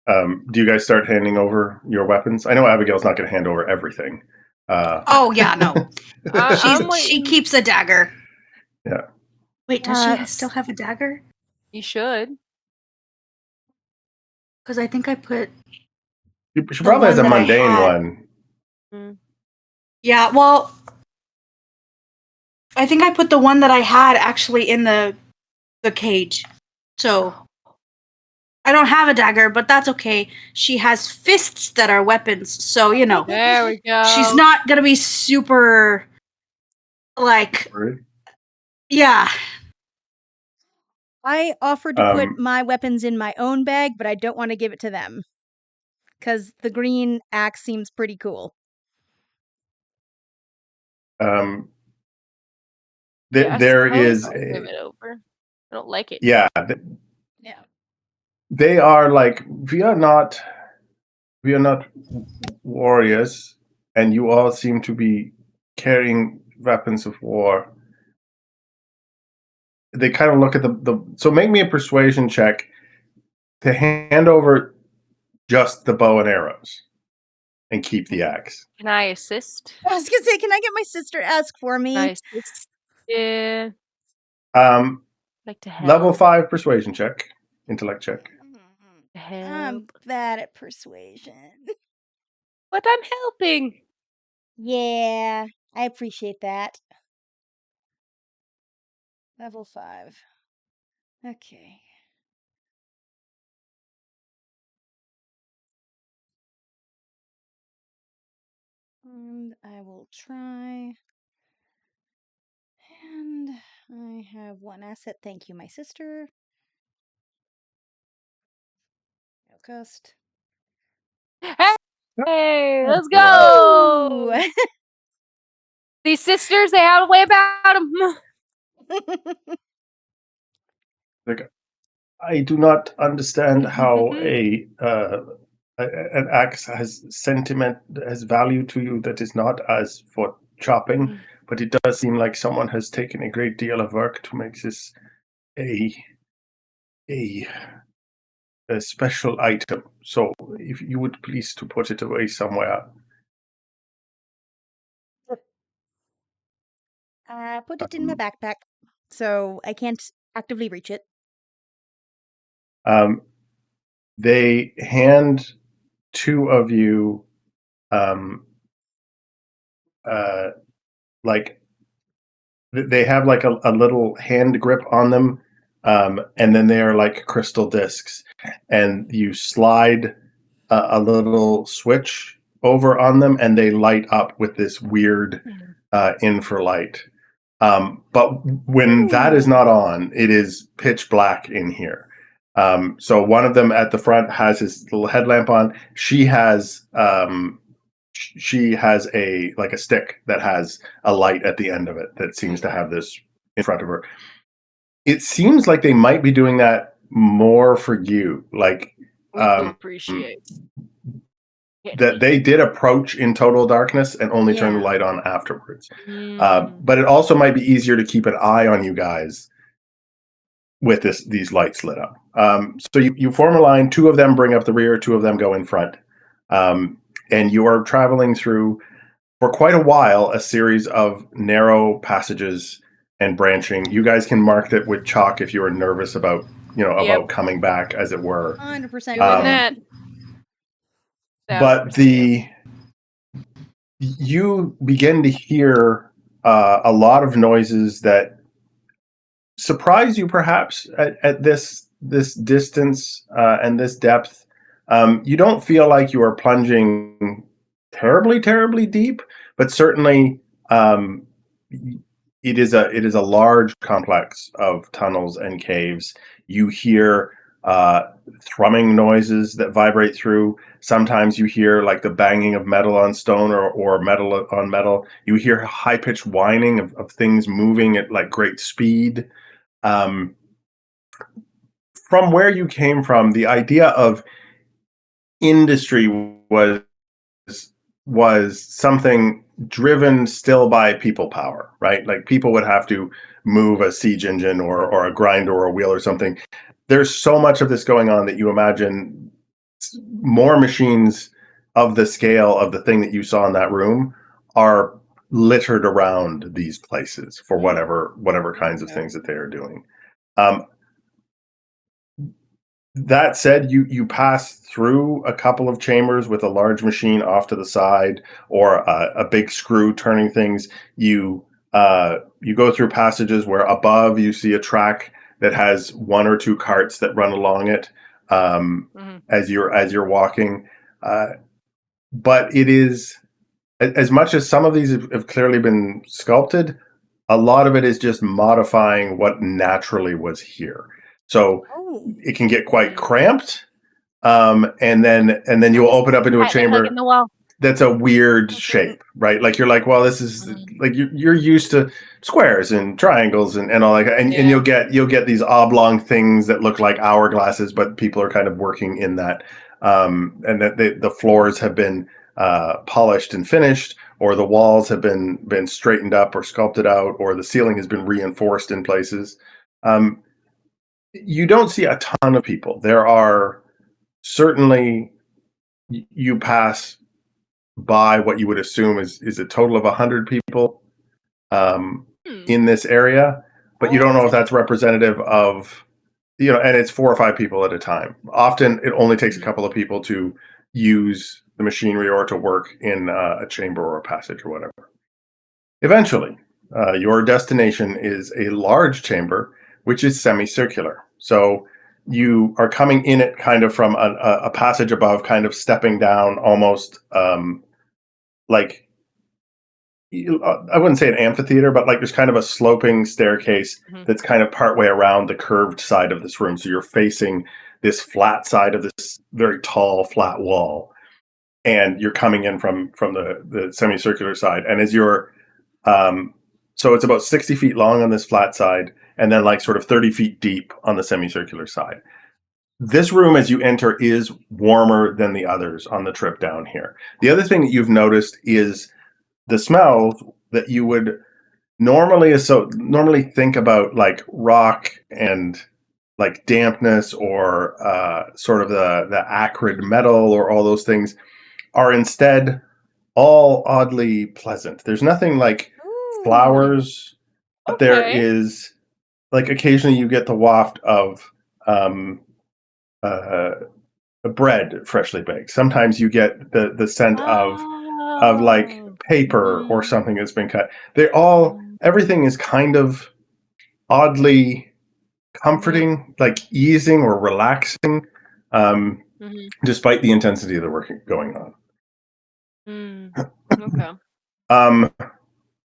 Do you guys start handing over your weapons? I know Abigail's not going to hand over everything. Oh yeah, no. I'm She waiting. keeps a dagger. Yeah. Wait, does she That's- still have a dagger? You should. Because I think I put. She probably has a one that I mundane had. one. Yeah, well, I think I put the one that I had actually in the cage. So I don't have a dagger, but that's okay. She has fists that are weapons, so you know. There we go. She's not gonna be super like yeah. I offered to put Um, my weapons in my own bag, but I don't want to give it to them. Because the green axe seems pretty cool. Yeah, I there suppose is I'll give it over. I don't like it. yeah, Yeah. they are like we are not warriors, and you all seem to be carrying weapons of war. They kind of look at the so make me a persuasion check to hand over just the bow and arrows and keep the axe. Can I assist? I was going to say, can I get my sister to ask for me? Can I assist? Yeah. Like to help. Level 5 persuasion check, intellect check. Help. I'm bad at persuasion. But I'm helping. Yeah, I appreciate that. Level 5. Okay. And I will try. And I have one asset. Thank you, my sister. Ghost. Hey, let's go. Ooh. These sisters, they have a way about them. Like, I do not understand how an axe has value to you that is not as for chopping, but it does seem like someone has taken a great deal of work to make this a a a special item. So if you would please to put it away somewhere. I put it in my backpack, so I can't actively reach it. Um, they hand two of you um, uh, like they have like a little hand grip on them, and then they are like crystal discs, and you slide a little switch over on them, and they light up with this weird infra light. But when that is not on, it is pitch black in here. So one of them at the front has his little headlamp on. She has a like a stick that has a light at the end of it that seems to have this in front of her. It seems like they might be doing that more for you. Like We appreciate that they did approach in total darkness and only turn the Yeah. light on afterwards. But it also might be easier to keep an eye on you guys with these lights lit up. So you form a line. Two of them bring up the rear. Two of them go in front. And you are traveling through, for quite a while, a series of narrow passages and branching. You guys can mark it with chalk if you are nervous about, about coming back, as it were. 100% doing that. But 1000%. you begin to hear a lot of noises that surprise you, perhaps at this distance and this depth. You don't feel like you are plunging terribly deep, but certainly it is a large complex of tunnels and caves. You hear thrumming noises that vibrate through. Sometimes you hear like the banging of metal on stone or metal on metal. You hear high-pitched whining of things moving at like great speed. Um, from where you came from, the idea of industry was something driven still by people power, right? Like people would have to move a siege engine or a grinder or a wheel or something. There's so much of this going on that you imagine more machines of the scale of the thing that you saw in that room are littered around these places for whatever kinds of things that they are doing. Um, That said, you pass through a couple of chambers with a large machine off to the side, or a big screw turning things. You go through passages where above you see a track that has one or two carts that run along it as you're walking. But it is, as much as some of these have clearly been sculpted, a lot of it is just modifying what naturally was here. So Oh. it can get quite cramped, and then you'll open up into a chamber in the wall. that's a weird shape, right? Like you're like, well, this is like you're used to squares and triangles and all that, and you'll get these oblong things that look like hourglasses, but people are kind of working in that, and that the floors have been polished and finished, or the walls have been straightened up or sculpted out, or the ceiling has been reinforced in places. You don't see a ton of people. There are certainly, you pass by what you would assume is a total of 100 people in this area, but you don't know if that's representative of, and it's 4 or 5 people at a time. Often it only takes a couple of people to use the machinery or to work in a chamber or a passage or whatever. Eventually, your destination is a large chamber, which is semicircular. So you are coming in it kind of from a passage above, kind of stepping down almost like, I wouldn't say an amphitheater, but like there's kind of a sloping staircase that's kind of partway around the curved side of this room. So you're facing this flat side of this very tall, flat wall, and you're coming in from the semicircular side. And as you're So it's about 60 feet long on this flat side, and then like sort of 30 feet deep on the semicircular side. This room, as you enter, is warmer than the others on the trip down here. The other thing that you've noticed is the smells that you would normally think about, like rock and like dampness or sort of the acrid metal or all those things, are instead all oddly pleasant. There's nothing like Ooh. flowers, but there Okay. is like occasionally you get the waft of uh, bread freshly baked. Sometimes you get the scent of like Oh. paper or Mhm. something that's been cut. Everything is kind of oddly comforting, like easing or relaxing, um, Mhm. despite the intensity of the work going on. Mm. Okay. Um,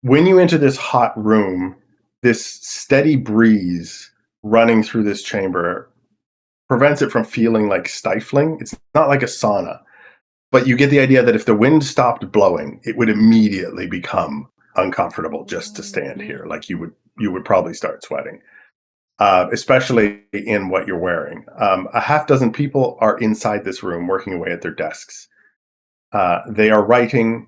when you enter this hot room, this steady breeze running through this chamber prevents it from feeling like stifling. It's not like a sauna, but you get the idea that if the wind stopped blowing, it would immediately become uncomfortable just to stand here. Like you would probably start sweating, especially in what you're wearing. A half dozen people are inside this room working away at their desks. They are writing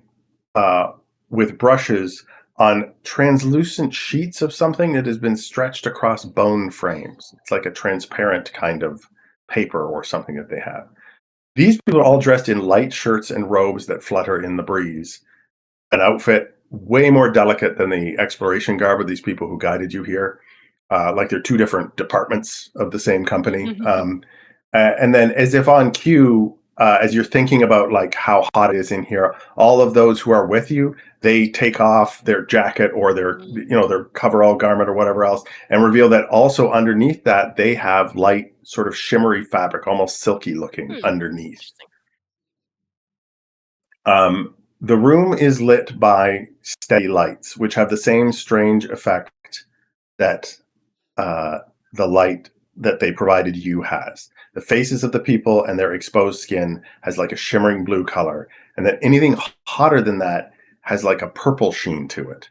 with brushes on translucent sheets of something that has been stretched across bone frames. It's like a transparent kind of paper or something that they have. These people are all dressed in light shirts and robes that flutter in the breeze. An outfit way more delicate than the exploration garb of these people who guided you here. Like they're two different departments of the same company. And then, as if on cue, as you're thinking about like how hot it is in here, all of those who are with you, they take off their jacket or their coverall garment or whatever else, and reveal that also underneath that they have light, sort of shimmery fabric, almost silky looking underneath. Interesting. The room is lit by steady lights, which have the same strange effect that the light that they provided you has. The faces of the people and their exposed skin has like a shimmering blue color, and then anything hotter than that has like a purple sheen to it.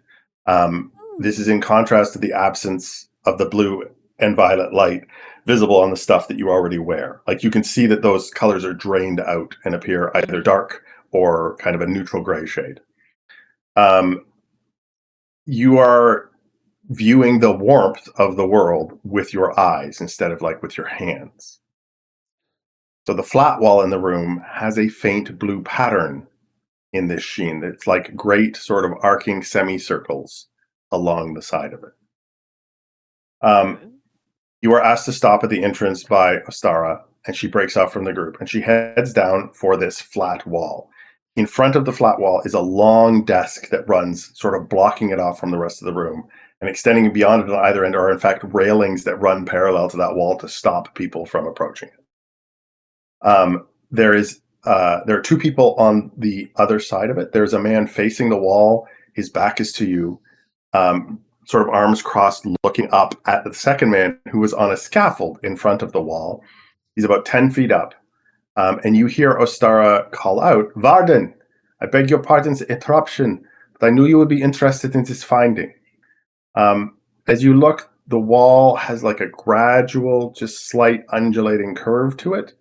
This is in contrast to the absence of the blue and violet light visible on the stuff that you already wear. Like you can see that those colors are drained out and appear either dark or kind of a neutral gray shade. You are viewing the warmth of the world with your eyes instead of like with your hands. So the flat wall in the room has a faint blue pattern in this sheen that's like great sort of arcing semicircles along the side of it. You are asked to stop at the entrance by Ostara, and she breaks off from the group, and she heads down for this flat wall. In front of the flat wall is a long desk that runs, sort of blocking it off from the rest of the room, and extending beyond it on either end are in fact railings that run parallel to that wall to stop people from approaching it. There are two people on the other side of it. There's a man facing the wall. His back is to you, sort of arms crossed, looking up at the second man who was on a scaffold in front of the wall. He's about 10 feet up. And you hear Ostara call out, "Varden, I beg your pardon's interruption, but I knew you would be interested in this finding." As you look, the wall has like a gradual, just slight undulating curve to it.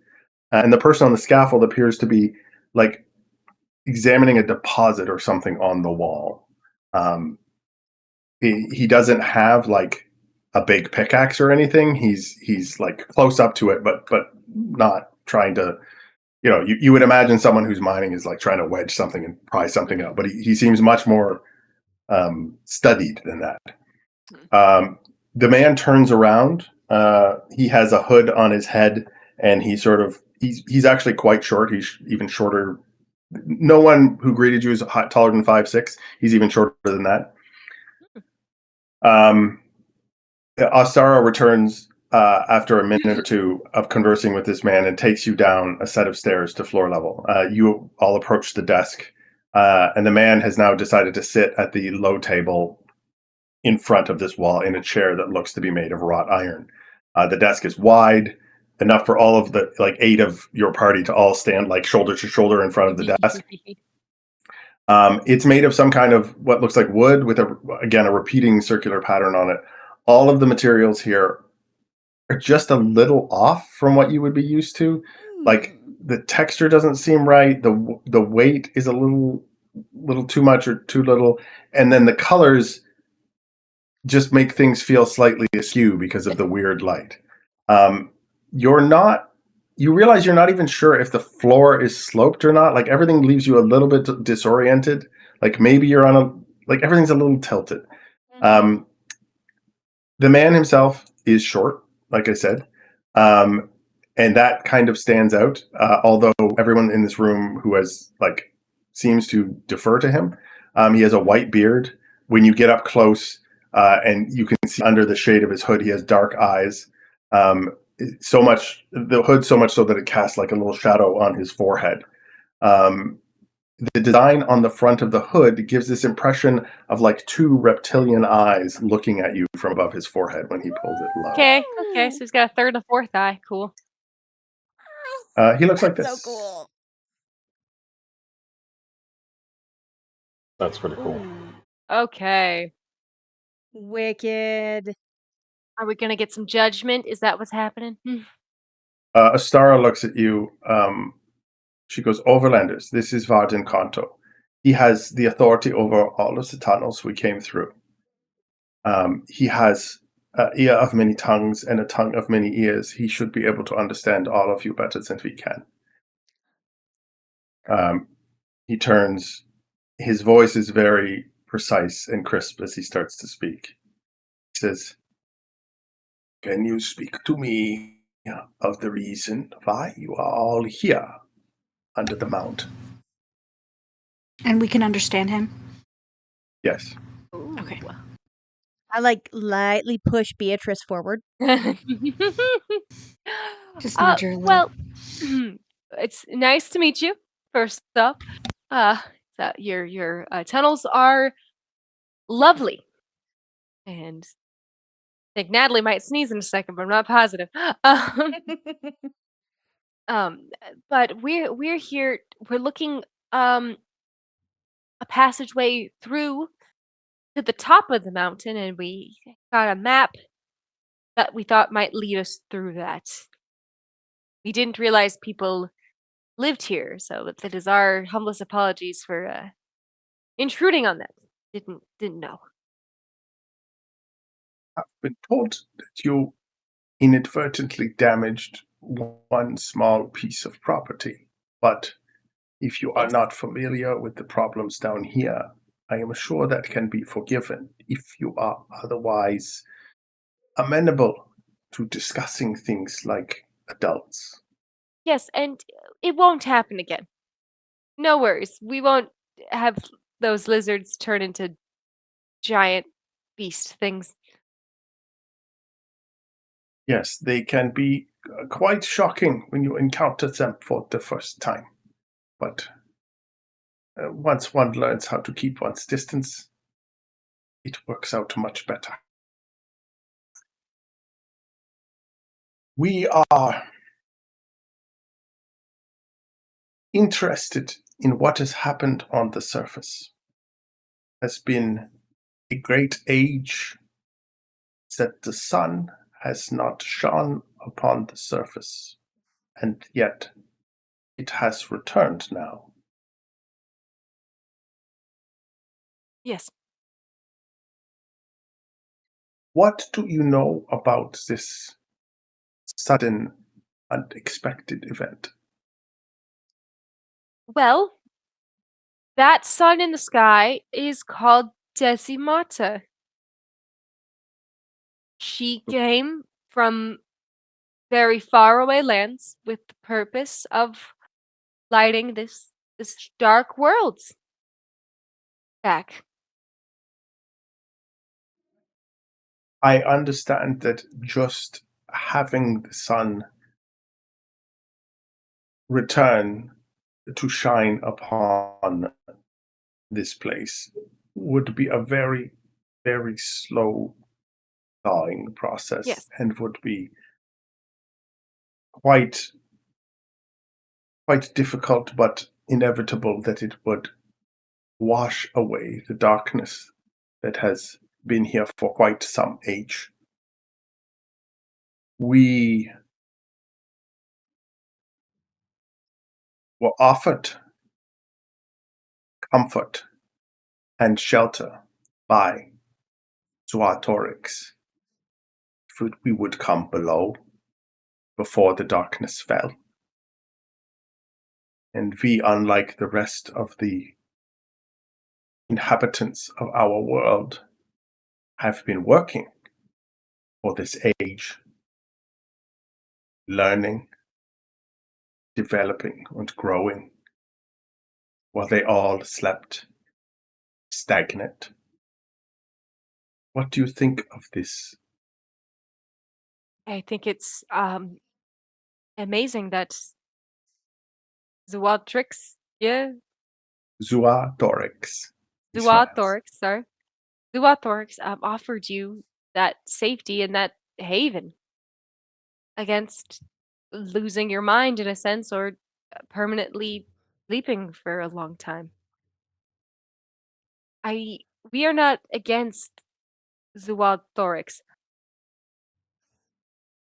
And the person on the scaffold appears to be like examining a deposit or something on the wall. He doesn't have like a big pickaxe or anything. He's like close up to it, but not trying to. You would imagine someone who's mining is like trying to wedge something and pry something out, but he seems much more studied than that. The man turns around. He has a hood on his head, and he's actually quite short. He's even shorter. No one who greeted you is taller than 5'6". He's even shorter than that. Ostara returns after a minute or two of conversing with this man and takes you down a set of stairs to floor level. You all approach the desk, and the man has now decided to sit at the low table in front of this wall in a chair that looks to be made of wrought iron. The desk is wide enough for all of the like 8 of your party to all stand like shoulder to shoulder in front of the desk. It's made of some kind of what looks like wood with a repeating circular pattern on it. All of the materials here are just a little off from what you would be used to. Like the texture doesn't seem right. The weight is a little too much or too little, and then the colors just make things feel slightly askew because of the weird light. You're not. You realize you're not even sure if the floor is sloped or not. Like everything leaves you a little bit disoriented. Like maybe you're on a everything's a little tilted. The man himself is short, like I said, and that kind of stands out. Although everyone in this room who has seems to defer to him, he has a white beard. When you get up close, and you can see under the shade of his hood, he has dark eyes. So much so that it casts like a little shadow on his forehead. The design on the front of the hood gives this impression of like two reptilian eyes looking at you from above his forehead when he pulls it low. Okay, so he's got a third and a fourth eye. Cool. He looks like this. So cool. That's pretty cool. Okay. Wicked. Are we gonna get some judgment? Is that what's happening? Astara looks at you. She goes, Overlanders, this is Varden Kanto. He has the authority over all of the tunnels we came through. He has an ear of many tongues and a tongue of many ears. He should be able to understand all of you better than we can. He turns. His voice is very precise and crisp as he starts to speak. He says, Can you speak to me of the reason why you are all here under the mountain? And we can understand him. Yes. Okay. I lightly push Beatrice forward. Just nudge her a little. Well, it's nice to meet you. First up, that your tunnels are lovely, and I think Natalie might sneeze in a second, but I'm not positive. Um, but we're here. We're looking a passageway through to the top of the mountain, and we got a map that we thought might lead us through that. We didn't realize people lived here, so that is our humblest apologies for intruding on that. Didn't know. I've been told that you inadvertently damaged one small piece of property, but if you are Yes. not familiar with the problems down here, I am sure that can be forgiven if you are otherwise amenable to discussing things like adults. Yes, and it won't happen again. No worries. We won't have those lizards turn into giant beast things. Yes, they can be quite shocking when you encounter them for the first time. But once one learns how to keep one's distance, it works out much better. We are interested in what has happened on the surface. Has been a great age that the sun has not shone upon the surface, and yet it has returned now. Yes. What do you know about this sudden, unexpected event? Well, that sun in the sky is called Decimata. She came from very faraway lands with the purpose of lighting this dark world back. I understand that just having the sun return to shine upon this place would be a very, very slow thawing process Yes. and would be quite difficult but inevitable that it would wash away the darkness that has been here for quite some age. We were offered comfort and shelter by Zuatorix. We would come below before the darkness fell. And we, unlike the rest of the inhabitants of our world, have been working for this age, learning, developing, and growing, while they all slept stagnant. What do you think of this? I think it's amazing that Zuatrix, yeah, Zuatorix. He smiles. Zuatorix, sorry, Zuatorix offered you that safety and that haven against losing your mind in a sense or permanently sleeping for a long time. I We are not against Zuatorix.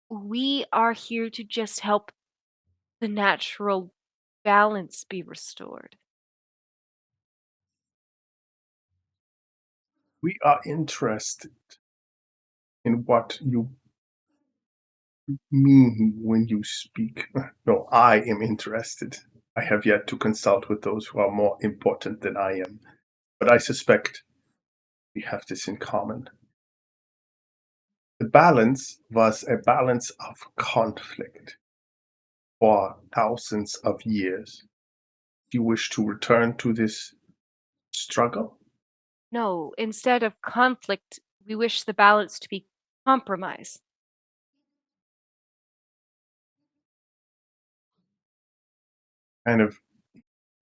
We are here to just help the natural balance be restored. We are interested in what you mean when you speak. No, I am interested. I have yet to consult with those who are more important than I am, but I suspect we have this in common. The balance was a balance of conflict for thousands of years. Do you wish to return to this struggle? No, instead of conflict, we wish the balance to be compromise. Kind of,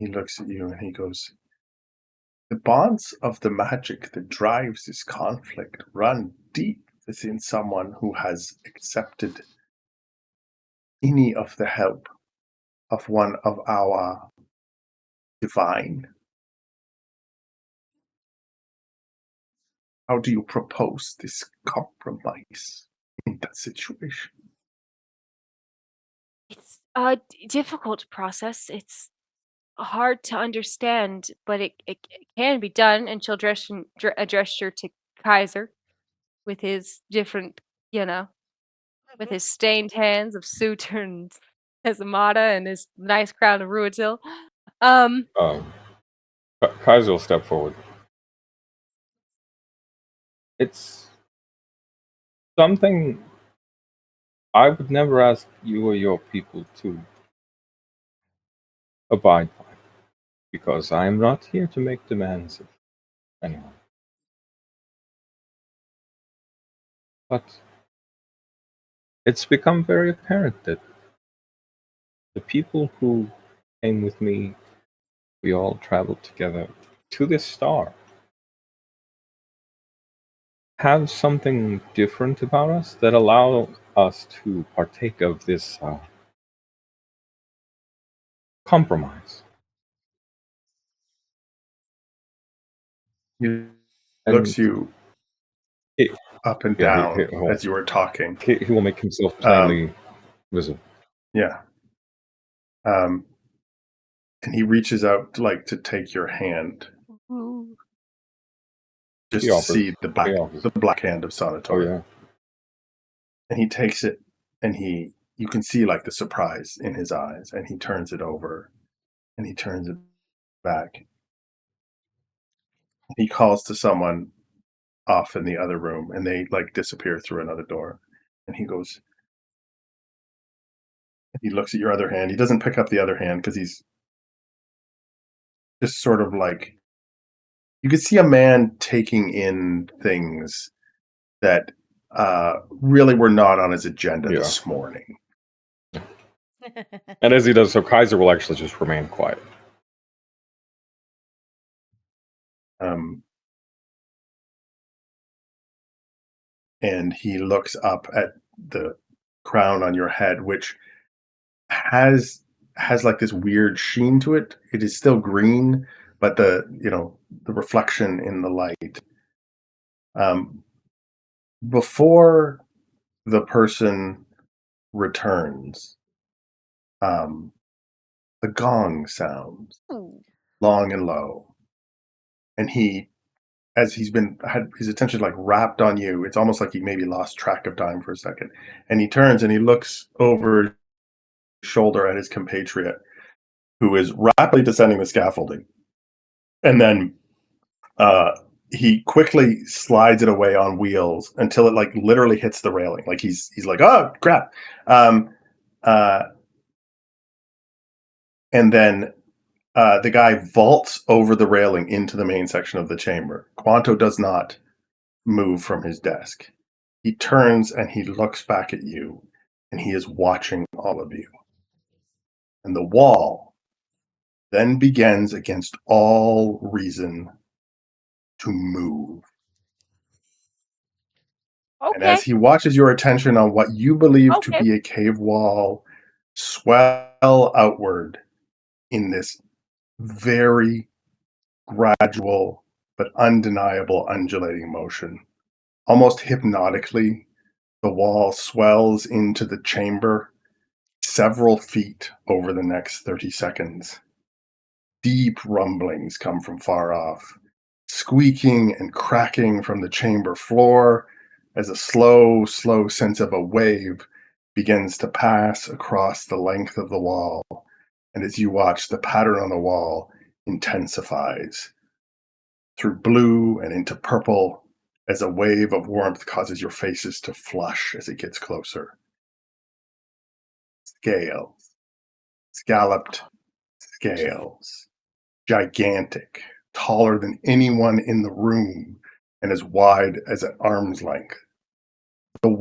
he looks at you and he goes, the bonds of the magic that drives this conflict run deep within someone who has accepted any of the help of one of our divine. How do you propose this compromise in that situation? It's a difficult process. It's hard to understand, but it can be done. And she'll a gesture to Kaiser with his different, you know, with his stained hands of Suter and Hezamata and his nice crown of Ruatil. Um, Kaiser will step forward. It's something I would never ask you or your people to abide by, because I am not here to make demands of anyone. But it's become very apparent that the people who came with me, we all traveled together to this star, have something different about us that allow us to partake of this compromise. He And looks you he, up and yeah, down as you were talking. he will make himself plainly visible. Yeah. And he reaches out like to take your hand, ooh, just He to offers. see the offers. black hand of Oh Sonator. yeah. And he takes it, and you can see like the surprise in his eyes, and he turns it over, and he turns it back. He calls to someone off in the other room, and they like disappear through another door. And he goes, he looks at your other hand. He doesn't pick up the other hand because he's just sort of like, you could see a man taking in things that really were not on his agenda Yeah. this morning. And as he does so, Kaiser will actually just remain quiet. And he looks up at the crown on your head, which has like this weird sheen to it. It is still green, but the reflection in the light. Before the person returns, um, the gong sounds long and low, and as he's had his attention like wrapped on you, it's almost like he maybe lost track of time for a second, and he turns and he looks over his shoulder at his compatriot, who is rapidly descending the scaffolding, and then he quickly slides it away on wheels until it like literally hits the railing. Like he's like, oh crap. Uh, and then the guy vaults over the railing into the main section of the chamber. Quanto does not move from his desk. He turns and he looks back at you, and he is watching all of you. And the wall then begins against all reason to move. And Okay. as he watches your attention on what you believe to Okay. be a cave wall swell outward in this very gradual but undeniable undulating motion, almost hypnotically, the wall swells into the chamber several feet over the next 30 seconds. Deep rumblings come from far off, squeaking and cracking from the chamber floor as a slow sense of a wave begins to pass across the length of the wall. And as you watch, the pattern on the wall intensifies through blue and into purple as a wave of warmth causes your faces to flush as it gets closer. Scales, scalloped scales, gigantic, taller than anyone in the room, and as wide as an arm's length. The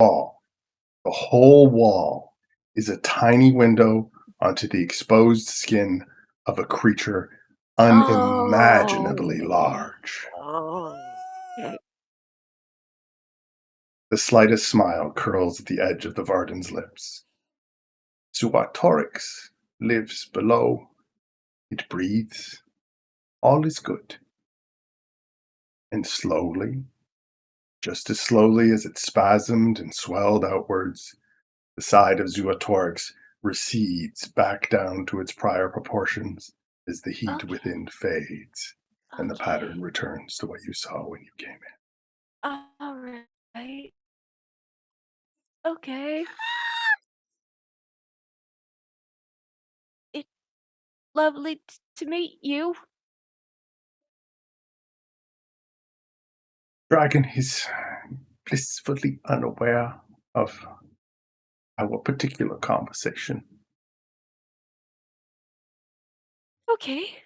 whole wall, is a tiny window onto the exposed skin of a creature unimaginably large. Okay. The slightest smile curls at the edge of the Varden's lips. Suatorix lives below. It breathes. All is good. And slowly, just as slowly as it spasmed and swelled outwards, the side of Zuatorix recedes back down to its prior proportions as the heat Okay. within fades and the Okay. pattern returns to what you saw when you came in. All right. Okay. It's lovely to meet you. Dragon is blissfully unaware of our particular conversation. Okay.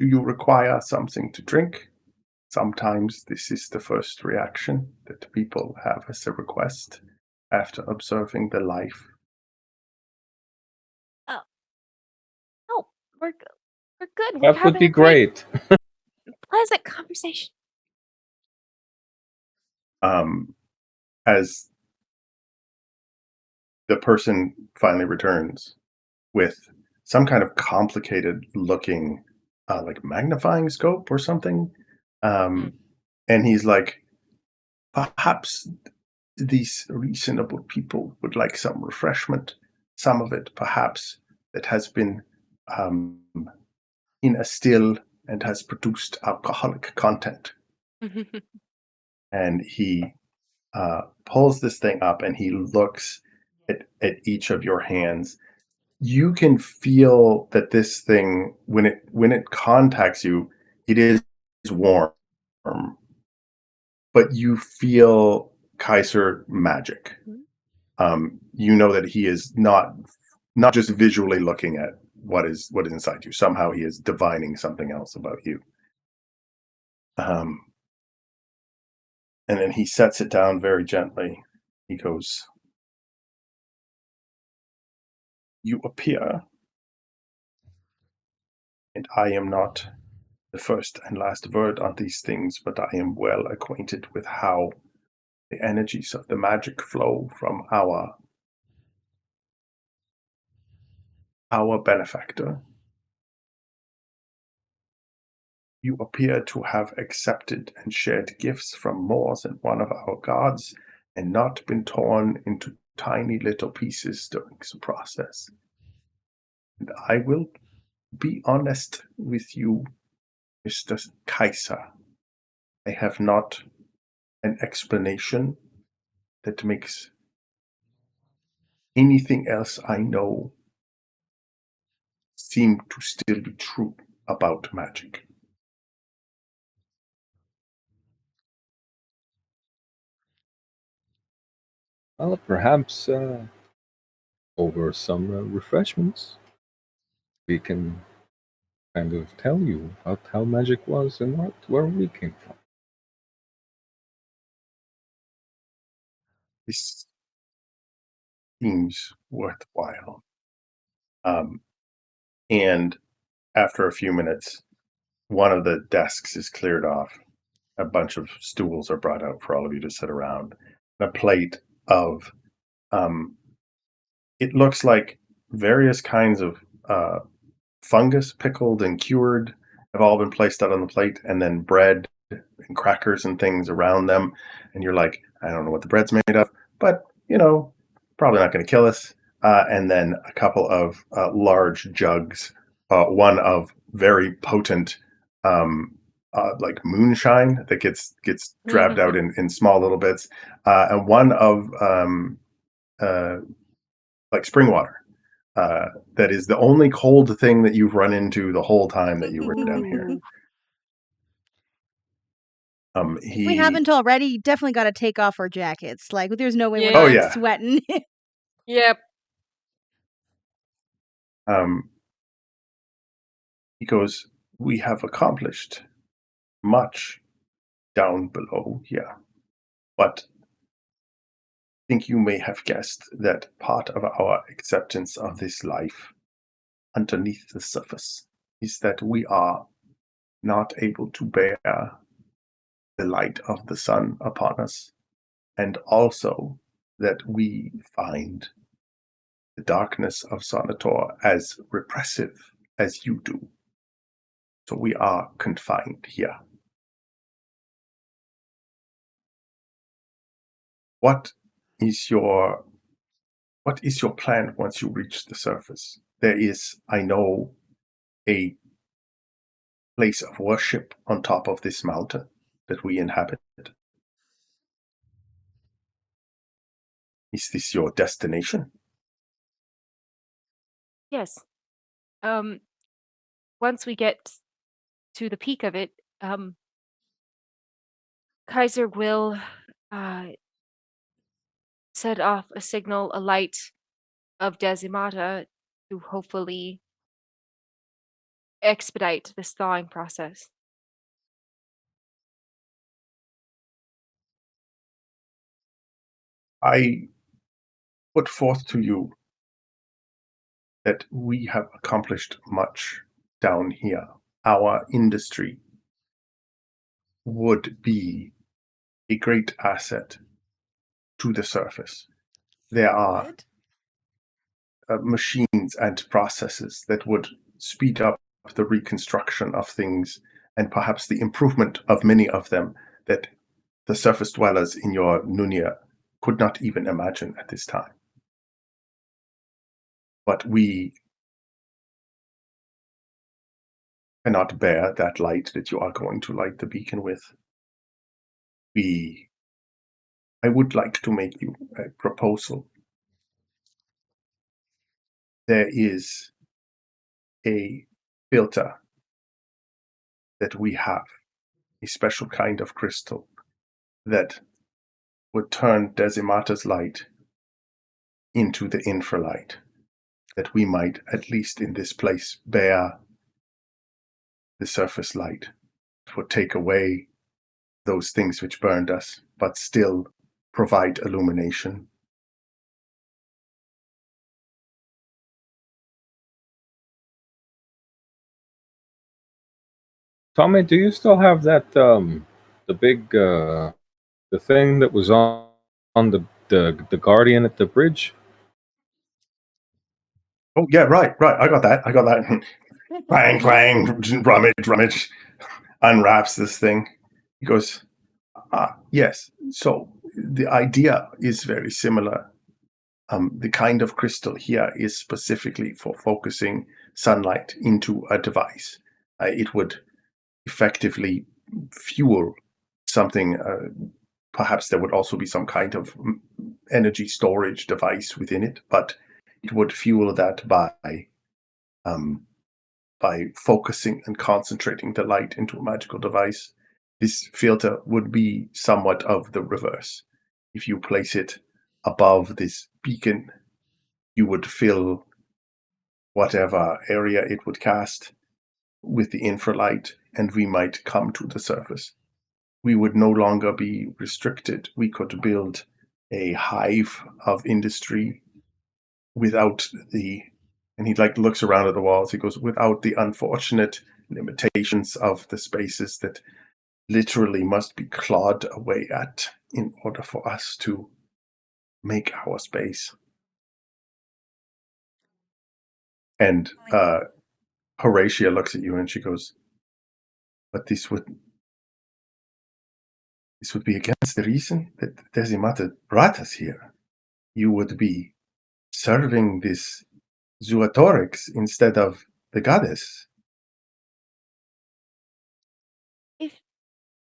Do you require something to drink? Sometimes this is the first reaction that people have as a request after observing the life. Oh, we're good. We're good. We're That would having be a great, great. pleasant conversation. As the person finally returns with some kind of complicated looking, like magnifying scope or something. And he's like, perhaps these reasonable people would like some refreshment. Some of it, perhaps, that has been in a still and has produced alcoholic content. And he pulls this thing up and he looks at each of your hands. You can feel that this thing, when it contacts you, it is warm, but you feel Kaiser magic. You know that he is not just visually looking at what is inside you. Somehow he is divining something else about you. And then he sets it down very gently. He goes, "You appear, and I am not the first and last word on these things, but I am well acquainted with how the energies of the magic flow from our benefactor. You appear to have accepted and shared gifts from more than one of our gods and not been torn into tiny little pieces during the process. And I will be honest with you, Mr. Kaiser. I have not an explanation that makes anything else I know seem to still be true about magic. Well, perhaps over some refreshments, we can kind of tell you about how magic was and where we came from. This seems worthwhile. And after a few minutes, one of the desks is cleared off. A bunch of stools are brought out for all of you to sit around. A plate of, it looks like various kinds of fungus, pickled and cured, have all been placed out on the plate, and then bread and crackers and things around them. And you're like, I don't know what the bread's made of, but probably not going to kill us. And then a couple of large jugs, one of very potent, like moonshine that gets drabbed out in small little bits, and one of like spring water. That is the only cold thing that you've run into the whole time that you were down here. If we haven't already, you definitely got to take off our jackets. Like, there's no way we're Yeah. Oh, not yeah. sweating. Yep. He goes, we have accomplished much down below here, but I think you may have guessed that part of our acceptance of this life underneath the surface is that we are not able to bear the light of the sun upon us, and also that we find the darkness of Sonator as repressive as you do. So we are confined here. What is your plan once you reach the surface? There is, I know, a place of worship on top of this mountain that we inhabit. Is this your destination? Yes. Once we get to the peak of it, Kaiser will set off a signal, a light of Decimata to hopefully expedite this thawing process. I put forth to you that we have accomplished much down here. Our industry would be a great asset to the surface. There are machines and processes that would speed up the reconstruction of things and perhaps the improvement of many of them that the surface dwellers in your Nunia could not even imagine at this time. But we cannot bear that light that you are going to light the beacon with. I would like to make you a proposal. There is a filter that we have, a special kind of crystal that would turn Decimata's light into the infralight, that we might, at least in this place, bear the surface light. It would take away those things which burned us, but still provide illumination. Tommy, do you still have that the big the thing that was on the Guardian at the bridge? Oh yeah, right. I got that. Clang, clang, rummage. unwraps this thing. He goes, yes, so the idea is very similar. The kind of crystal here is specifically for focusing sunlight into a device. It would effectively fuel something. Perhaps there would also be some kind of energy storage device within it, but it would fuel that by focusing and concentrating the light into a magical device. This filter would be somewhat of the reverse. If you place it above this beacon, you would fill whatever area it would cast with the infralight, and we might come to the surface. We would no longer be restricted. We could build a hive of industry without the, and he like looks around at the walls. He goes, without the unfortunate limitations of the spaces that literally must be clawed away at in order for us to make our space. And Horatia looks at you and she goes, but this would be against the reason that Desimata brought us here. You would be serving this Zootorix instead of the goddess.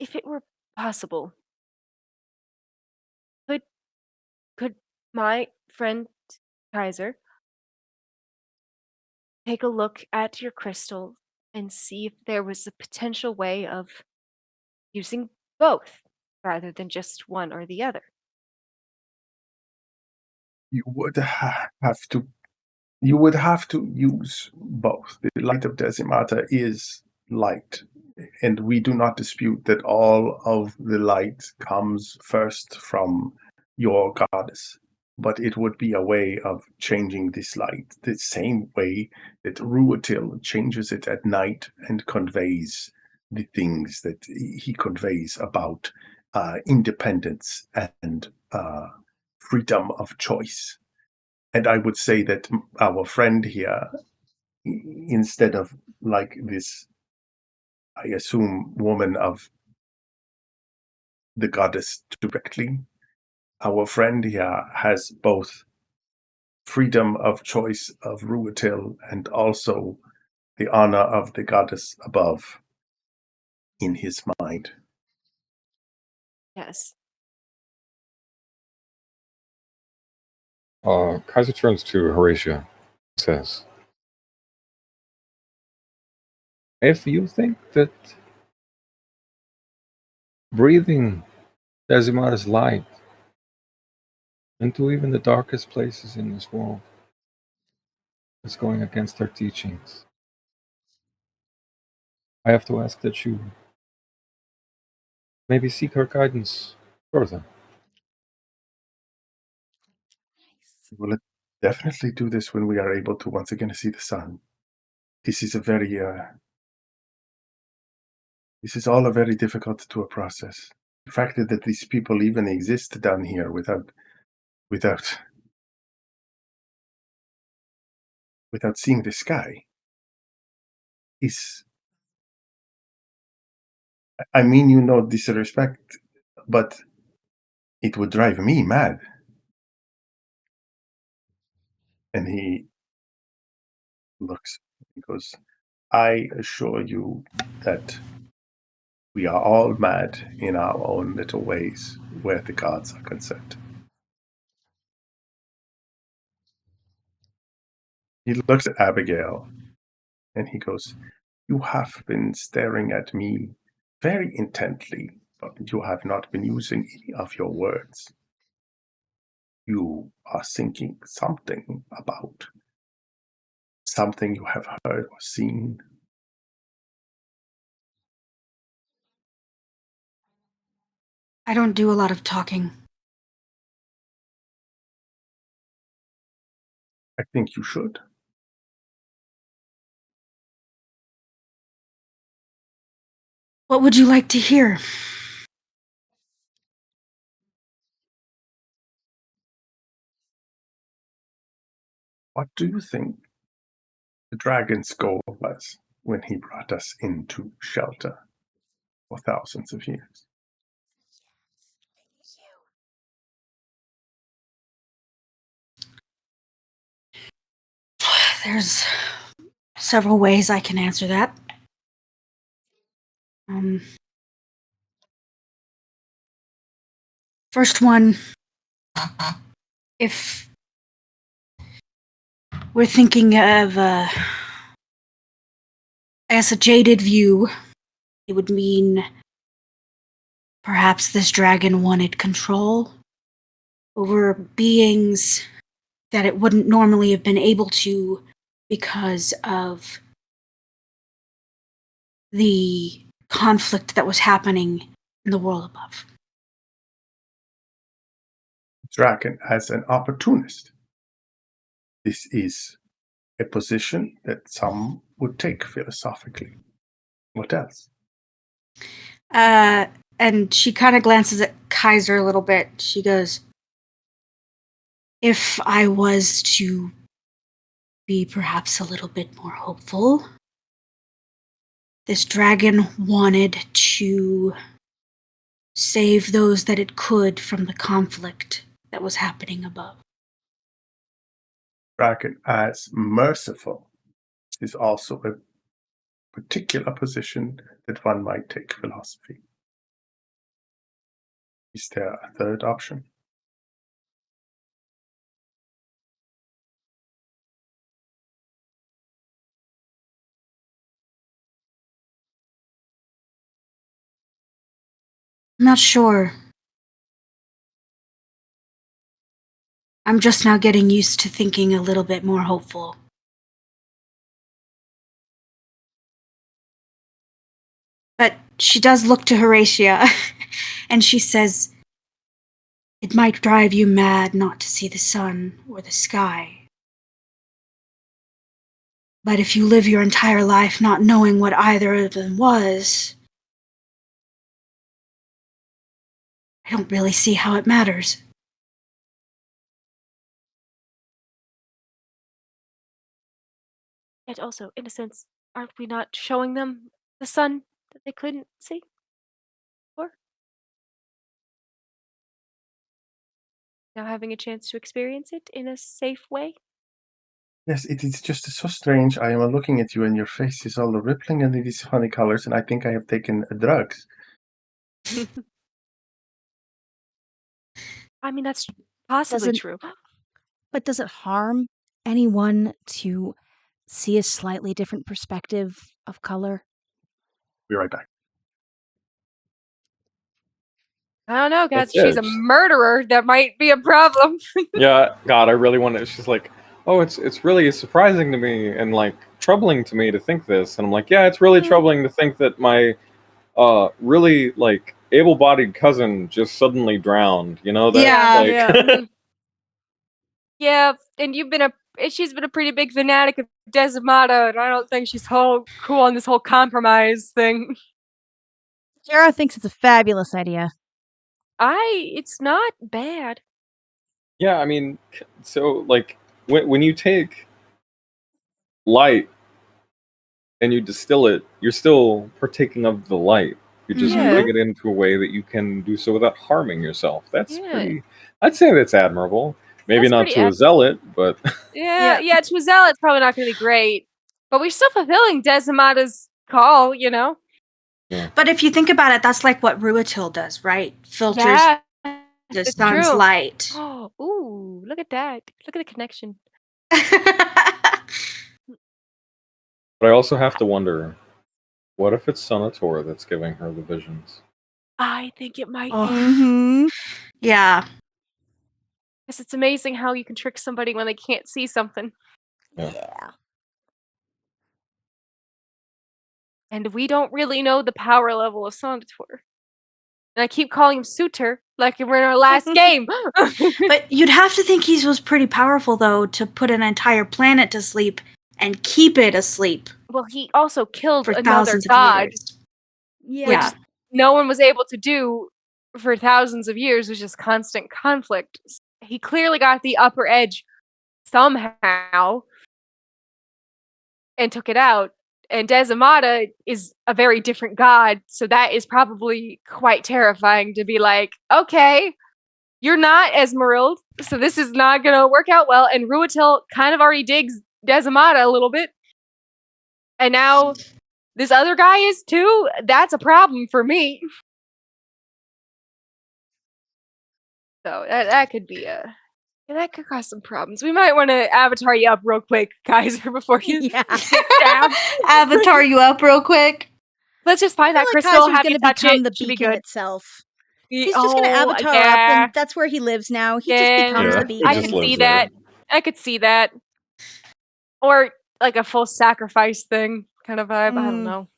If it were possible, could my friend Kaiser take a look at your crystal and see if there was a potential way of using both rather than just one or the other? You would have to. You would have to use both. The light of Desimata is light, and we do not dispute that all of the light comes first from your goddess. But it would be a way of changing this light, the same way that Ruatil changes it at night and conveys the things that he conveys about independence and freedom of choice. And I would say that our friend here, instead of like this, I assume, woman of the goddess directly, our friend here has both freedom of choice of Ruatil and also the honor of the goddess above in his mind. Yes. Kaiser turns to Horatia and says, if you think that breathing Desimata's light into even the darkest places in this world is going against her teachings, I have to ask that you maybe seek her guidance further. We will definitely do this when we are able to once again see the sun. This is a very, this is all a very difficult to process. The fact that these people even exist down here without seeing the sky is, I mean, no disrespect, but it would drive me mad. And he looks, he goes, I assure you that we are all mad in our own little ways where the gods are concerned. He looks at Abigail and he goes, you have been staring at me very intently, but you have not been using any of your words. You are thinking something about something you have heard or seen. I don't do a lot of talking. I think you should. What would you like to hear? What do you think the dragon's goal was when he brought us into shelter? for thousands of years. There's several ways I can answer that. First one, if we're thinking of, I guess, a jaded view, it would mean perhaps this dragon wanted control over beings that it wouldn't normally have been able to because of the conflict that was happening in the world above. Dragon as an opportunist. This is a position that some would take philosophically. What else? And she kind of glances at Kaiser a little bit. She goes, if I was to be perhaps a little bit more hopeful, this dragon wanted to save those that it could from the conflict that was happening above. Dragon as merciful is also a particular position that one might take philosophy. Is there a third option? I'm not sure. I'm just now getting used to thinking a little bit more hopeful. But she does look to Horatia, and she says, it might drive you mad not to see the sun or the sky. But if you live your entire life not knowing what either of them was, I don't really see how it matters. And also, in a sense, aren't we not showing them the sun that they couldn't see? Or now having a chance to experience it in a safe way? Yes, it is just so strange. I am looking at you and your face is all rippling under these honey colors, and I think I have taken drugs. I mean, that's possibly Doesn't- true. But does it harm anyone to see a slightly different perspective of color? Be right back. I don't know, guys. That's She's a it. murderer. That might be a problem. Yeah, God, I really want to. She's like, oh, it's really surprising to me and like troubling to me to think this. And I'm like, yeah, it's really troubling to think that my really like able-bodied cousin just suddenly drowned. You know that? Yeah. Like, Yeah. Mhm. Yeah, and she's been a pretty big fanatic of Desimata, and I don't think she's whole cool on this whole compromise thing. Sarah thinks it's a fabulous idea. It's not bad. yeah, I mean, so like when you take light and you distill it, you're still partaking of the light. You're just Mhm. putting it into a way that you can do so without harming yourself. That's Yeah. pretty. I'd say that's admirable. Maybe That's not pretty to a zealot, but Yeah, to a zealot, it's probably not going to be great. But we're still fulfilling Desimata's call, you know? But if you think about it, that's like what Ruatil does, right? Filters Yeah, the it's sun's true. light. Oh, ooh, look at that. Look at the connection. I also have to wonder, what if it's Sonator that's giving her the visions? I think it might Oh. be. Mm-hmm. Yeah. Because it's amazing how you can trick somebody when they can't see something. Yeah. And we don't really know the power level of Sonator. And I keep calling him Suitor, like we're in our last game. But you'd have to think he was pretty powerful, though, to put an entire planet to sleep and keep it asleep Well, he also killed for another thousands of god, years. Yeah. Yeah. no one was able to do for thousands of years, was just constant conflict. He clearly got the upper edge somehow and took it out. And Desimata is a very different god, so that is probably quite terrifying to be like, okay, you're not Esmeralda, so this is not gonna work out well. And Ruatil kind of already digs Desimata a little bit. And now this other guy is too. That's a problem for me. So that could be that could cause some problems. We might want to avatar you up real quick, Kaiser, before you Yeah. sit down. Avatar you up real quick. Let's just find I that feel like crystal, Kaiser's have you gonna touch become it. the Should be beacon good. itself. He's just gonna avatar up, yeah. and that's where he lives now. He just Yeah. becomes Yeah, the he I beacon. just can see lives there. that. I could see that. Or like a full sacrifice thing kind of vibe. I don't Mm. know.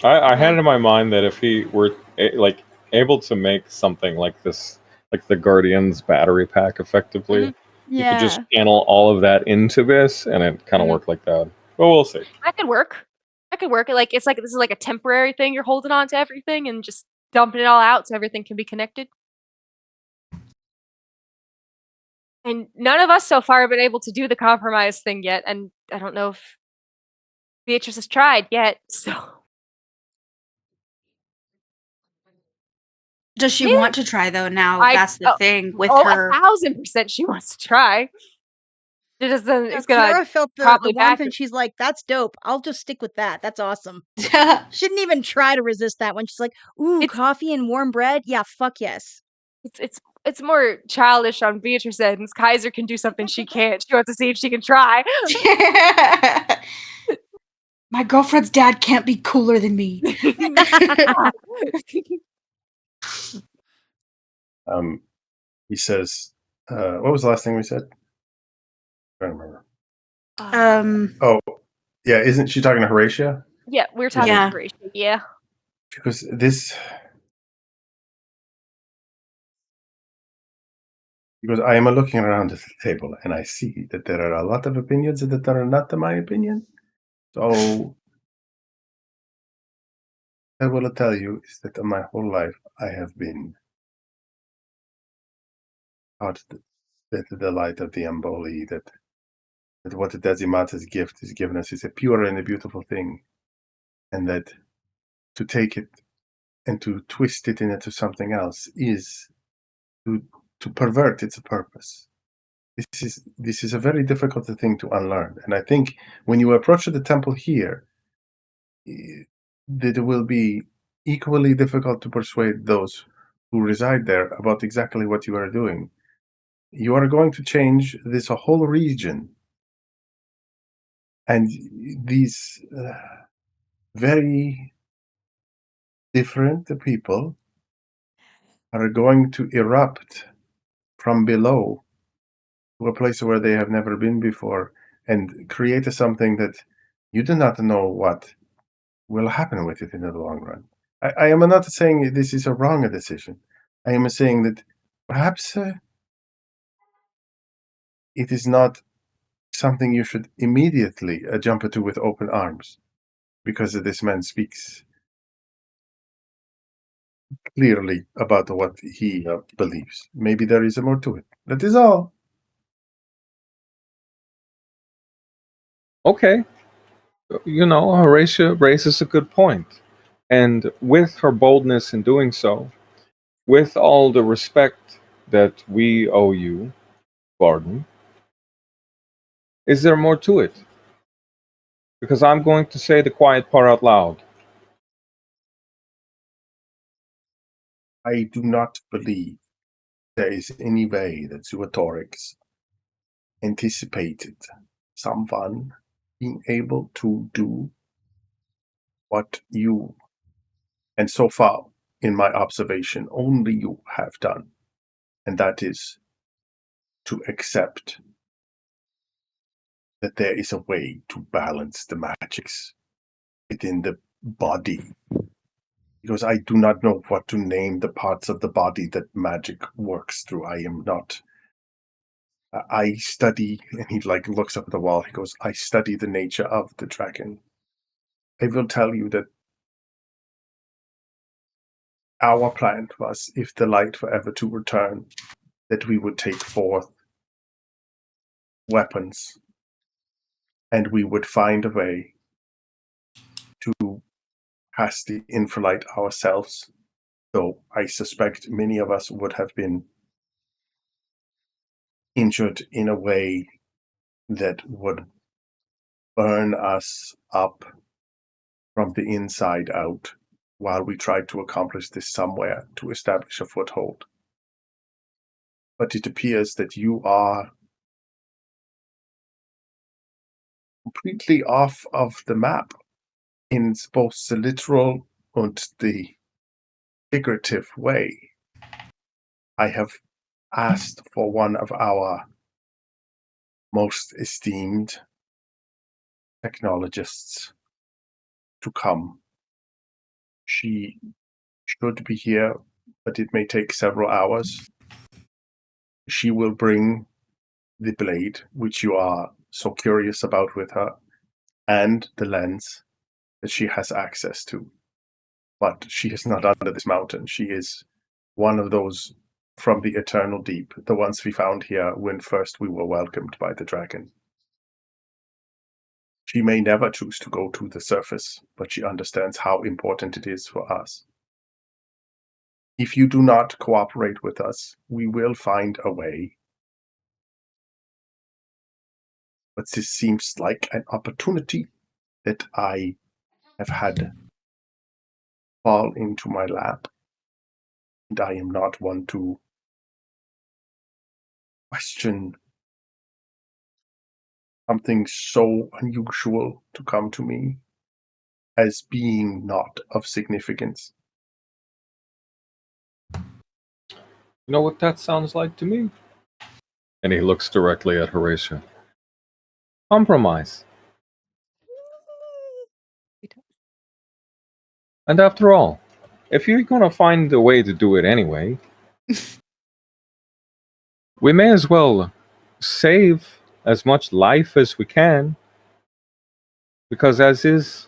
I had it in my mind that if he were able to make something like this, like the Guardian's battery pack, effectively, Mhm. you could just Yeah. channel all of that into this, and it kind of Mhm. worked like that. But we'll see. That could work. That could work. Like it's like this is like a temporary thing. You're holding on to everything and just dumping it all out so everything can be connected. And none of us so far have been able to do the compromise thing yet, and I don't know if Beatrice has tried yet. So Does she Maybe- want to try though? Now that's the thing with her. 1,000% she wants to try. It doesn't. It's gonna Kiara felt the probably warmth, back. and she's like, "That's dope. I'll just stick with that. That's awesome." She didn't even try to resist that one. She's like, "Ooh, It's- coffee and warm bread. Yeah, fuck yes." It's more childish on Beatrice's end. Kaiser can do something she can't. She wants to see if she can try. My girlfriend's dad can't be cooler than me. He says, what was the last thing we said? I don't remember. Oh, yeah, isn't she talking to Horatia? Yeah, we're talking Yeah. Horatia. Yeah. Because this... Because I am looking around the table and I see that there are a lot of opinions that are not my opinion. So I will tell you is that my whole life I have been taught that the light of the Amboli, that what the Desimata's gift is given us is a pure and a beautiful thing. And that to take it and to twist it into something else is to pervert its purpose. This is a very difficult thing to unlearn. And I think when you approach the temple here, that it will be equally difficult to persuade those who reside there about exactly what you are doing. You are going to change this whole region. And these very different people are going to erupt from below to a place where they have never been before and create something that you do not know what will happen with it in the long run. I am not saying this is a wrong decision. I am saying that perhaps it is not something you should immediately jump into with open arms, because this man speaks clearly about what he believes. Maybe there is more to it. That is all. Okay. Horatia raises a good point. And with her boldness in doing so, with all the respect that we owe you, Barden, is there more to it? Because I'm going to say the quiet part out loud. I do not believe there is any way that Suatorix anticipated someone being able to do what you, and so far, in my observation, only you have done. And that is to accept that there is a way to balance the magics within the body. Because I do not know what to name the parts of the body that magic works through. I am not. I study, and he looks up at the wall. He goes, I study the nature of the dragon. I will tell you that our plan was, if the light were ever to return, that we would take forth weapons, and we would find a way cast the infralight ourselves, though I suspect many of us would have been injured in a way that would burn us up from the inside out while we tried to accomplish this somewhere to establish a foothold. But it appears that you are completely off of the map in both the literal and the figurative way. I have asked for one of our most esteemed technologists to come. She should be here, but it may take several hours. She will bring the blade, which you are so curious about with her, and the lens that she has access to. But she is not under this mountain. She is one of those from the eternal deep, the ones we found here when first we were welcomed by the dragon. She may never choose to go to the surface, but she understands how important it is for us. If you do not cooperate with us, we will find a way. But this seems like an opportunity that I have had fall into my lap. And I am not one to question something so unusual to come to me as being not of significance. You know what that sounds like to me? And he looks directly at Horatio. Compromise. And after all, if you're gonna find a way to do it anyway, we may as well save as much life as we can. Because as is,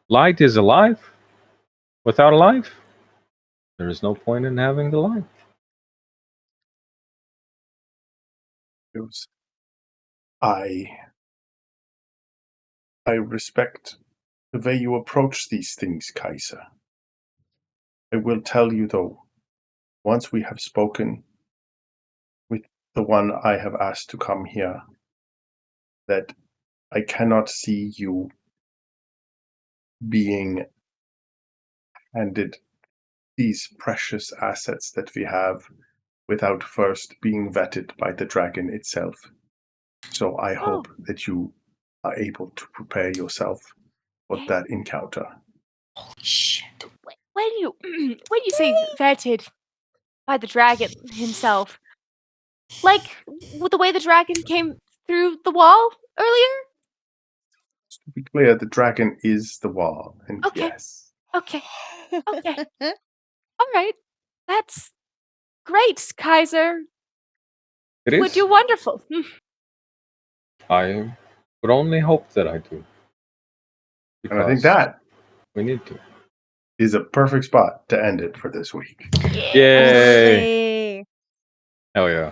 light is alive. Without a life, there is no point in having the light. I respect the way you approach these things, Kaiser. I will tell you, though, once we have spoken with the one I have asked to come here, that I cannot see you being handed these precious assets that we have without first being vetted by the dragon itself. So I hope that you are able to prepare yourself for that encounter. Holy shit. When you say vetted by the dragon himself, like with the way the dragon came through the wall earlier? To be clear, the dragon is the wall, and Okay. yes. Okay. Okay. All right. That's great, Kaiser. It You would is. do wonderful. I would only hope that I do. And I think Because that we need to. is a perfect spot to end it for this week. Yay! Absolutely. Hell yeah.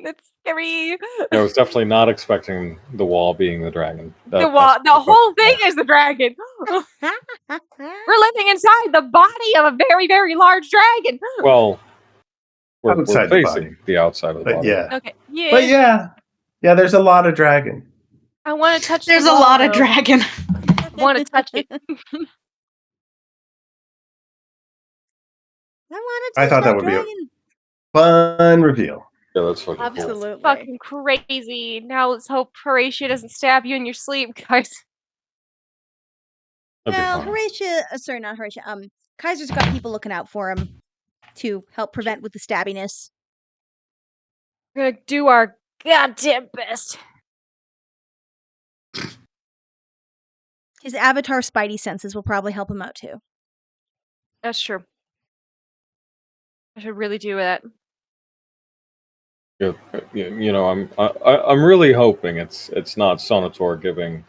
That's scary. I was definitely not expecting the wall being the dragon. The whole thing is the dragon. We're living inside the body of a very, very large dragon. Well, we're Outside the facing body. the outside of the But body. yeah. Okay. Yeah. But yeah, there's a lot of dragon. I want to touch. There's the a wall, lot of though. dragon. I want to touch it. I want to I touch thought that that would be a dragon. fun reveal. Yeah, that's fucking cool. Absolutely. Fucking crazy. Now let's hope Horatio doesn't stab you in your sleep, guys. That'd be Well, fun. Horatio, sorry, not Horatio. Kaiser's got people looking out for him to help prevent with the stabbiness. We're gonna do our goddamn best. His avatar spidey senses will probably help him out too. That's true. I should really do that. Yeah, I'm really hoping it's not Sonator giving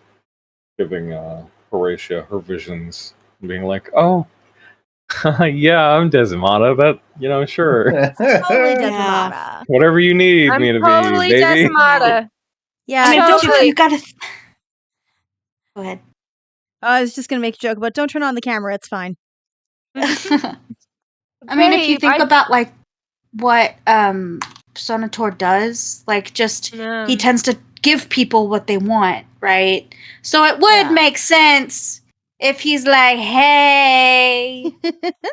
Horatia her visions, being like, oh, yeah, I'm Desimata. That sure, Totally Yeah. Desmata. whatever you need I'm me to totally be, baby. Desimata. Yeah, I mean, totally. you've got to. Go ahead. I was just gonna make a joke about don't turn on the camera. It's fine. I mean, if you Babe, think about like what Sonator does, like just he tends to give people what they want, right? So it would make sense if he's like, "Hey,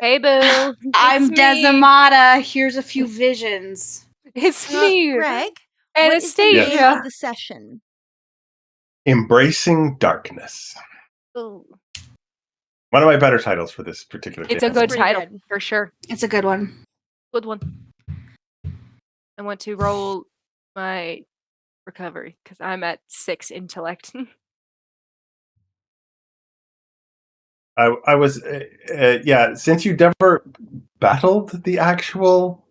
Hey, boo. I'm me. Desamata. Here's a few visions." It's me. Greg, what is the Anastasia. name of the session? Embracing Darkness. Ooh. One of my better titles for this particular It's a game. good pretty title, good. for sure. It's a good one. Good one. I want to roll my recovery because I'm at 6 intellect. I was, since you never battled the actual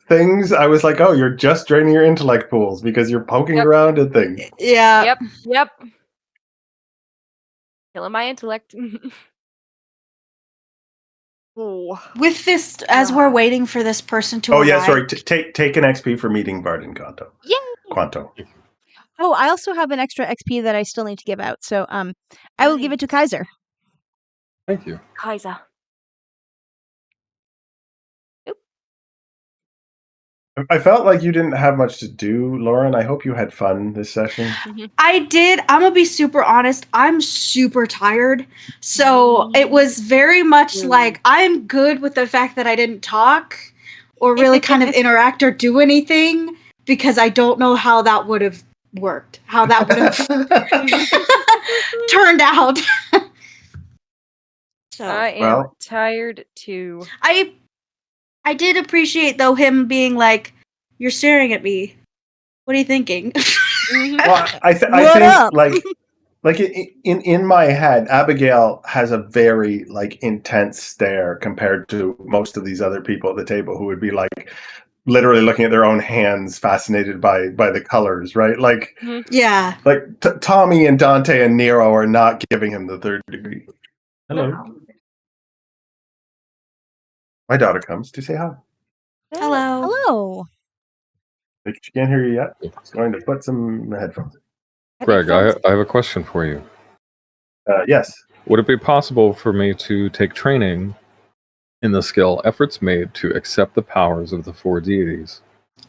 things, I was like, oh, you're just draining your intellect pools because you're poking Yep. around at things. Yeah. Yep. Killing my intellect. Oh. With this, as we're waiting for this person to Oh arrive. yeah, sorry. Take an XP for meeting Bard and Yay! Quanto. Oh, I also have an extra XP that I still need to give out. So I will give it to Kaiser. Thank you. Kaiser. I felt like you didn't have much to do, Lauren. I hope you had fun this session. I did. I'm gonna be super honest. I'm super tired. So it was very much like I'm good with the fact that I didn't talk or really kind of interact or do anything because I don't know how that would have worked, how that would have turned out. So I am Well- tired too. I did appreciate though him being like, "You're staring at me. What are you thinking?" Well, I think up? like in my head, Abigail has a very like intense stare compared to most of these other people at the table who would be like literally looking at their own hands, fascinated by the colors, right? Like, Yeah. like Tommy and Dante and Nero are not giving him the third degree. Hello, my daughter comes to say hi. Hello. Hello. She can't hear you yet. She's going to put some headphones in. Greg, I have a question for you. Yes. Would it be possible for me to take training in the skill efforts made to accept the powers of the 4 deities?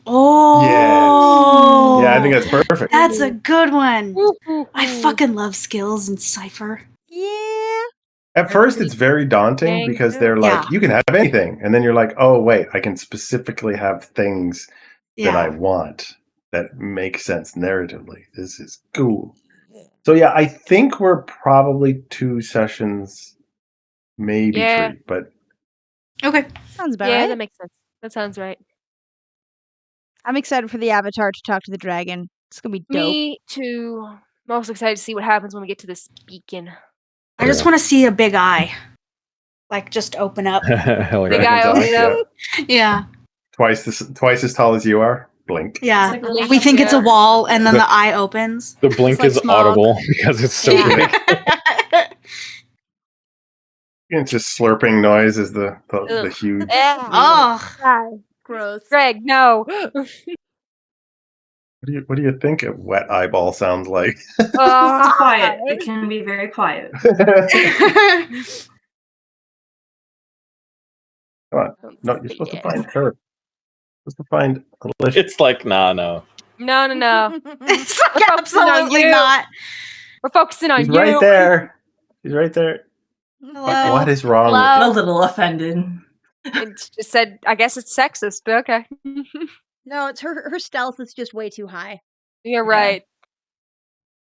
Oh. Yeah, I think that's perfect. That's a good one. I fucking love skills and Cypher. Yeah. At first, it's very daunting Dang. because they're like, Yeah. you can have anything. And then you're like, oh, wait, I can specifically have things that I want that make sense narratively. This is cool. So, yeah, I think we're probably 2 sessions, maybe 3. But Okay. Sounds about Yeah, right. that makes sense. That sounds right. I'm excited for the avatar to talk to the dragon. It's gonna be dope. Me too. I'm also excited to see what happens when we get to this beacon. I just want to see a big eye. Like, just open up. Hell Big yeah. eye open up. Yeah. Twice as tall as you are. Blink. Yeah. It's like We think it's a yeah. wall, and then The- the eye opens. The blink like is smog. audible because it's so Yeah. big. It's just slurping noise is the Ugh. huge. Oh. Gross. Greg, no. What do you think a wet eyeball sounds like? It's quiet. It can be very quiet. Come on. No, you're supposed to find her. Supposed to find Alicia. It's like, nah, no. No. It's like, We're focusing on absolutely you. not. We're focusing on She's you. right there. She's right there. Hello. What is wrong Hello. I'm a with little offended. And she just said, I guess it's sexist, but okay. No, it's her stealth is just way too high. You're Yeah. right.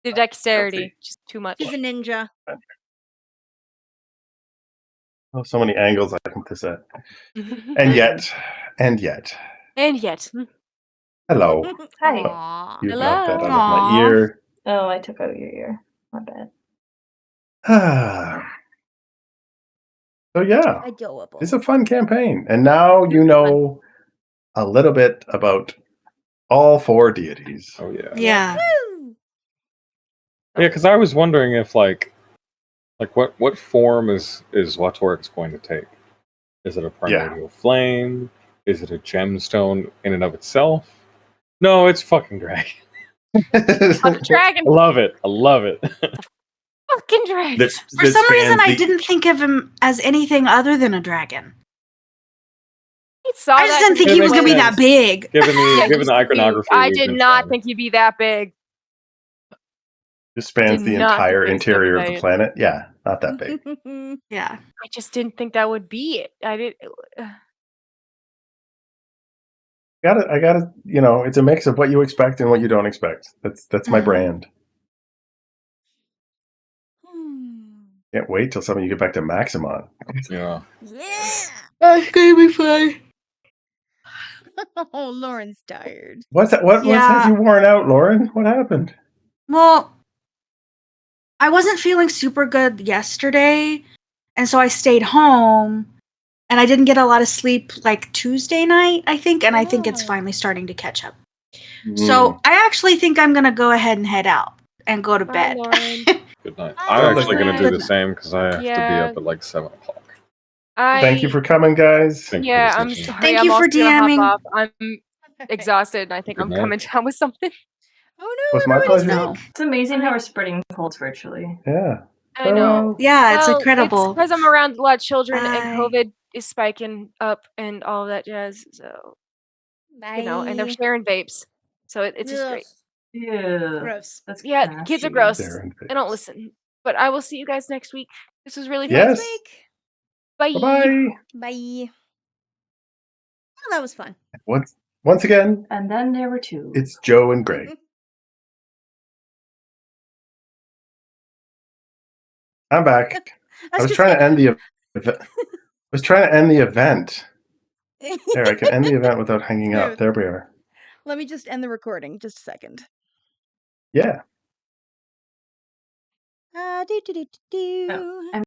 The dexterity, just too much. She's a ninja. you? Oh, so many angles I think this at. And yet. And yet. Hello. Hi. Aw. You knocked that out of my Aw. ear. Oh, I took out your ear. My bad. So yeah, Adorable. it's a fun campaign. And now you know a little bit about all 4 deities. Oh, yeah. Yeah. Woo! Yeah, because I was wondering if, like what form is Watorix going to take? Is it a primordial flame? Is it a gemstone in and of itself? No, it's fucking dragon. I'm a dragon. I love it. Fucking dragon. For some reason, I didn't think of him as anything other than a dragon. I just didn't think he was going to be that big. Given the iconography, I we've did been not shown. think he'd be that big. Just spans the Did not entire think this interior of the giant. planet. Yeah, not that big. Yeah. I just didn't think that would be it. I did. I gotta, it's a mix of what you expect and what you don't expect. That's my brand. Can't wait till some of you get back to Maximon. Yeah. That's gonna be fun. Oh, Lauren's tired. What's that? What has you worn out, Lauren? What happened? Well, I wasn't feeling super good yesterday, and so I stayed home, and I didn't get a lot of sleep like Tuesday night, I think, and I think it's finally starting to catch up. So I actually think I'm gonna go ahead and head out and go to bed. Good night. I'm actually going to do the same because I have to be up at like 7 o'clock. Thank you for coming, guys. Yeah, I'm sorry. Thank I'm you for also gonna DMing. hop off. I'm exhausted, and I think I'm night. coming down with something. Was my pleasure. It's amazing how we're spreading colds virtually. Yeah. I know. Yeah, it's Well, incredible. because I'm around a lot of children, Bye. and COVID is spiking up, and all of that jazz. So, and they're sharing vapes, so it's just great. Yeah. Gross. That's Yeah, kids are gross. Sharing I don't listen. But I will see you guys next week. This was really fun. Yes. Bye. Bye. Bye. Oh, that was fun. Once again, And then there were two. it's Joe and Greg. I'm back. I was trying to end the event. There, I can end the event without hanging up. There we are. Let me just end the recording. Just a second. Yeah. Do.